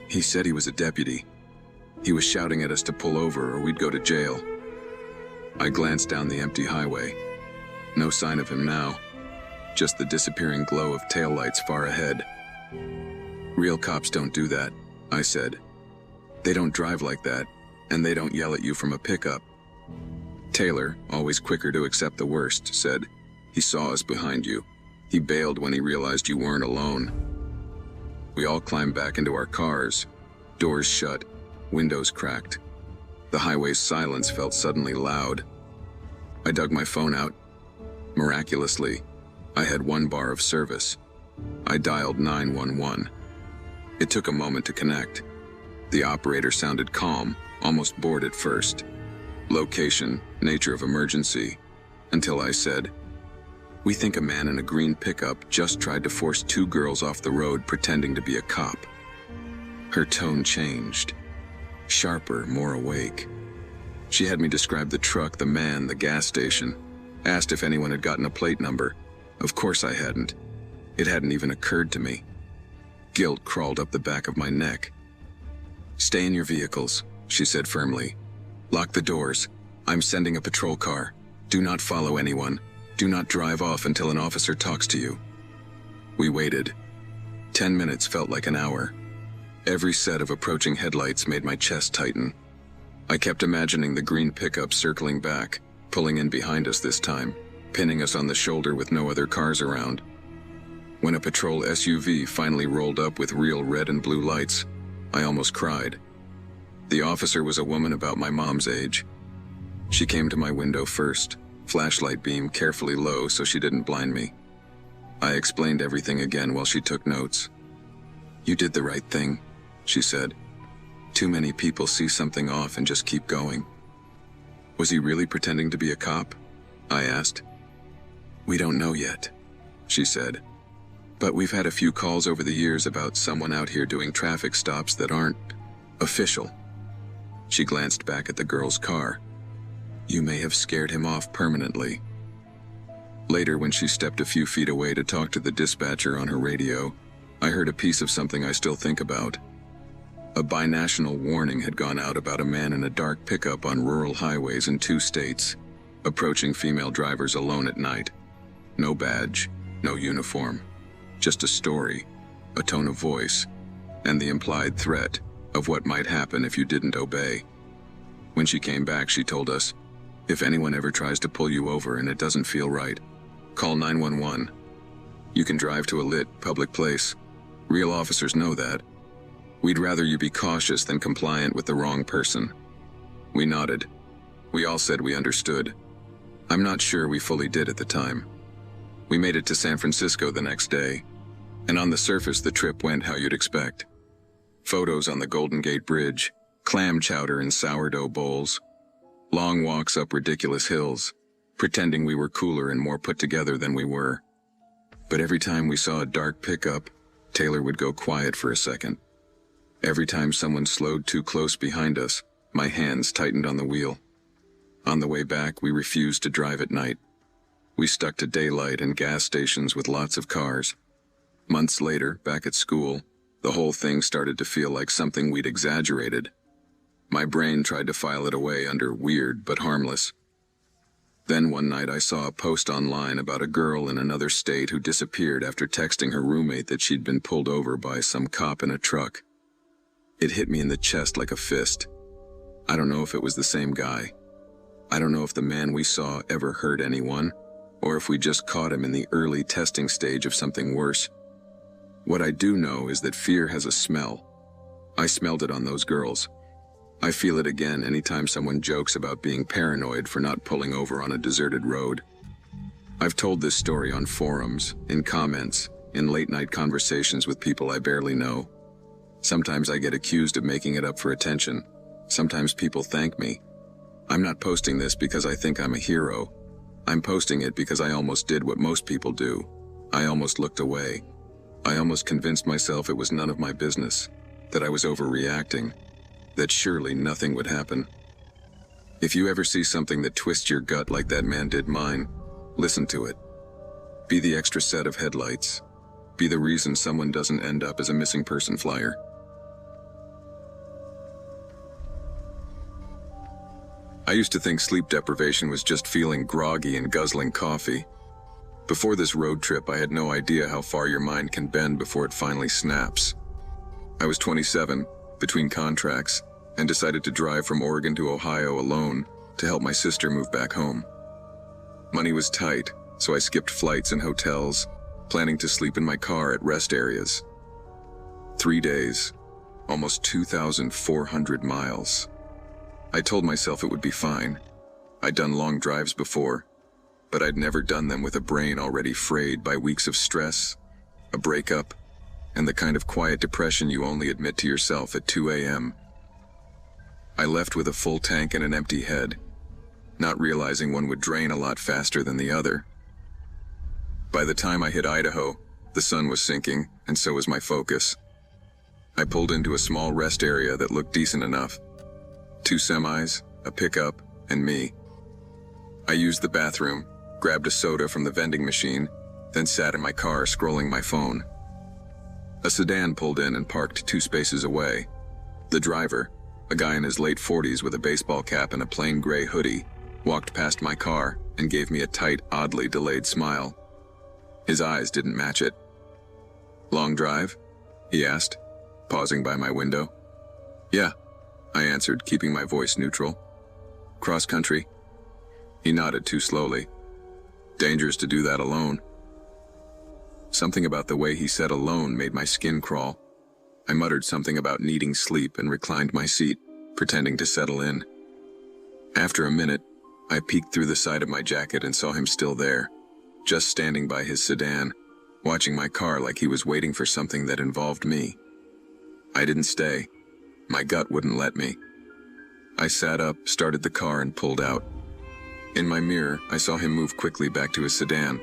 "He said he was a deputy. He was shouting at us to pull over or we'd go to jail." I glanced down the empty highway. No sign of him now. Just the disappearing glow of taillights far ahead. "Real cops don't do that," I said. "They don't drive like that, and they don't yell at you from a pickup." Taylor, always quicker to accept the worst, said, "He saw us behind you. He bailed when he realized you weren't alone." We all climbed back into our cars. Doors shut, windows cracked. The highway's silence felt suddenly loud. I dug my phone out. Miraculously, I had 1 bar of service. I dialed 911. It took a moment to connect. The operator sounded calm, almost bored at first. Location, nature of emergency, until I said, "We think a man in a green pickup just tried to force 2 girls off the road pretending to be a cop." Her tone changed. Sharper, more awake. She had me describe the truck, the man, the gas station. Asked if anyone had gotten a plate number. Of course I hadn't. It hadn't even occurred to me. Guilt crawled up the back of my neck. "Stay in your vehicles," she said firmly. "Lock the doors. I'm sending a patrol car. Do not follow anyone. Do not drive off until an officer talks to you." We waited. 10 minutes felt like an hour. Every set of approaching headlights made my chest tighten. I kept imagining the green pickup circling back, pulling in behind us this time, pinning us on the shoulder with no other cars around. When a patrol SUV finally rolled up with real red and blue lights, I almost cried. The officer was a woman about my mom's age. She came to my window first, flashlight beam carefully low so she didn't blind me. I explained everything again while she took notes. "You did the right thing," she said. "Too many people see something off and just keep going." "Was he really pretending to be a cop?" I asked. "We don't know yet," she said. "But we've had a few calls over the years about someone out here doing traffic stops that aren't official." She glanced back at the girl's car. "You may have scared him off permanently." Later, when she stepped a few feet away to talk to the dispatcher on her radio, I heard a piece of something I still think about. A binational warning had gone out about a man in a dark pickup on rural highways in 2 states, approaching female drivers alone at night. No badge, no uniform, just a story, a tone of voice, and the implied threat of what might happen if you didn't obey. When she came back, she told us, "If anyone ever tries to pull you over and it doesn't feel right, call 911. You can drive to a lit, public place. Real officers know that. We'd rather you be cautious than compliant with the wrong person." We nodded. We all said we understood. I'm not sure we fully did at the time. We made it to San Francisco the next day, and on the surface the trip went how you'd expect. Photos on the Golden Gate Bridge, clam chowder in sourdough bowls, long walks up ridiculous hills, pretending we were cooler and more put together than we were. But every time we saw a dark pickup, Taylor would go quiet for a second. Every time someone slowed too close behind us, my hands tightened on the wheel. On the way back, we refused to drive at night. We stuck to daylight and gas stations with lots of cars. Months later, back at school, the whole thing started to feel like something we'd exaggerated. My brain tried to file it away under weird but harmless. Then one night I saw a post online about a girl in another state who disappeared after texting her roommate that she'd been pulled over by some cop in a truck. It hit me in the chest like a fist. I don't know if it was the same guy. I don't know if the man we saw ever hurt anyone, or if we just caught him in the early testing stage of something worse. What I do know is that fear has a smell. I smelled it on those girls. I feel it again anytime someone jokes about being paranoid for not pulling over on a deserted road. I've told this story on forums, in comments, in late-night conversations with people I barely know. Sometimes I get accused of making it up for attention. Sometimes people thank me. I'm not posting this because I think I'm a hero. I'm posting it because I almost did what most people do. I almost looked away. I almost convinced myself it was none of my business, that I was overreacting, that surely nothing would happen. If you ever see something that twists your gut like that man did mine, listen to it. Be the extra set of headlights. Be the reason someone doesn't end up as a missing person flyer. I used to think sleep deprivation was just feeling groggy and guzzling coffee. Before this road trip, I had no idea how far your mind can bend before it finally snaps. I was 27, between contracts, and decided to drive from Oregon to Ohio alone to help my sister move back home. Money was tight, so I skipped flights and hotels, planning to sleep in my car at rest areas. 3 days, almost 2,400 miles. I told myself it would be fine. I'd done long drives before, but I'd never done them with a brain already frayed by weeks of stress, a breakup, and the kind of quiet depression you only admit to yourself at 2 a.m. I left with a full tank and an empty head, not realizing one would drain a lot faster than the other. By the time I hit Idaho, the sun was sinking, and so was my focus. I pulled into a small rest area that looked decent enough. 2 semis, a pickup, and me. I used the bathroom, grabbed a soda from the vending machine, then sat in my car scrolling my phone. A sedan pulled in and parked 2 spaces away. The driver, a guy in his late 40s with a baseball cap and a plain gray hoodie, walked past my car and gave me a tight, oddly delayed smile. His eyes didn't match it. "Long drive?" he asked, pausing by my window. "Yeah," I answered, keeping my voice neutral. "Cross country?" He nodded too slowly. "Dangerous to do that alone." Something about the way he said alone made my skin crawl. I muttered something about needing sleep and reclined my seat, pretending to settle in. After a minute, I peeked through the side of my jacket and saw him still there, just standing by his sedan, watching my car like he was waiting for something that involved me. I didn't stay. My gut wouldn't let me. I sat up, started the car, and pulled out. In my mirror, I saw him move quickly back to his sedan.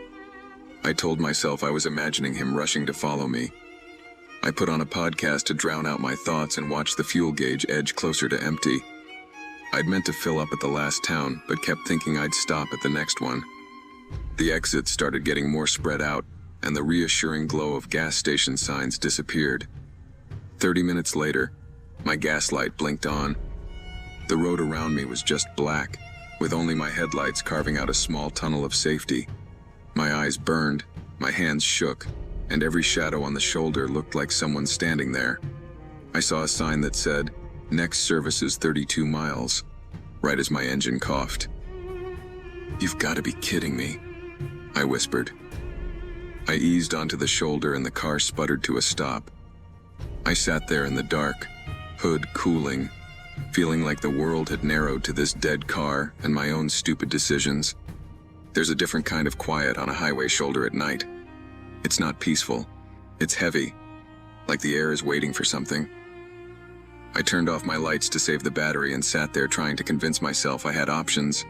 I told myself I was imagining him rushing to follow me. I put on a podcast to drown out my thoughts and watched the fuel gauge edge closer to empty. I'd meant to fill up at the last town, but kept thinking I'd stop at the next one. The exits started getting more spread out, and the reassuring glow of gas station signs disappeared. 30 minutes later, my gas light blinked on. The road around me was just black, with only my headlights carving out a small tunnel of safety. My eyes burned, my hands shook, and every shadow on the shoulder looked like someone standing there. I saw a sign that said, "Next service is 32 miles, right as my engine coughed. "You've got to be kidding me," I whispered. I eased onto the shoulder and the car sputtered to a stop. I sat there in the dark, hood cooling, feeling like the world had narrowed to this dead car and my own stupid decisions. There's a different kind of quiet on a highway shoulder at night. It's not peaceful. It's heavy, like the air is waiting for something. I turned off my lights to save the battery and sat there trying to convince myself I had options.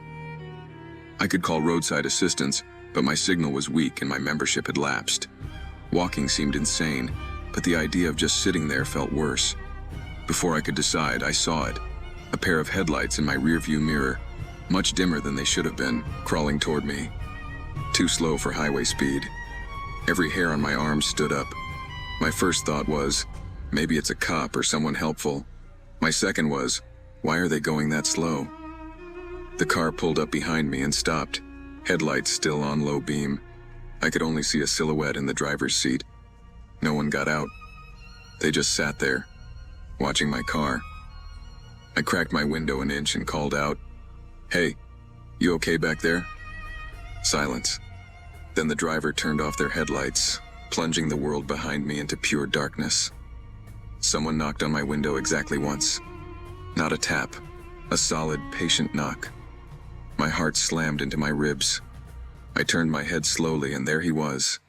I could call roadside assistance, but my signal was weak and my membership had lapsed. Walking seemed insane, but the idea of just sitting there felt worse. Before I could decide, I saw it. A pair of headlights in my rearview mirror, much dimmer than they should have been, crawling toward me. Too slow for highway speed. Every hair on my arm stood up. My first thought was, maybe it's a cop or someone helpful. My second was, why are they going that slow? The car pulled up behind me and stopped, headlights still on low beam. I could only see a silhouette in the driver's seat. No one got out. They just sat there, watching my car. I cracked my window an inch and called out, "Hey, you okay back there?" Silence. Then the driver turned off their headlights, plunging the world behind me into pure darkness. Someone knocked on my window exactly once. Not a tap, a solid, patient knock. My heart slammed into my ribs. I turned my head slowly, and there he was,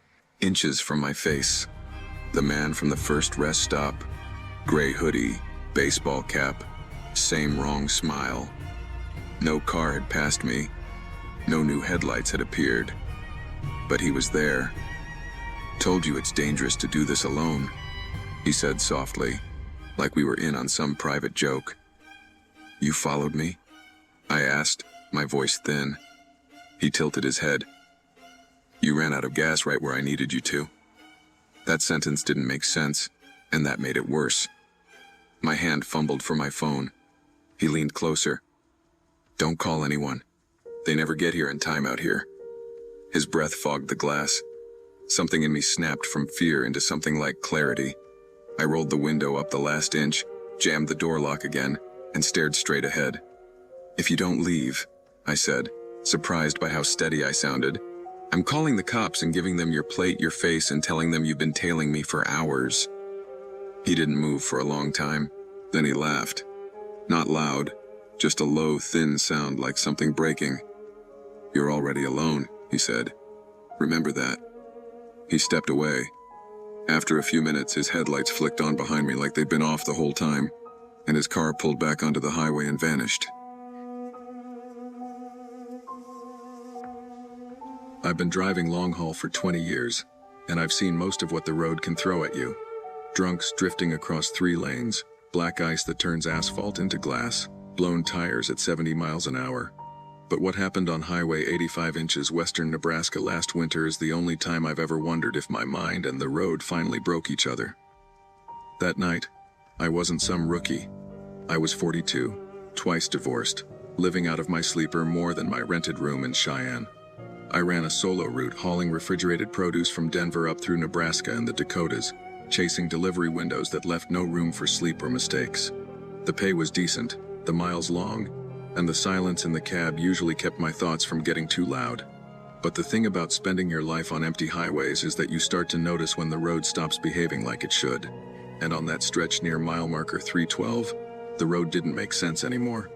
inches from my face. The man from the first rest stop. Gray hoodie, baseball cap, same wrong smile. No car had passed me. No new headlights had appeared. But he was there. "Told you it's dangerous to do this alone," he said softly, like we were in on some private joke. "You followed me?" I asked, my voice thin. He tilted his head. "You ran out of gas right where I needed you to." That sentence didn't make sense, and that made it worse. My hand fumbled for my phone. He leaned closer. "Don't call anyone. They never get here in time out here." His breath fogged the glass. Something in me snapped from fear into something like clarity. I rolled the window up the last inch, jammed the door lock again, and stared straight ahead. "If you don't leave," I said, surprised by how steady I sounded, "I'm calling the cops and giving them your plate, your face, and telling them you've been tailing me for hours." He didn't move for a long time. Then he laughed. Not loud, just a low, thin sound like something breaking. "You're already alone," he said. "Remember that." He stepped away. After a few minutes, his headlights flicked on behind me like they'd been off the whole time, and his car pulled back onto the highway and vanished. I've been driving long haul for 20 years, and I've seen most of what the road can throw at you. Drunks drifting across 3 lanes, black ice that turns asphalt into glass, blown tires at 70 miles an hour. But what happened on Highway 85 inches western Nebraska last winter is the only time I've ever wondered if my mind and the road finally broke each other. That night, I wasn't some rookie. I was 42, twice divorced, living out of my sleeper more than my rented room in Cheyenne. I ran a solo route hauling refrigerated produce from Denver up through Nebraska and the Dakotas, chasing delivery windows that left no room for sleep or mistakes. The pay was decent, the miles long, and the silence in the cab usually kept my thoughts from getting too loud. But the thing about spending your life on empty highways is that you start to notice when the road stops behaving like it should. And on that stretch near mile marker 312, the road didn't make sense anymore.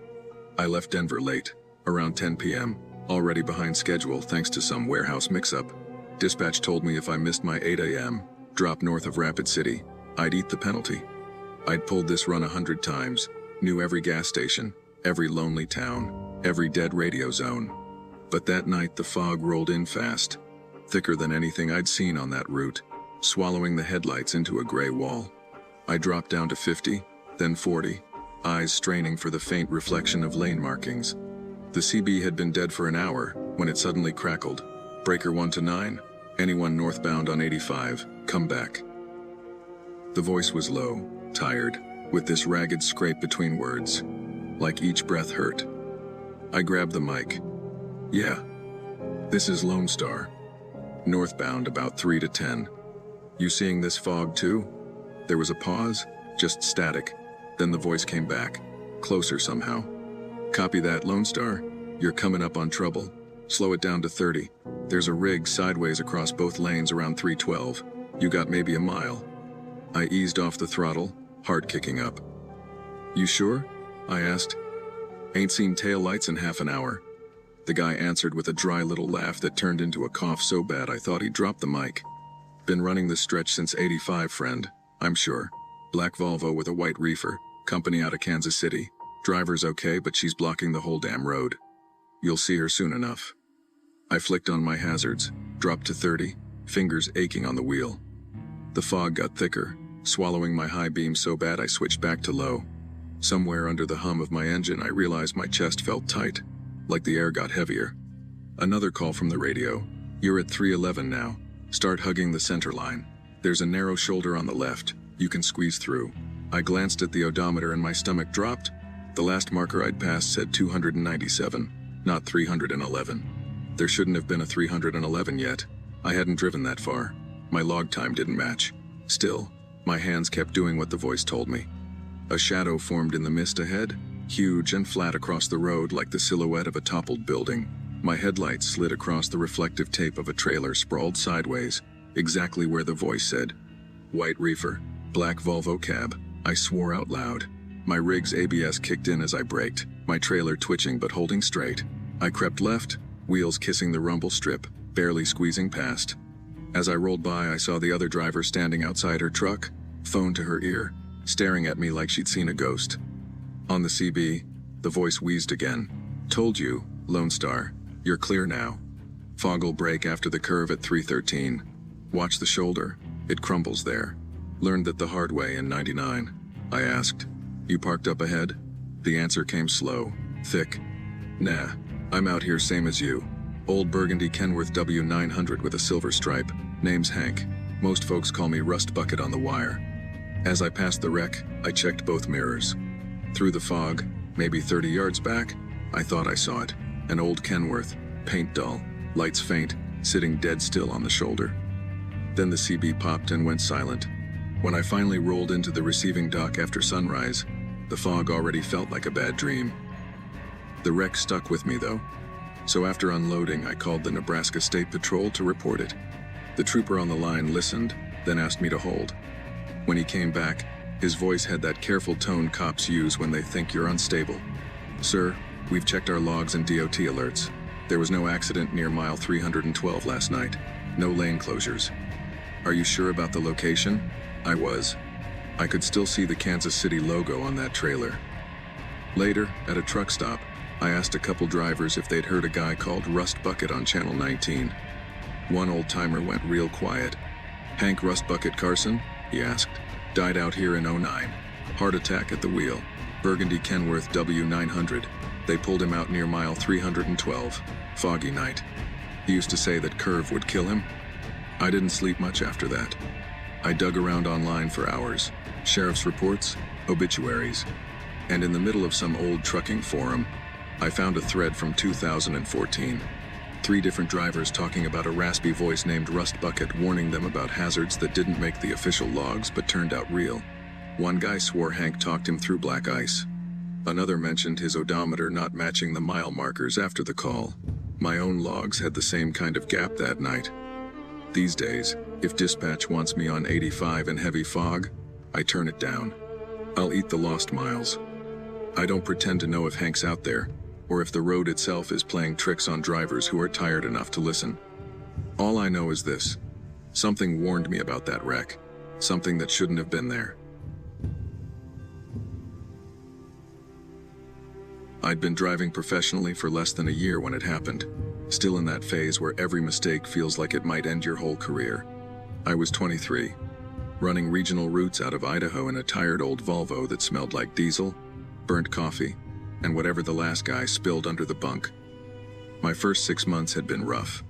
I left Denver late, around 10 p.m., already behind schedule thanks to some warehouse mix-up. Dispatch told me if I missed my 8 a.m. drop north of Rapid City, I'd eat the penalty. I'd pulled this run 100 times, knew every gas station, every lonely town, every dead radio zone. But that night the fog rolled in fast, thicker than anything I'd seen on that route, swallowing the headlights into a gray wall. I dropped down to 50, then 40, eyes straining for the faint reflection of lane markings. The CB had been dead for an hour when it suddenly crackled. "Breaker 1 to 9, anyone northbound on 85, come back." The voice was low, tired, with this ragged scrape between words, like each breath hurt. I grabbed the mic. "Yeah, this is Lone Star. Northbound about 3 to 10. You seeing this fog too?" There was a pause, just static. Then the voice came back, closer somehow. "Copy that, Lone Star. You're coming up on trouble. Slow it down to 30. There's a rig sideways across both lanes around 312. You got maybe a mile." I eased off the throttle, heart kicking up. "You sure?" I asked. "Ain't seen tail lights in half an hour." The guy answered with a dry little laugh that turned into a cough so bad I thought he'd dropped the mic. "Been running this stretch since 85, friend, I'm sure. Black Volvo with a white reefer, company out of Kansas City. Driver's okay, but she's blocking the whole damn road. You'll see her soon enough." I flicked on my hazards, dropped to 30, fingers aching on the wheel. The fog got thicker, swallowing my high beam so bad I switched back to low. Somewhere under the hum of my engine I realized my chest felt tight, like the air got heavier. Another call from the radio. "You're at 311 now. Start hugging the center line. There's a narrow shoulder on the left. You can squeeze through." I glanced at the odometer and my stomach dropped. The last marker I'd passed said 297, not 311. There shouldn't have been a 311 yet. I hadn't driven that far. My log time didn't match. Still, my hands kept doing what the voice told me. A shadow formed in the mist ahead, huge and flat across the road like the silhouette of a toppled building. My headlights slid across the reflective tape of a trailer sprawled sideways, exactly where the voice said. White reefer, black Volvo cab, I swore out loud. My rig's ABS kicked in as I braked, my trailer twitching but holding straight. I crept left, wheels kissing the rumble strip, barely squeezing past. As I rolled by, I saw the other driver standing outside her truck, phone to her ear, staring at me like she'd seen a ghost. On the CB, the voice wheezed again. "Told you, Lone Star, you're clear now. Fog'll break after the curve at 313. Watch the shoulder, it crumbles there. Learned that the hard way in 99. I asked, "You parked up ahead?" The answer came slow, thick. "Nah, I'm out here same as you. Old burgundy Kenworth W900 with a silver stripe. Name's Hank. Most folks call me Rust Bucket on the wire." As I passed the wreck, I checked both mirrors. Through the fog, maybe 30 yards back, I thought I saw it. An old Kenworth, paint dull, lights faint, sitting dead still on the shoulder. Then the CB popped and went silent. When I finally rolled into the receiving dock after sunrise, the fog already felt like a bad dream. The wreck stuck with me though. So after unloading, I called the Nebraska State Patrol to report it. The trooper on the line listened, then asked me to hold. When he came back, his voice had that careful tone cops use when they think you're unstable. "Sir, we've checked our logs and DOT alerts. There was no accident near mile 312 last night. No lane closures." "Are you sure about the location?" I was. I could still see the Kansas City logo on that trailer. Later, at a truck stop, I asked a couple drivers if they'd heard a guy called Rust Bucket on Channel 19. One old-timer went real quiet. "Hank Rust Bucket Carson?" he asked. "Died out here in 09. Heart attack at the wheel. Burgundy Kenworth W900. They pulled him out near mile 312. Foggy night. He used to say that curve would kill him." I didn't sleep much after that. I dug around online for hours. Sheriff's reports, obituaries. And in the middle of some old trucking forum, I found a thread from 2014. 3 different drivers talking about a raspy voice named Rust Bucket warning them about hazards that didn't make the official logs but turned out real. One guy swore Hank talked him through black ice. Another mentioned his odometer not matching the mile markers after the call. My own logs had the same kind of gap that night. These days, if dispatch wants me on 85 in heavy fog, I turn it down. I'll eat the lost miles. I don't pretend to know if Hank's out there, or if the road itself is playing tricks on drivers who are tired enough to listen. All I know is this: something warned me about that wreck, something that shouldn't have been there. I'd been driving professionally for less than a year when it happened, still in that phase where every mistake feels like it might end your whole career. I was 23, running regional routes out of Idaho in a tired old Volvo that smelled like diesel, burnt coffee, and whatever the last guy spilled under the bunk. My first 6 months had been rough.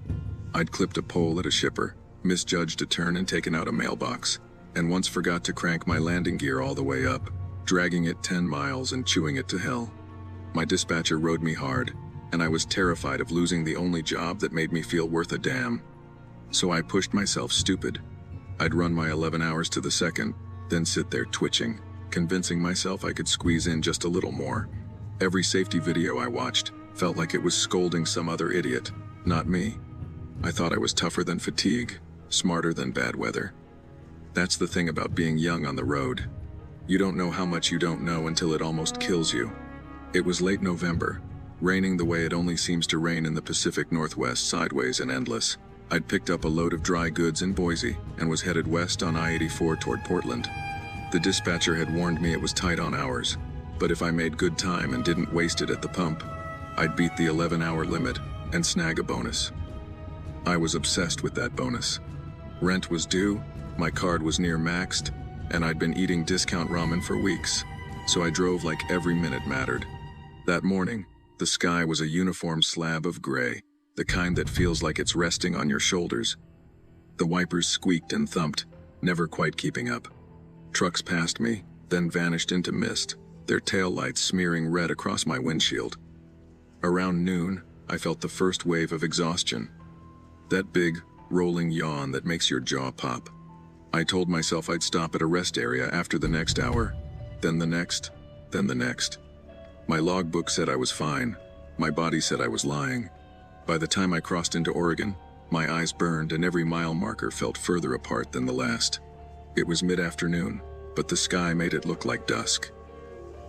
I'd clipped a pole at a shipper, misjudged a turn and taken out a mailbox, and once forgot to crank my landing gear all the way up, dragging it 10 miles and chewing it to hell. My dispatcher rode me hard, and I was terrified of losing the only job that made me feel worth a damn. So I pushed myself stupid. I'd run my 11 hours to the second, then sit there twitching, convincing myself I could squeeze in just a little more. Every safety video I watched felt like it was scolding some other idiot, not me. I thought I was tougher than fatigue, smarter than bad weather. That's the thing about being young on the road. You don't know how much you don't know until it almost kills you. It was late November, raining the way it only seems to rain in the Pacific Northwest, sideways and endless. I'd picked up a load of dry goods in Boise and was headed west on I-84 toward Portland. The dispatcher had warned me it was tight on hours, but if I made good time and didn't waste it at the pump, I'd beat the 11-hour limit and snag a bonus. I was obsessed with that bonus. Rent was due, my card was near maxed, and I'd been eating discount ramen for weeks, so I drove like every minute mattered. That morning, the sky was a uniform slab of gray, the kind that feels like it's resting on your shoulders. The wipers squeaked and thumped, never quite keeping up. Trucks passed me, then vanished into mist, their taillights smearing red across my windshield. Around noon, I felt the first wave of exhaustion. That big, rolling yawn that makes your jaw pop. I told myself I'd stop at a rest area after the next hour, then the next, then the next. My logbook said I was fine. My body said I was lying. By the time I crossed into Oregon, my eyes burned and every mile marker felt further apart than the last. It was mid-afternoon, but the sky made it look like dusk.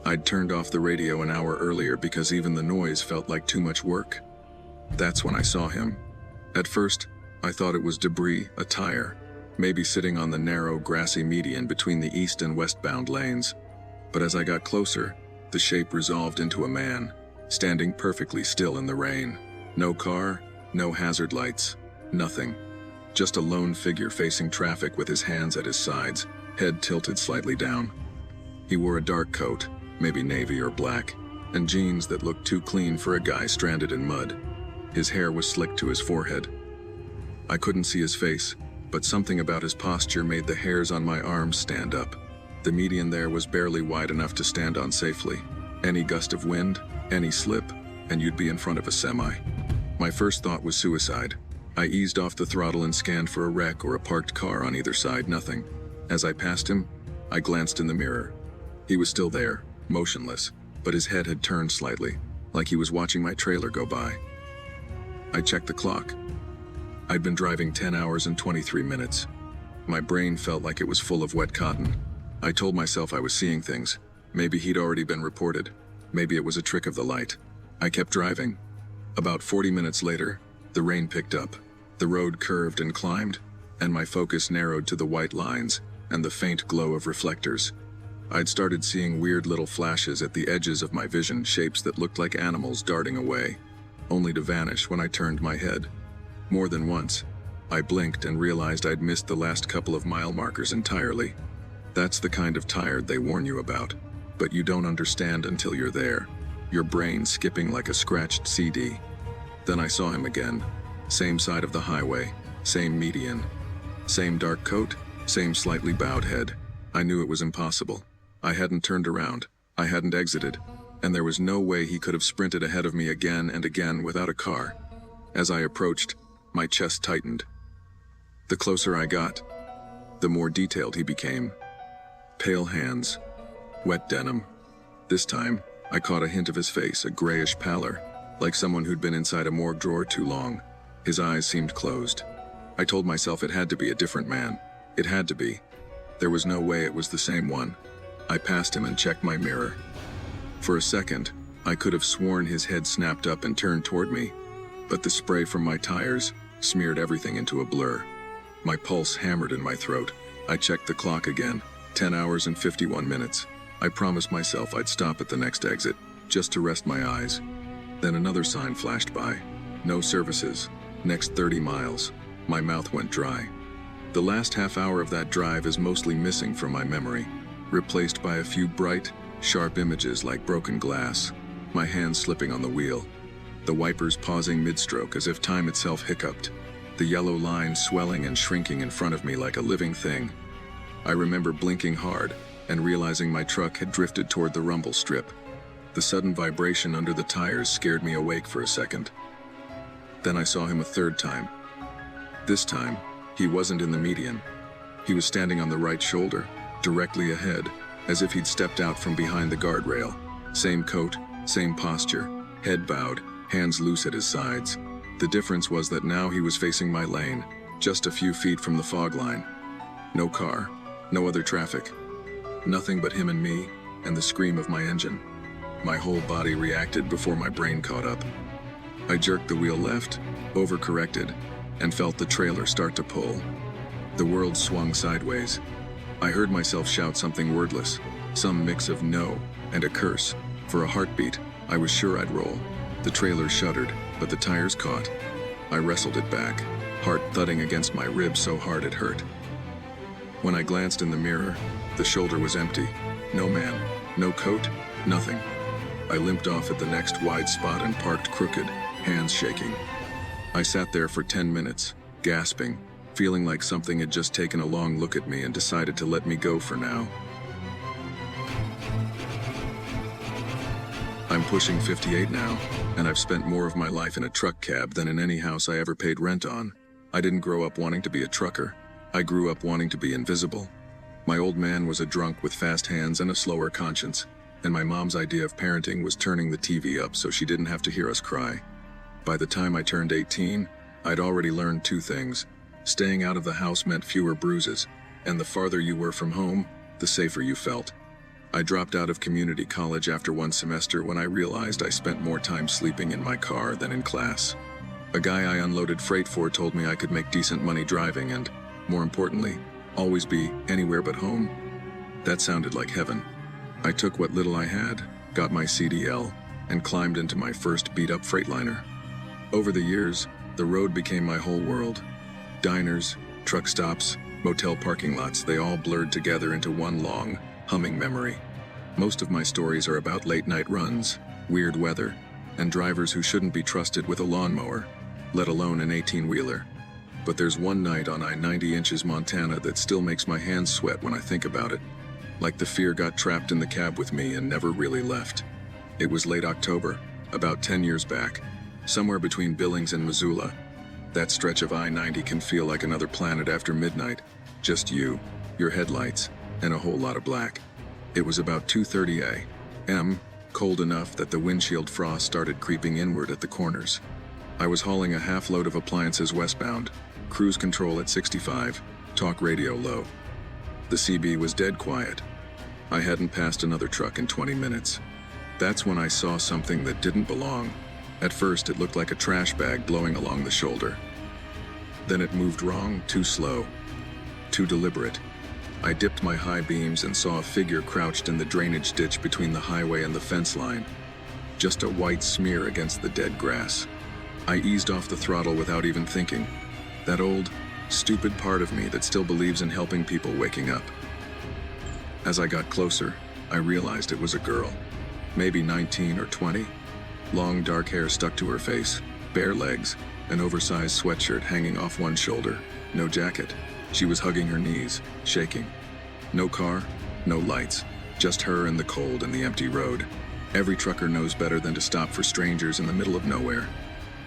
I'd turned off the radio an hour earlier because even the noise felt like too much work. That's when I saw him. At first, I thought it was debris, a tire, maybe sitting on the narrow, grassy median between the east and westbound lanes. But as I got closer, the shape resolved into a man, standing perfectly still in the rain. No car, no hazard lights, nothing. Just a lone figure facing traffic with his hands at his sides, head tilted slightly down. He wore a dark coat, maybe navy or black, and jeans that looked too clean for a guy stranded in mud. His hair was slicked to his forehead. I couldn't see his face, but something about his posture made the hairs on my arms stand up. The median there was barely wide enough to stand on safely. Any gust of wind, any slip, and you'd be in front of a semi. My first thought was suicide. I eased off the throttle and scanned for a wreck or a parked car on either side, nothing. As I passed him, I glanced in the mirror. He was still there, motionless, but his head had turned slightly, like he was watching my trailer go by. I checked the clock. I'd been driving 10 hours and 23 minutes. My brain felt like it was full of wet cotton. I told myself I was seeing things. Maybe he'd already been reported. Maybe it was a trick of the light. I kept driving. About 40 minutes later, the rain picked up. The road curved and climbed, and my focus narrowed to the white lines and the faint glow of reflectors. I'd started seeing weird little flashes at the edges of my vision, shapes that looked like animals darting away, only to vanish when I turned my head. More than once, I blinked and realized I'd missed the last couple of mile markers entirely. That's the kind of tired they warn you about, but you don't understand until you're there, your brain skipping like a scratched CD. Then I saw him again. Same side of the highway, same median, same dark coat, same slightly bowed head. I knew it was impossible. I hadn't turned around, I hadn't exited, and there was no way he could have sprinted ahead of me again and again without a car. As I approached, my chest tightened. The closer I got, the more detailed he became. Pale hands, wet denim. This time, I caught a hint of his face, a grayish pallor, like someone who'd been inside a morgue drawer too long. His eyes seemed closed. I told myself it had to be a different man. It had to be. There was no way it was the same one. I passed him and checked my mirror. For a second, I could have sworn his head snapped up and turned toward me, but the spray from my tires smeared everything into a blur. My pulse hammered in my throat. I checked the clock again. 10 hours and 51 minutes. I promised myself I'd stop at the next exit, just to rest my eyes. Then another sign flashed by. No services. Next 30 miles. My mouth went dry. The last half hour of that drive is mostly missing from my memory, replaced by a few bright, sharp images like broken glass, my hands slipping on the wheel, the wipers pausing mid-stroke as if time itself hiccuped, the yellow line swelling and shrinking in front of me like a living thing. I remember blinking hard and realizing my truck had drifted toward the rumble strip. The sudden vibration under the tires scared me awake for a second. Then I saw him a third time. This time, he wasn't in the median. He was standing on the right shoulder, directly ahead, as if he'd stepped out from behind the guardrail. Same coat, same posture, head bowed, hands loose at his sides. The difference was that now he was facing my lane, just a few feet from the fog line. No car, no other traffic. Nothing but him and me, and the scream of my engine. My whole body reacted before my brain caught up. I jerked the wheel left, overcorrected, and felt the trailer start to pull. The world swung sideways. I heard myself shout something wordless, some mix of no and a curse. For a heartbeat, I was sure I'd roll. The trailer shuddered, but the tires caught. I wrestled it back, heart thudding against my ribs so hard it hurt. When I glanced in the mirror, the shoulder was empty. No man, no coat, nothing. I limped off at the next wide spot and parked crooked, hands shaking. I sat there for 10 minutes, gasping, feeling like something had just taken a long look at me and decided to let me go for now. I'm pushing 58 now, and I've spent more of my life in a truck cab than in any house I ever paid rent on. I didn't grow up wanting to be a trucker. I grew up wanting to be invisible. My old man was a drunk with fast hands and a slower conscience, and my mom's idea of parenting was turning the TV up so she didn't have to hear us cry. By the time I turned 18, I'd already learned two things. Staying out of the house meant fewer bruises, and the farther you were from home, the safer you felt. I dropped out of community college after one semester when I realized I spent more time sleeping in my car than in class. A guy I unloaded freight for told me I could make decent money driving and, more importantly, always be anywhere but home. That sounded like heaven. I took what little I had, got my CDL, and climbed into my first beat-up Freightliner. Over the years, the road became my whole world. Diners, truck stops, motel parking lots, they all blurred together into one long, humming memory. Most of my stories are about late-night runs, weird weather, and drivers who shouldn't be trusted with a lawnmower, let alone an 18-wheeler. But there's one night on I-90 inches Montana that still makes my hands sweat when I think about it. Like the fear got trapped in the cab with me and never really left. It was late October, about 10 years back, somewhere between Billings and Missoula. That stretch of I-90 can feel like another planet after midnight. Just you, your headlights, and a whole lot of black. It was about 2:30 a.m., cold enough that the windshield frost started creeping inward at the corners. I was hauling a half-load of appliances westbound, cruise control at 65, talk radio low. The CB was dead quiet. I hadn't passed another truck in 20 minutes. That's when I saw something that didn't belong. At first, it looked like a trash bag blowing along the shoulder. Then it moved wrong, too slow, too deliberate. I dipped my high beams and saw a figure crouched in the drainage ditch between the highway and the fence line. Just a white smear against the dead grass. I eased off the throttle without even thinking. That old, stupid part of me that still believes in helping people waking up. As I got closer, I realized it was a girl. Maybe 19 or 20. Long dark hair stuck to her face, bare legs, an oversized sweatshirt hanging off one shoulder, no jacket. She was hugging her knees, shaking. No car, no lights, just her and the cold and the empty road. Every trucker knows better than to stop for strangers in the middle of nowhere.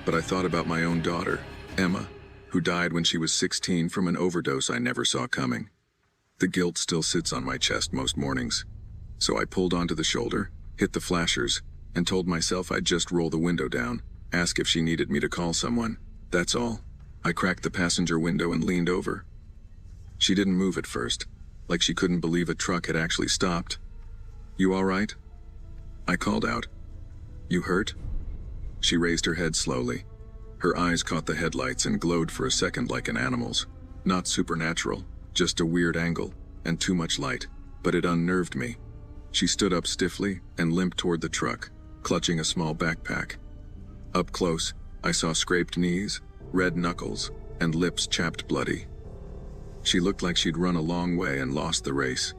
But I thought about my own daughter, Emma, who died when she was 16 from an overdose I never saw coming. The guilt still sits on my chest most mornings. So I pulled onto the shoulder, hit the flashers, and told myself I'd just roll the window down, ask if she needed me to call someone. That's all. I cracked the passenger window and leaned over. She didn't move at first, like she couldn't believe a truck had actually stopped. "You all right?" I called out. "You hurt?" She raised her head slowly. Her eyes caught the headlights and glowed for a second like an animal's. Not supernatural, just a weird angle, and too much light, but it unnerved me. She stood up stiffly and limped toward the truck, clutching a small backpack. Up close, I saw scraped knees, red knuckles, and lips chapped bloody. She looked like she'd run a long way and lost the race.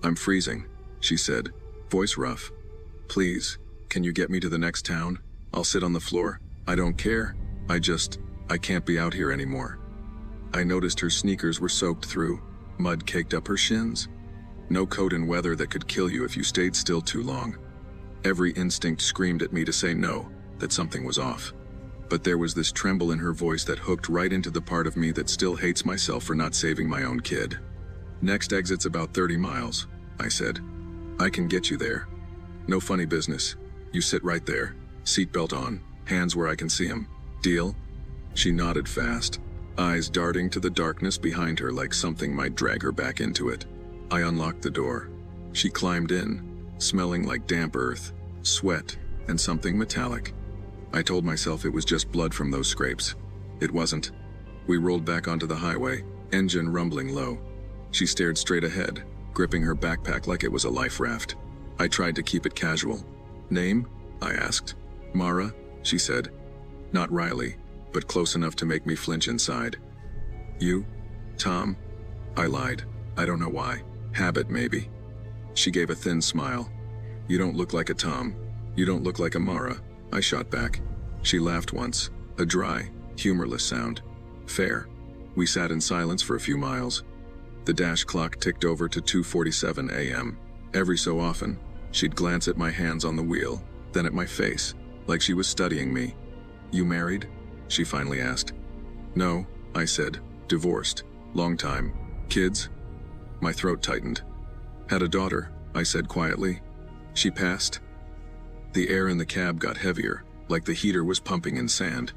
"I'm freezing," she said, voice rough. "Please, can you get me to the next town? I'll sit on the floor. I don't care. I can't be out here anymore." I noticed her sneakers were soaked through, mud caked up her shins. No coat in weather that could kill you if you stayed still too long. Every instinct screamed at me to say no, that something was off. But there was this tremble in her voice that hooked right into the part of me that still hates myself for not saving my own kid. "Next exit's about 30 miles, I said. "I can get you there. No funny business. You sit right there, seatbelt on, hands where I can see 'em. Deal?" She nodded fast, eyes darting to the darkness behind her like something might drag her back into it. I unlocked the door. She climbed in, smelling like damp earth, sweat, and something metallic. I told myself it was just blood from those scrapes. It wasn't. We rolled back onto the highway, engine rumbling low. She stared straight ahead, gripping her backpack like it was a life raft. I tried to keep it casual. "Name?" I asked. "Mara," she said. Not Riley, but close enough to make me flinch inside. "You?" "Tom." I lied. I don't know why. Habit, maybe. She gave a thin smile. "You don't look like a Tom. You don't look like a Mara," I shot back. She laughed once, a dry, humorless sound. "Fair." We sat in silence for a few miles. The dash clock ticked over to 2:47 a.m. Every so often, she'd glance at my hands on the wheel, then at my face, like she was studying me. "You married?" she finally asked. "No," I said. "Divorced. Long time. Kids?" My throat tightened. "Had a daughter," I said quietly. "She passed." The air in the cab got heavier, like the heater was pumping in sand.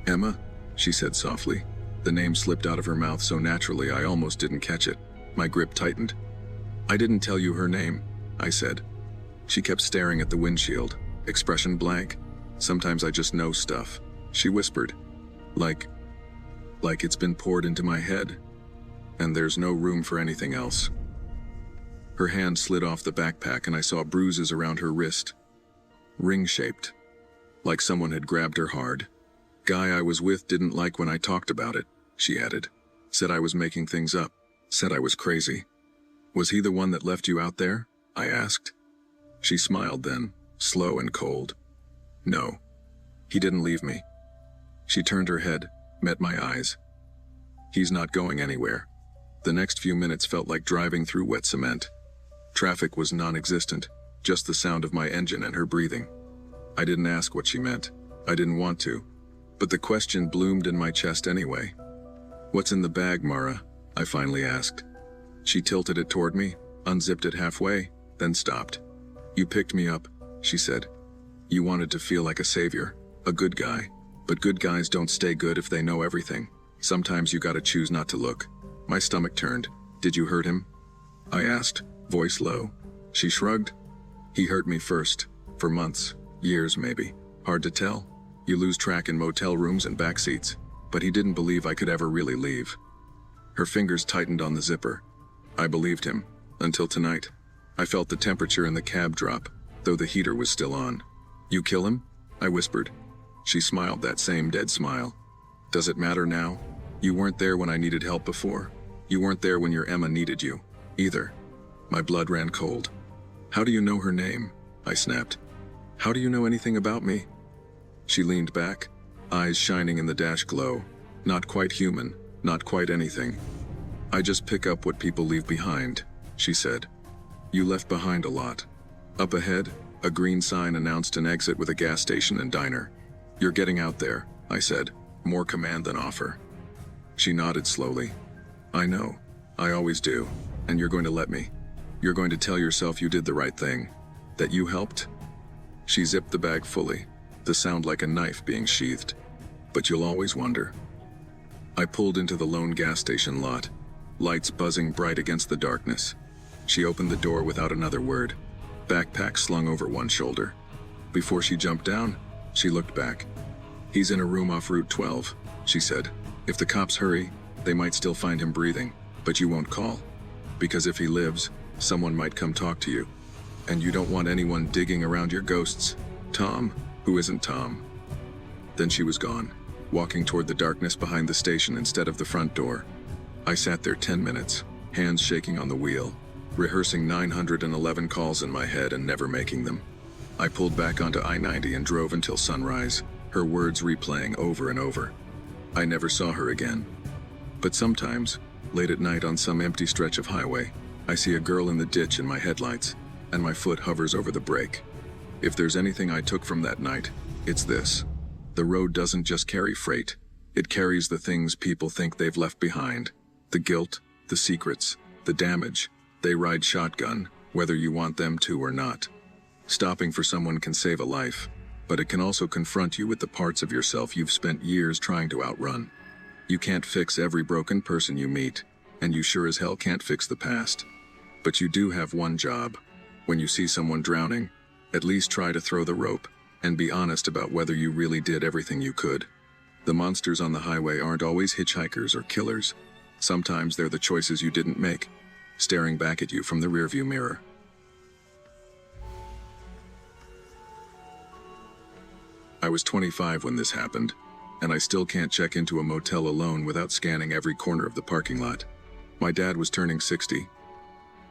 "Emma?" she said softly. The name slipped out of her mouth so naturally I almost didn't catch it. My grip tightened. "I didn't tell you her name," I said. She kept staring at the windshield, expression blank. "Sometimes I just know stuff," she whispered. Like it's been poured into my head, and there's no room for anything else." Her hand slid off the backpack and I saw bruises around her wrist. Ring-shaped. Like someone had grabbed her hard. "Guy I was with didn't like when I talked about it," she added. "Said I was making things up. Said I was crazy." "Was he the one that left you out there?" I asked. She smiled then, slow and cold. "No. He didn't leave me." She turned her head, met my eyes. "He's not going anywhere." The next few minutes felt like driving through wet cement. Traffic was non-existent, just the sound of my engine and her breathing. I didn't ask what she meant. I didn't want to. But the question bloomed in my chest anyway. "What's in the bag, Mara?" I finally asked. She tilted it toward me, unzipped it halfway, then stopped. "You picked me up," she said. "You wanted to feel like a savior, a good guy. But good guys don't stay good if they know everything. Sometimes you gotta choose not to look." My stomach turned. "Did you hurt him?" I asked, voice low. She shrugged. "He hurt me first. For months. Years maybe. Hard to tell. You lose track in motel rooms and backseats. But he didn't believe I could ever really leave." Her fingers tightened on the zipper. I believed him. Until tonight. I felt the temperature in the cab drop, though the heater was still on. "You kill him?" I whispered. She smiled that same dead smile. "Does it matter now? You weren't there when I needed help before. You weren't there when your Emma needed you, either." My blood ran cold. "How do you know her name?" I snapped. "How do you know anything about me?" She leaned back, eyes shining in the dash glow. Not quite human, not quite anything. "I just pick up what people leave behind," she said. "You left behind a lot." Up ahead, a green sign announced an exit with a gas station and diner. "You're getting out there," I said, more command than offer. She nodded slowly. "I know. I always do. And you're going to let me. You're going to tell yourself you did the right thing. That you helped?" She zipped the bag fully, the sound like a knife being sheathed. "But you'll always wonder." I pulled into the lone gas station lot, lights buzzing bright against the darkness. She opened the door without another word, backpack slung over one shoulder. Before she jumped down, she looked back. "He's in a room off Route 12, she said. "If the cops hurry, they might still find him breathing, but you won't call. Because if he lives, someone might come talk to you. And you don't want anyone digging around your ghosts. Tom, who isn't Tom." Then she was gone, walking toward the darkness behind the station instead of the front door. I sat there 10 minutes, hands shaking on the wheel, rehearsing 911 calls in my head and never making them. I pulled back onto I-90 and drove until sunrise, her words replaying over and over. I never saw her again. But sometimes, late at night on some empty stretch of highway, I see a girl in the ditch in my headlights, and my foot hovers over the brake. If there's anything I took from that night, it's this. The road doesn't just carry freight. It carries the things people think they've left behind. The guilt, the secrets, the damage. They ride shotgun, whether you want them to or not. Stopping for someone can save a life, but it can also confront you with the parts of yourself you've spent years trying to outrun. You can't fix every broken person you meet, and you sure as hell can't fix the past. But you do have one job. When you see someone drowning, at least try to throw the rope, and be honest about whether you really did everything you could. The monsters on the highway aren't always hitchhikers or killers. Sometimes they're the choices you didn't make, staring back at you from the rearview mirror. I was 25 when this happened, and I still can't check into a motel alone without scanning every corner of the parking lot. My dad was turning 60,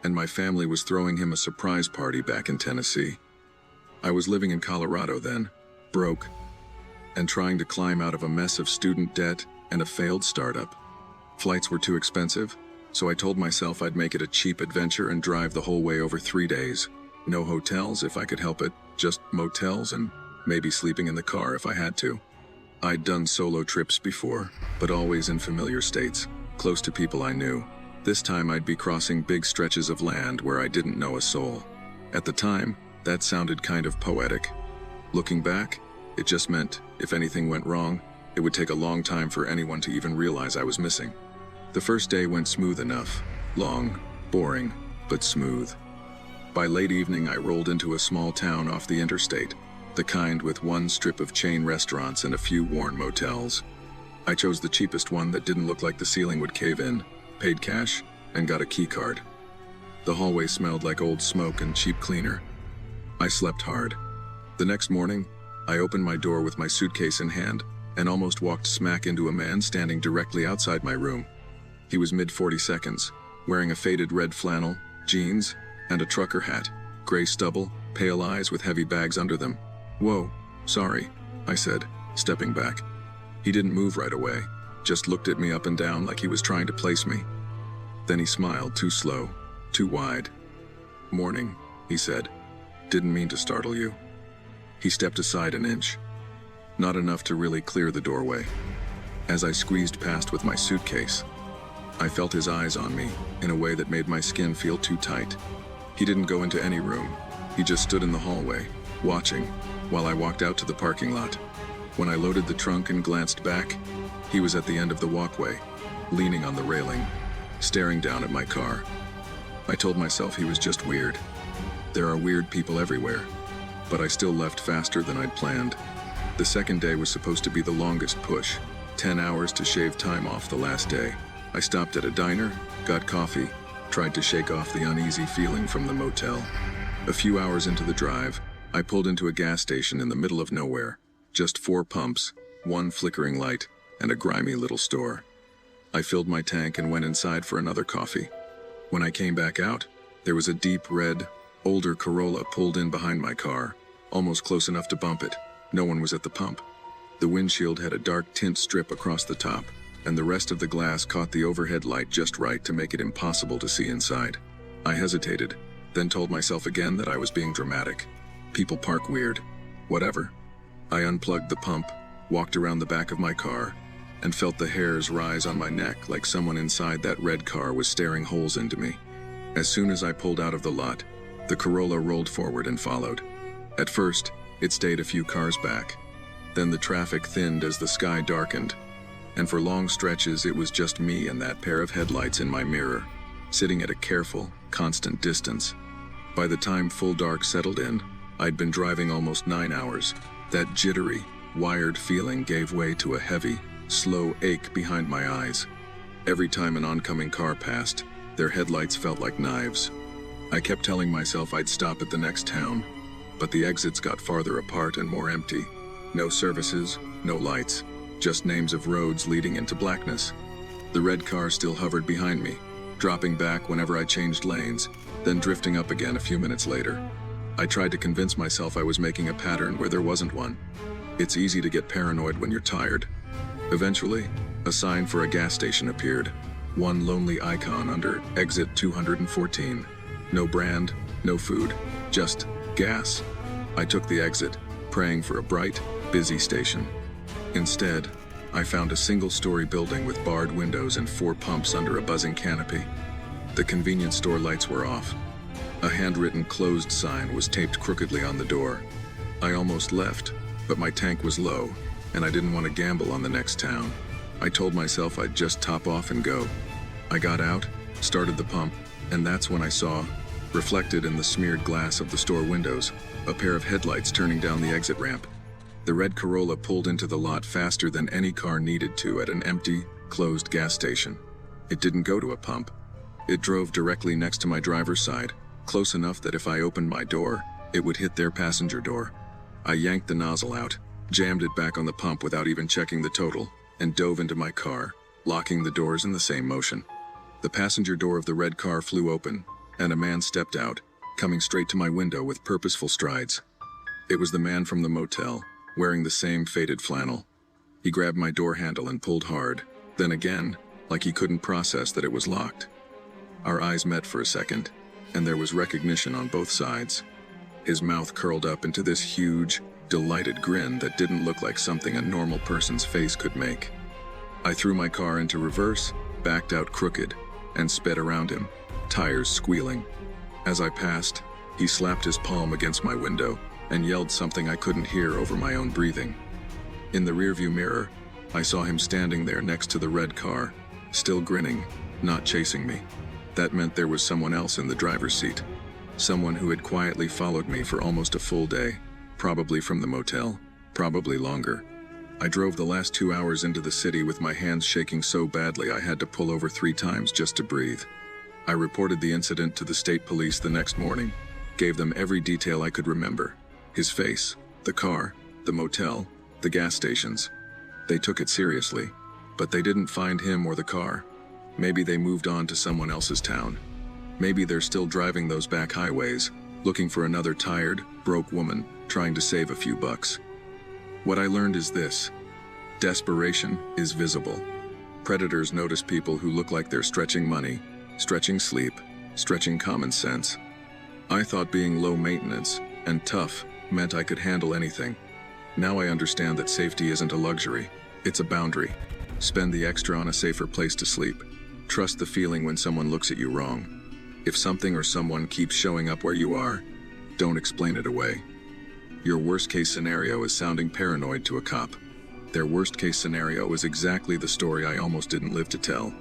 and my family was throwing him a surprise party back in Tennessee. I was living in Colorado then, broke, and trying to climb out of a mess of student debt and a failed startup. Flights were too expensive, so I told myself I'd make it a cheap adventure and drive the whole way over 3 days. No hotels if I could help it, just motels and maybe sleeping in the car if I had to. I'd done solo trips before, but always in familiar states, close to people I knew. This time I'd be crossing big stretches of land where I didn't know a soul. At the time, that sounded kind of poetic. Looking back, it just meant, if anything went wrong, it would take a long time for anyone to even realize I was missing. The first day went smooth enough. Long, boring, but smooth. By late evening, I rolled into a small town off the interstate, the kind with one strip of chain restaurants and a few worn motels. I chose the cheapest one that didn't look like the ceiling would cave in, paid cash, and got a key card. The hallway smelled like old smoke and cheap cleaner. I slept hard. The next morning, I opened my door with my suitcase in hand and almost walked smack into a man standing directly outside my room. He was mid-40s, wearing a faded red flannel, jeans, and a trucker hat, gray stubble, pale eyes with heavy bags under them. "Whoa, sorry," I said, stepping back. He didn't move right away, just looked at me up and down like he was trying to place me. Then he smiled, too slow, too wide. "Morning," he said. "Didn't mean to startle you." He stepped aside an inch. Not enough to really clear the doorway. As I squeezed past with my suitcase, I felt his eyes on me in a way that made my skin feel too tight. He didn't go into any room. He just stood in the hallway, watching, while I walked out to the parking lot. When I loaded the trunk and glanced back, he was at the end of the walkway, leaning on the railing, staring down at my car. I told myself he was just weird. There are weird people everywhere, but I still left faster than I'd planned. The second day was supposed to be the longest push, 10 hours to shave time off the last day. I stopped at a diner, got coffee, tried to shake off the uneasy feeling from the motel. A few hours into the drive, I pulled into a gas station in the middle of nowhere. Just 4 pumps, 1 flickering light, and a grimy little store. I filled my tank and went inside for another coffee. When I came back out, there was a deep red, older Corolla pulled in behind my car, almost close enough to bump it. No one was at the pump. The windshield had a dark tint strip across the top, and the rest of the glass caught the overhead light just right to make it impossible to see inside. I hesitated, then told myself again that I was being dramatic. People park weird. Whatever. I unplugged the pump, walked around the back of my car, and felt the hairs rise on my neck like someone inside that red car was staring holes into me. As soon as I pulled out of the lot, the Corolla rolled forward and followed. At first, it stayed a few cars back. Then the traffic thinned as the sky darkened, and for long stretches it was just me and that pair of headlights in my mirror, sitting at a careful, constant distance. By the time full dark settled in, I'd been driving almost 9 hours. That jittery, wired feeling gave way to a heavy, slow ache behind my eyes. Every time an oncoming car passed, their headlights felt like knives. I kept telling myself I'd stop at the next town, but the exits got farther apart and more empty. No services, no lights, just names of roads leading into blackness. The red car still hovered behind me, dropping back whenever I changed lanes, then drifting up again a few minutes later. I tried to convince myself I was making a pattern where there wasn't one. It's easy to get paranoid when you're tired. Eventually, a sign for a gas station appeared. One lonely icon under exit 214. No brand, no food, just gas. I took the exit, praying for a bright, busy station. Instead, I found a single-story building with barred windows and 4 pumps under a buzzing canopy. The convenience store lights were off. A handwritten closed sign was taped crookedly on the door. I almost left, but my tank was low, and I didn't want to gamble on the next town. I told myself I'd just top off and go. I got out, started the pump, and that's when I saw, reflected in the smeared glass of the store windows, a pair of headlights turning down the exit ramp. The red Corolla pulled into the lot faster than any car needed to at an empty, closed gas station. It didn't go to a pump. It drove directly next to my driver's side, close enough that if I opened my door, it would hit their passenger door. I yanked the nozzle out, jammed it back on the pump without even checking the total, and dove into my car, locking the doors in the same motion. The passenger door of the red car flew open, and a man stepped out, coming straight to my window with purposeful strides. It was the man from the motel, wearing the same faded flannel. He grabbed my door handle and pulled hard, then again, like he couldn't process that it was locked. Our eyes met for a second, and there was recognition on both sides. His mouth curled up into this huge, delighted grin that didn't look like something a normal person's face could make. I threw my car into reverse, backed out crooked, and sped around him, tires squealing. As I passed, he slapped his palm against my window and yelled something I couldn't hear over my own breathing. In the rearview mirror, I saw him standing there next to the red car, still grinning, not chasing me. That meant there was someone else in the driver's seat. Someone who had quietly followed me for almost a full day, probably from the motel, probably longer. I drove the last 2 hours into the city with my hands shaking so badly I had to pull over 3 times just to breathe. I reported the incident to the state police the next morning, gave them every detail I could remember. His face, the car, the motel, the gas stations. They took it seriously, but they didn't find him or the car. Maybe they moved on to someone else's town. Maybe they're still driving those back highways, looking for another tired, broke woman trying to save a few bucks. What I learned is this: desperation is visible. Predators notice people who look like they're stretching money, stretching sleep, stretching common sense. I thought being low maintenance and tough meant I could handle anything. Now I understand that safety isn't a luxury, it's a boundary. Spend the extra on a safer place to sleep. Trust the feeling when someone looks at you wrong. If something or someone keeps showing up where you are, don't explain it away. Your worst-case scenario is sounding paranoid to a cop. Their worst-case scenario is exactly the story I almost didn't live to tell.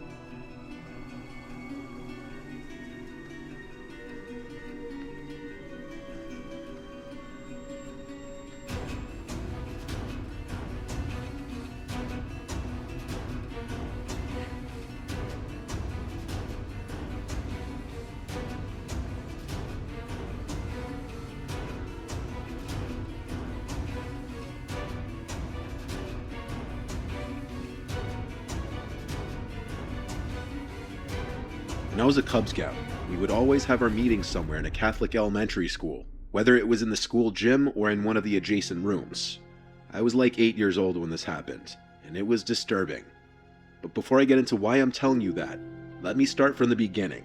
When I was a Cub Scout, we would always have our meetings somewhere in a Catholic elementary school, whether it was in the school gym or in one of the adjacent rooms. I was like 8 years old when this happened, and it was disturbing. But before I get into why I'm telling you that, let me start from the beginning.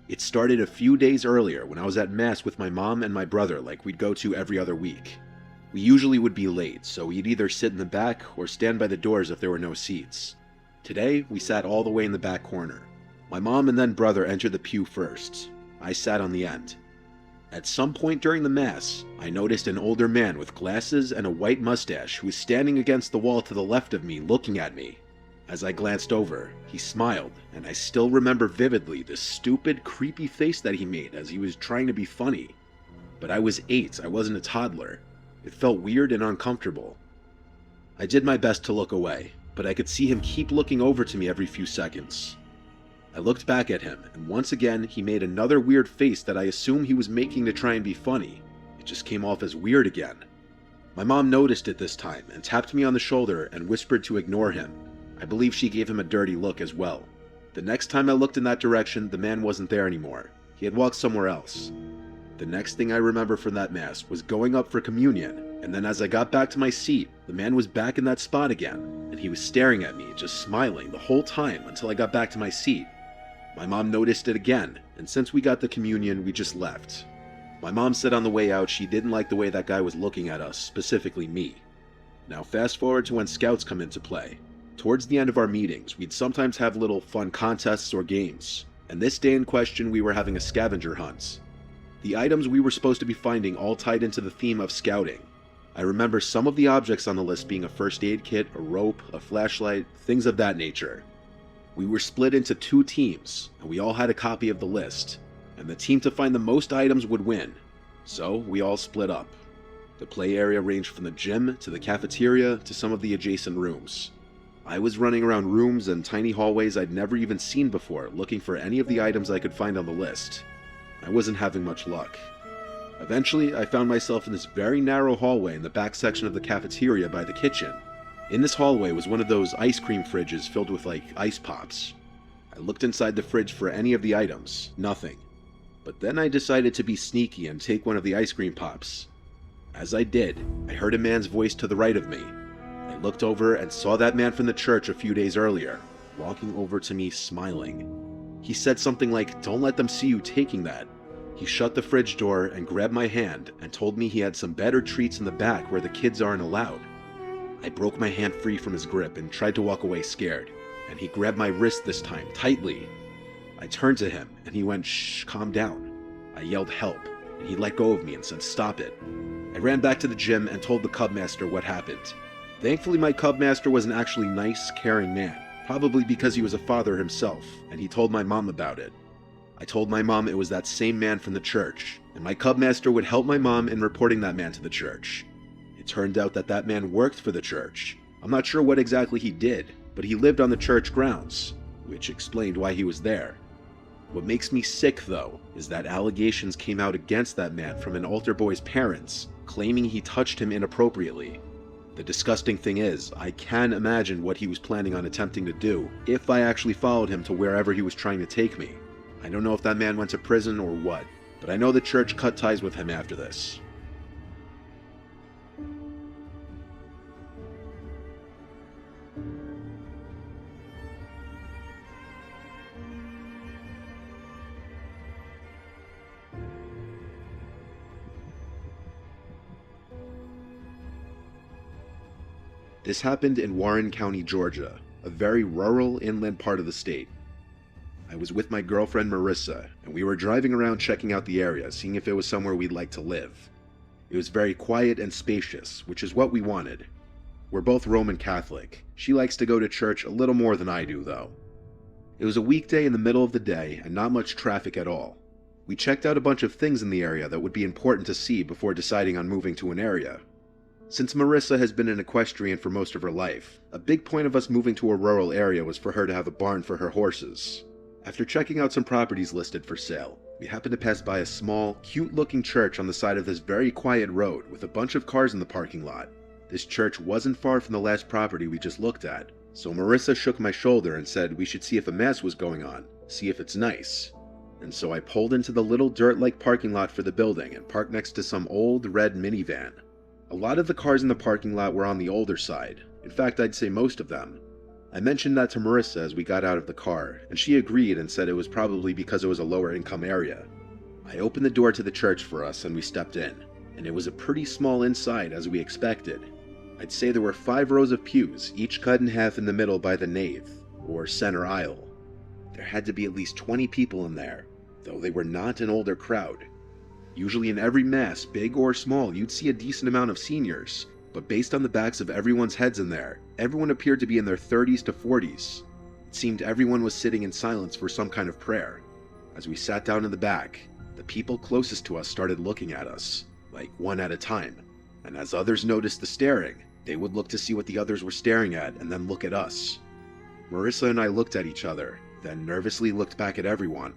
It started a few days earlier when I was at Mass with my mom and my brother like we'd go to every other week. We usually would be late, so we'd either sit in the back or stand by the doors if there were no seats. Today, we sat all the way in the back corner. My mom and then brother entered the pew first. I sat on the end. At some point during the Mass, I noticed an older man with glasses and a white mustache who was standing against the wall to the left of me looking at me. As I glanced over, he smiled, and I still remember vividly the stupid, creepy face that he made as he was trying to be funny. But I was 8, I wasn't a toddler. It felt weird and uncomfortable. I did my best to look away, but I could see him keep looking over to me every few seconds. I looked back at him, and once again he made another weird face that I assume he was making to try and be funny. It just came off as weird again. My mom noticed it this time and tapped me on the shoulder and whispered to ignore him. I believe she gave him a dirty look as well. The next time I looked in that direction, the man wasn't there anymore. He had walked somewhere else. The next thing I remember from that Mass was going up for communion, and then as I got back to my seat, the man was back in that spot again, and he was staring at me, just smiling the whole time until I got back to my seat. My mom noticed it again, and since we got the communion, we just left. My mom said on the way out she didn't like the way that guy was looking at us, specifically me. Now fast forward to when scouts come into play. Towards the end of our meetings, we'd sometimes have little fun contests or games, and this day in question we were having a scavenger hunt. The items we were supposed to be finding all tied into the theme of scouting. I remember some of the objects on the list being a first aid kit, a rope, a flashlight, things of that nature. We were split into 2 teams, and we all had a copy of the list, and the team to find the most items would win. So we all split up. The play area ranged from the gym to the cafeteria to some of the adjacent rooms. I was running around rooms and tiny hallways I'd never even seen before, looking for any of the items I could find on the list. I wasn't having much luck. Eventually, I found myself in this very narrow hallway in the back section of the cafeteria by the kitchen. In this hallway was one of those ice cream fridges filled with ice pops. I looked inside the fridge for any of the items, nothing. But then I decided to be sneaky and take one of the ice cream pops. As I did, I heard a man's voice to the right of me. I looked over and saw that man from the church a few days earlier, walking over to me smiling. He said something like, "Don't let them see you taking that." He shut the fridge door and grabbed my hand and told me he had some better treats in the back where the kids aren't allowed. I broke my hand free from his grip and tried to walk away scared, and he grabbed my wrist this time, tightly. I turned to him, and he went, "Shh, calm down." I yelled help, and he let go of me and said, "Stop it." I ran back to the gym and told the Cub Master what happened. Thankfully, my Cub Master was an actually nice, caring man, probably because he was a father himself, and he told my mom about it. I told my mom it was that same man from the church, and my cub master would help my mom in reporting that man to the church. It turned out that that man worked for the church. I'm not sure what exactly he did, but he lived on the church grounds, which explained why he was there. What makes me sick, though, is that allegations came out against that man from an altar boy's parents, claiming he touched him inappropriately. The disgusting thing is, I can imagine what he was planning on attempting to do if I actually followed him to wherever he was trying to take me. I don't know if that man went to prison or what, but I know the church cut ties with him after this. This happened in Warren County, Georgia, a very rural inland part of the state. I was with my girlfriend Marissa, and we were driving around checking out the area, seeing if it was somewhere we'd like to live. It was very quiet and spacious, which is what we wanted. We're both Roman Catholic. She likes to go to church a little more than I do, though. It was a weekday in the middle of the day, and not much traffic at all. We checked out a bunch of things in the area that would be important to see before deciding on moving to an area. Since Marissa has been an equestrian for most of her life, a big point of us moving to a rural area was for her to have a barn for her horses. After checking out some properties listed for sale, we happened to pass by a small, cute-looking church on the side of this very quiet road with a bunch of cars in the parking lot. This church wasn't far from the last property we just looked at, so Marissa shook my shoulder and said we should see if a mass was going on, see if it's nice. And so I pulled into the little dirt-like parking lot for the building and parked next to some old red minivan. A lot of the cars in the parking lot were on the older side. In fact, I'd say most of them. I mentioned that to Marissa as we got out of the car, and she agreed and said it was probably because it was a lower income area. I opened the door to the church for us and we stepped in, and it was a pretty small inside as we expected. I'd say there were 5 rows of pews, each cut in half in the middle by the nave, or center aisle. There had to be at least 20 people in there, though they were not an older crowd. Usually in every mass, big or small, you'd see a decent amount of seniors, but based on the backs of everyone's heads in there, everyone appeared to be in their 30s to 40s. It seemed everyone was sitting in silence for some kind of prayer. As we sat down in the back, the people closest to us started looking at us, like one at a time, and as others noticed the staring, they would look to see what the others were staring at and then look at us. Marissa and I looked at each other, then nervously looked back at everyone.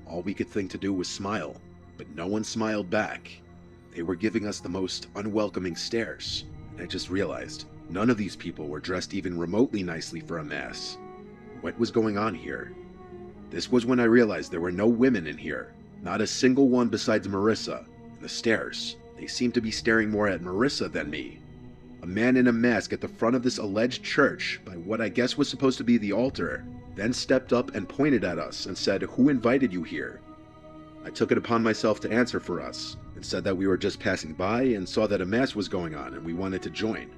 All we could think to do was smile, but no one smiled back. They were giving us the most unwelcoming stares, and I just realized none of these people were dressed even remotely nicely for a mass. What was going on here? This was when I realized there were no women in here, not a single one besides Marissa, and the stares, they seemed to be staring more at Marissa than me. A man in a mask at the front of this alleged church, by what I guess was supposed to be the altar, then stepped up and pointed at us and said, "Who invited you here?" I took it upon myself to answer for us, and said that we were just passing by and saw that a mass was going on and we wanted to join.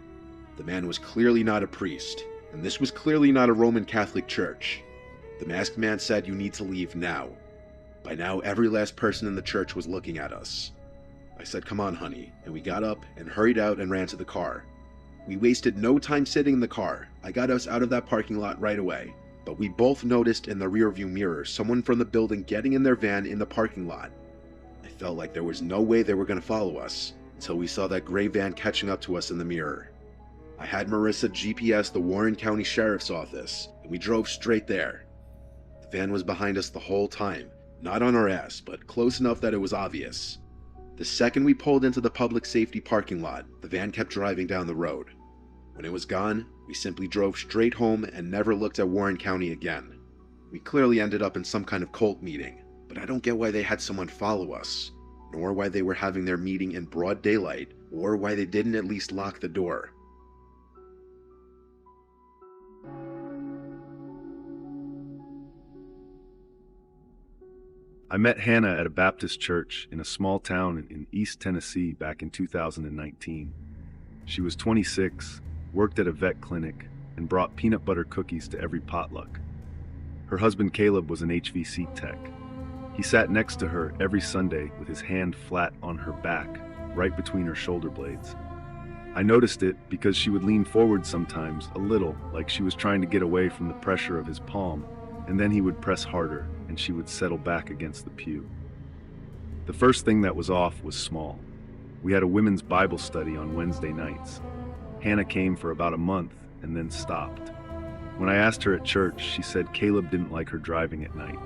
The man was clearly not a priest, and this was clearly not a Roman Catholic church. The masked man said, "You need to leave now." By now, every last person in the church was looking at us. I said, "Come on, honey," and we got up and hurried out and ran to the car. We wasted no time sitting in the car. I got us out of that parking lot right away. But we both noticed in the rearview mirror someone from the building getting in their van in the parking lot. I felt like there was no way they were going to follow us until we saw that gray van catching up to us in the mirror. I had Marissa GPS the Warren County Sheriff's Office, and we drove straight there. The van was behind us the whole time, not on our ass, but close enough that it was obvious. The second we pulled into the public safety parking lot, the van kept driving down the road. When it was gone, we simply drove straight home and never looked at Warren County again. We clearly ended up in some kind of cult meeting, but I don't get why they had someone follow us, nor why they were having their meeting in broad daylight, or why they didn't at least lock the door. I met Hannah at a Baptist church in a small town in East Tennessee back in 2019. She was 26, worked at a vet clinic, and brought peanut butter cookies to every potluck. Her husband Caleb was an HVC tech. He sat next to her every Sunday with his hand flat on her back, right between her shoulder blades. I noticed it because she would lean forward sometimes, a little, like she was trying to get away from the pressure of his palm, and then he would press harder, and she would settle back against the pew. The first thing that was off was small. We had a women's Bible study on Wednesday nights. Hannah came for about a month and then stopped. When I asked her at church, she said Caleb didn't like her driving at night.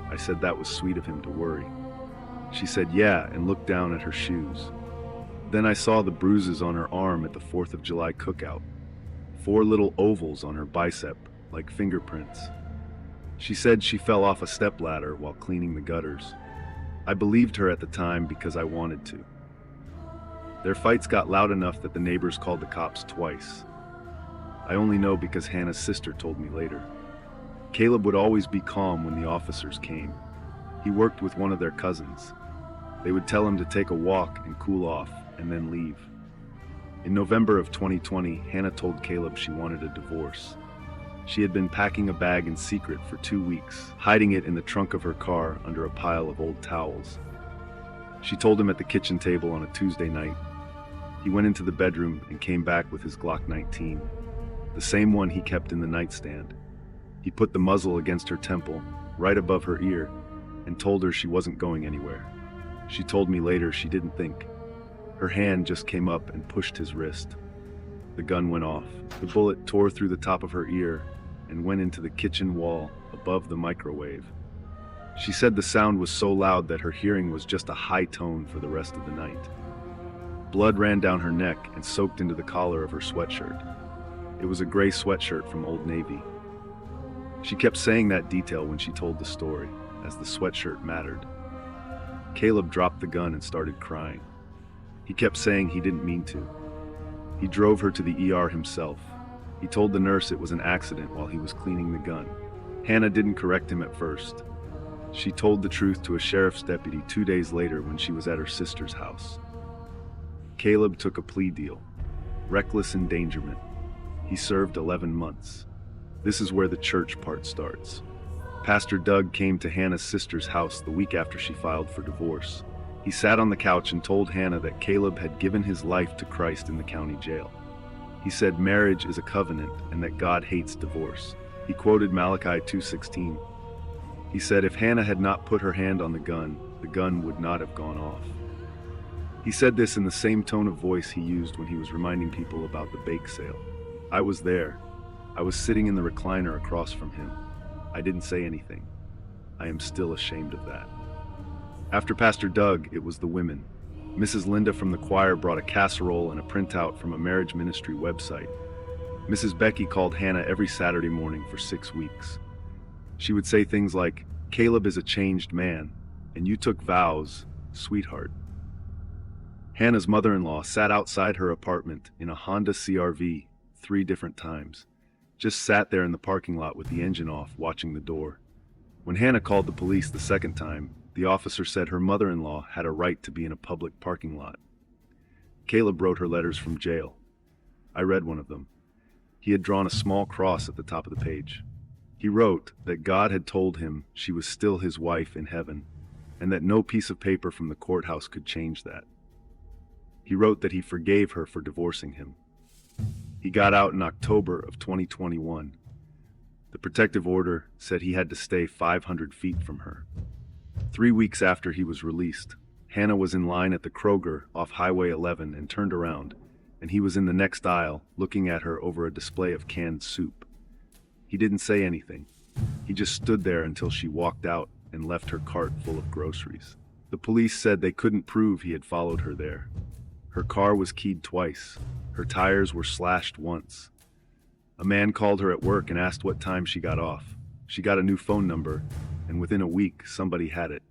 I said that was sweet of him to worry. She said yeah, and looked down at her shoes. Then I saw the bruises on her arm at the 4th of July cookout. 4 little ovals on her bicep, like fingerprints. She said she fell off a stepladder while cleaning the gutters. I believed her at the time because I wanted to. Their fights got loud enough that the neighbors called the cops twice. I only know because Hannah's sister told me later. Caleb would always be calm when the officers came. He worked with one of their cousins. They would tell him to take a walk and cool off, and then leave. In November of 2020, Hannah told Caleb she wanted a divorce. She had been packing a bag in secret for 2 weeks, hiding it in the trunk of her car under a pile of old towels. She told him at the kitchen table on a Tuesday night. He went into the bedroom and came back with his Glock 19, the same one he kept in the nightstand. He put the muzzle against her temple, right above her ear, and told her she wasn't going anywhere. She told me later she didn't think. Her hand just came up and pushed his wrist. The gun went off. The bullet tore through the top of her ear and went into the kitchen wall above the microwave. She said the sound was so loud that her hearing was just a high tone for the rest of the night. Blood ran down her neck and soaked into the collar of her sweatshirt. It was a gray sweatshirt from Old Navy. She kept saying that detail when she told the story, as the sweatshirt mattered. Caleb dropped the gun and started crying. He kept saying he didn't mean to. He drove her to the ER himself. He told the nurse it was an accident while he was cleaning the gun. Hannah didn't correct him at first. She told the truth to a sheriff's deputy 2 days later when she was at her sister's house. Caleb took a plea deal. Reckless endangerment. He served 11 months. This is where the church part starts. Pastor Doug came to Hannah's sister's house the week after she filed for divorce. He sat on the couch and told Hannah that Caleb had given his life to Christ in the county jail. He said marriage is a covenant and that God hates divorce. He quoted Malachi 2:16. He said if Hannah had not put her hand on the gun would not have gone off. He said this in the same tone of voice he used when he was reminding people about the bake sale. I was there. I was sitting in the recliner across from him. I didn't say anything. I am still ashamed of that. After Pastor Doug, it was the women. Mrs. Linda from the choir brought a casserole and a printout from a marriage ministry website. Mrs. Becky called Hannah every Saturday morning for 6 weeks. She would say things like, Caleb is a changed man, and you took vows, sweetheart. Hannah's mother-in-law sat outside her apartment in a Honda CR-V 3 different times. Just sat there in the parking lot with the engine off, watching the door. When Hannah called the police the second time, the officer said her mother-in-law had a right to be in a public parking lot. Caleb wrote her letters from jail. I read one of them. He had drawn a small cross at the top of the page. He wrote that God had told him she was still his wife in heaven, and that no piece of paper from the courthouse could change that. He wrote that he forgave her for divorcing him. He got out in October of 2021. The protective order said he had to stay 500 feet from her. 3 weeks after he was released, Hannah was in line at the Kroger off Highway 11 and turned around, and he was in the next aisle looking at her over a display of canned soup. He didn't say anything. He just stood there until she walked out and left her cart full of groceries. The police said they couldn't prove he had followed her there. Her car was keyed twice. Her tires were slashed once. A man called her at work and asked what time she got off. She got a new phone number, and within a week, somebody had it.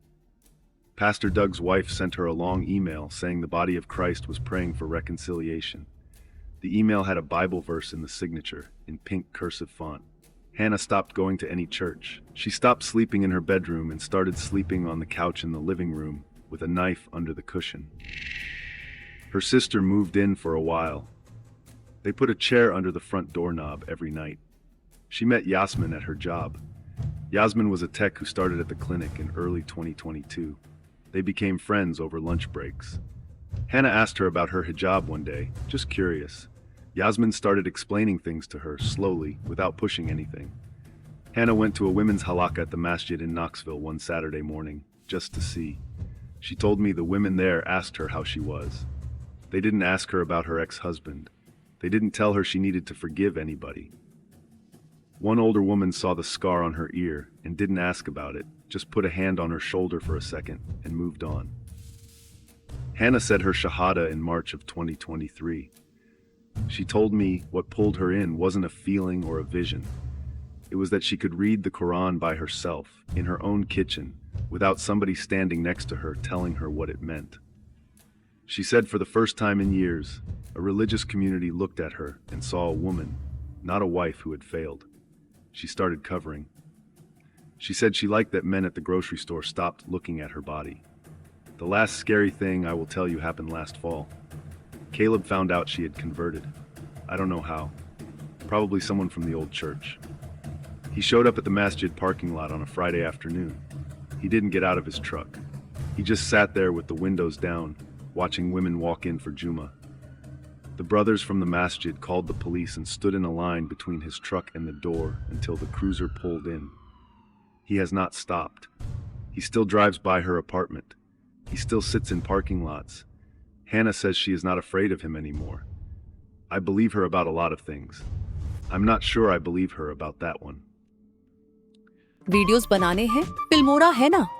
Pastor Doug's wife sent her a long email saying the body of Christ was praying for reconciliation. The email had a Bible verse in the signature, in pink cursive font. Hannah stopped going to any church. She stopped sleeping in her bedroom and started sleeping on the couch in the living room with a knife under the cushion. Her sister moved in for a while. They put a chair under the front doorknob every night. She met Yasmin at her job. Yasmin was a tech who started at the clinic in early 2022. They became friends over lunch breaks. Hannah asked her about her hijab one day, just curious. Yasmin started explaining things to her slowly, without pushing anything. Hannah went to a women's halakha at the masjid in Knoxville one Saturday morning, just to see. She told me the women there asked her how she was. They didn't ask her about her ex-husband. They didn't tell her she needed to forgive anybody. One older woman saw the scar on her ear and didn't ask about it, just put a hand on her shoulder for a second and moved on. Hannah said her shahada in March of 2023. She told me what pulled her in wasn't a feeling or a vision. It was that she could read the Quran by herself, in her own kitchen, without somebody standing next to her telling her what it meant. She said for the first time in years, a religious community looked at her and saw a woman, not a wife who had failed. She started covering. She said she liked that men at the grocery store stopped looking at her body. The last scary thing I will tell you happened last fall. Caleb found out she had converted. I don't know how. Probably someone from the old church. He showed up at the masjid parking lot on a Friday afternoon. He didn't get out of his truck. He just sat there with the windows down, watching women walk in for Juma. The brothers from the masjid called the police and stood in a line between his truck and the door until the cruiser pulled in. He has not stopped. He still drives by her apartment. He still sits in parking lots. Hannah says she is not afraid of him anymore. I believe her about a lot of things. I'm not sure I believe her about that one. Videos बनाने हैं Filmora है ना।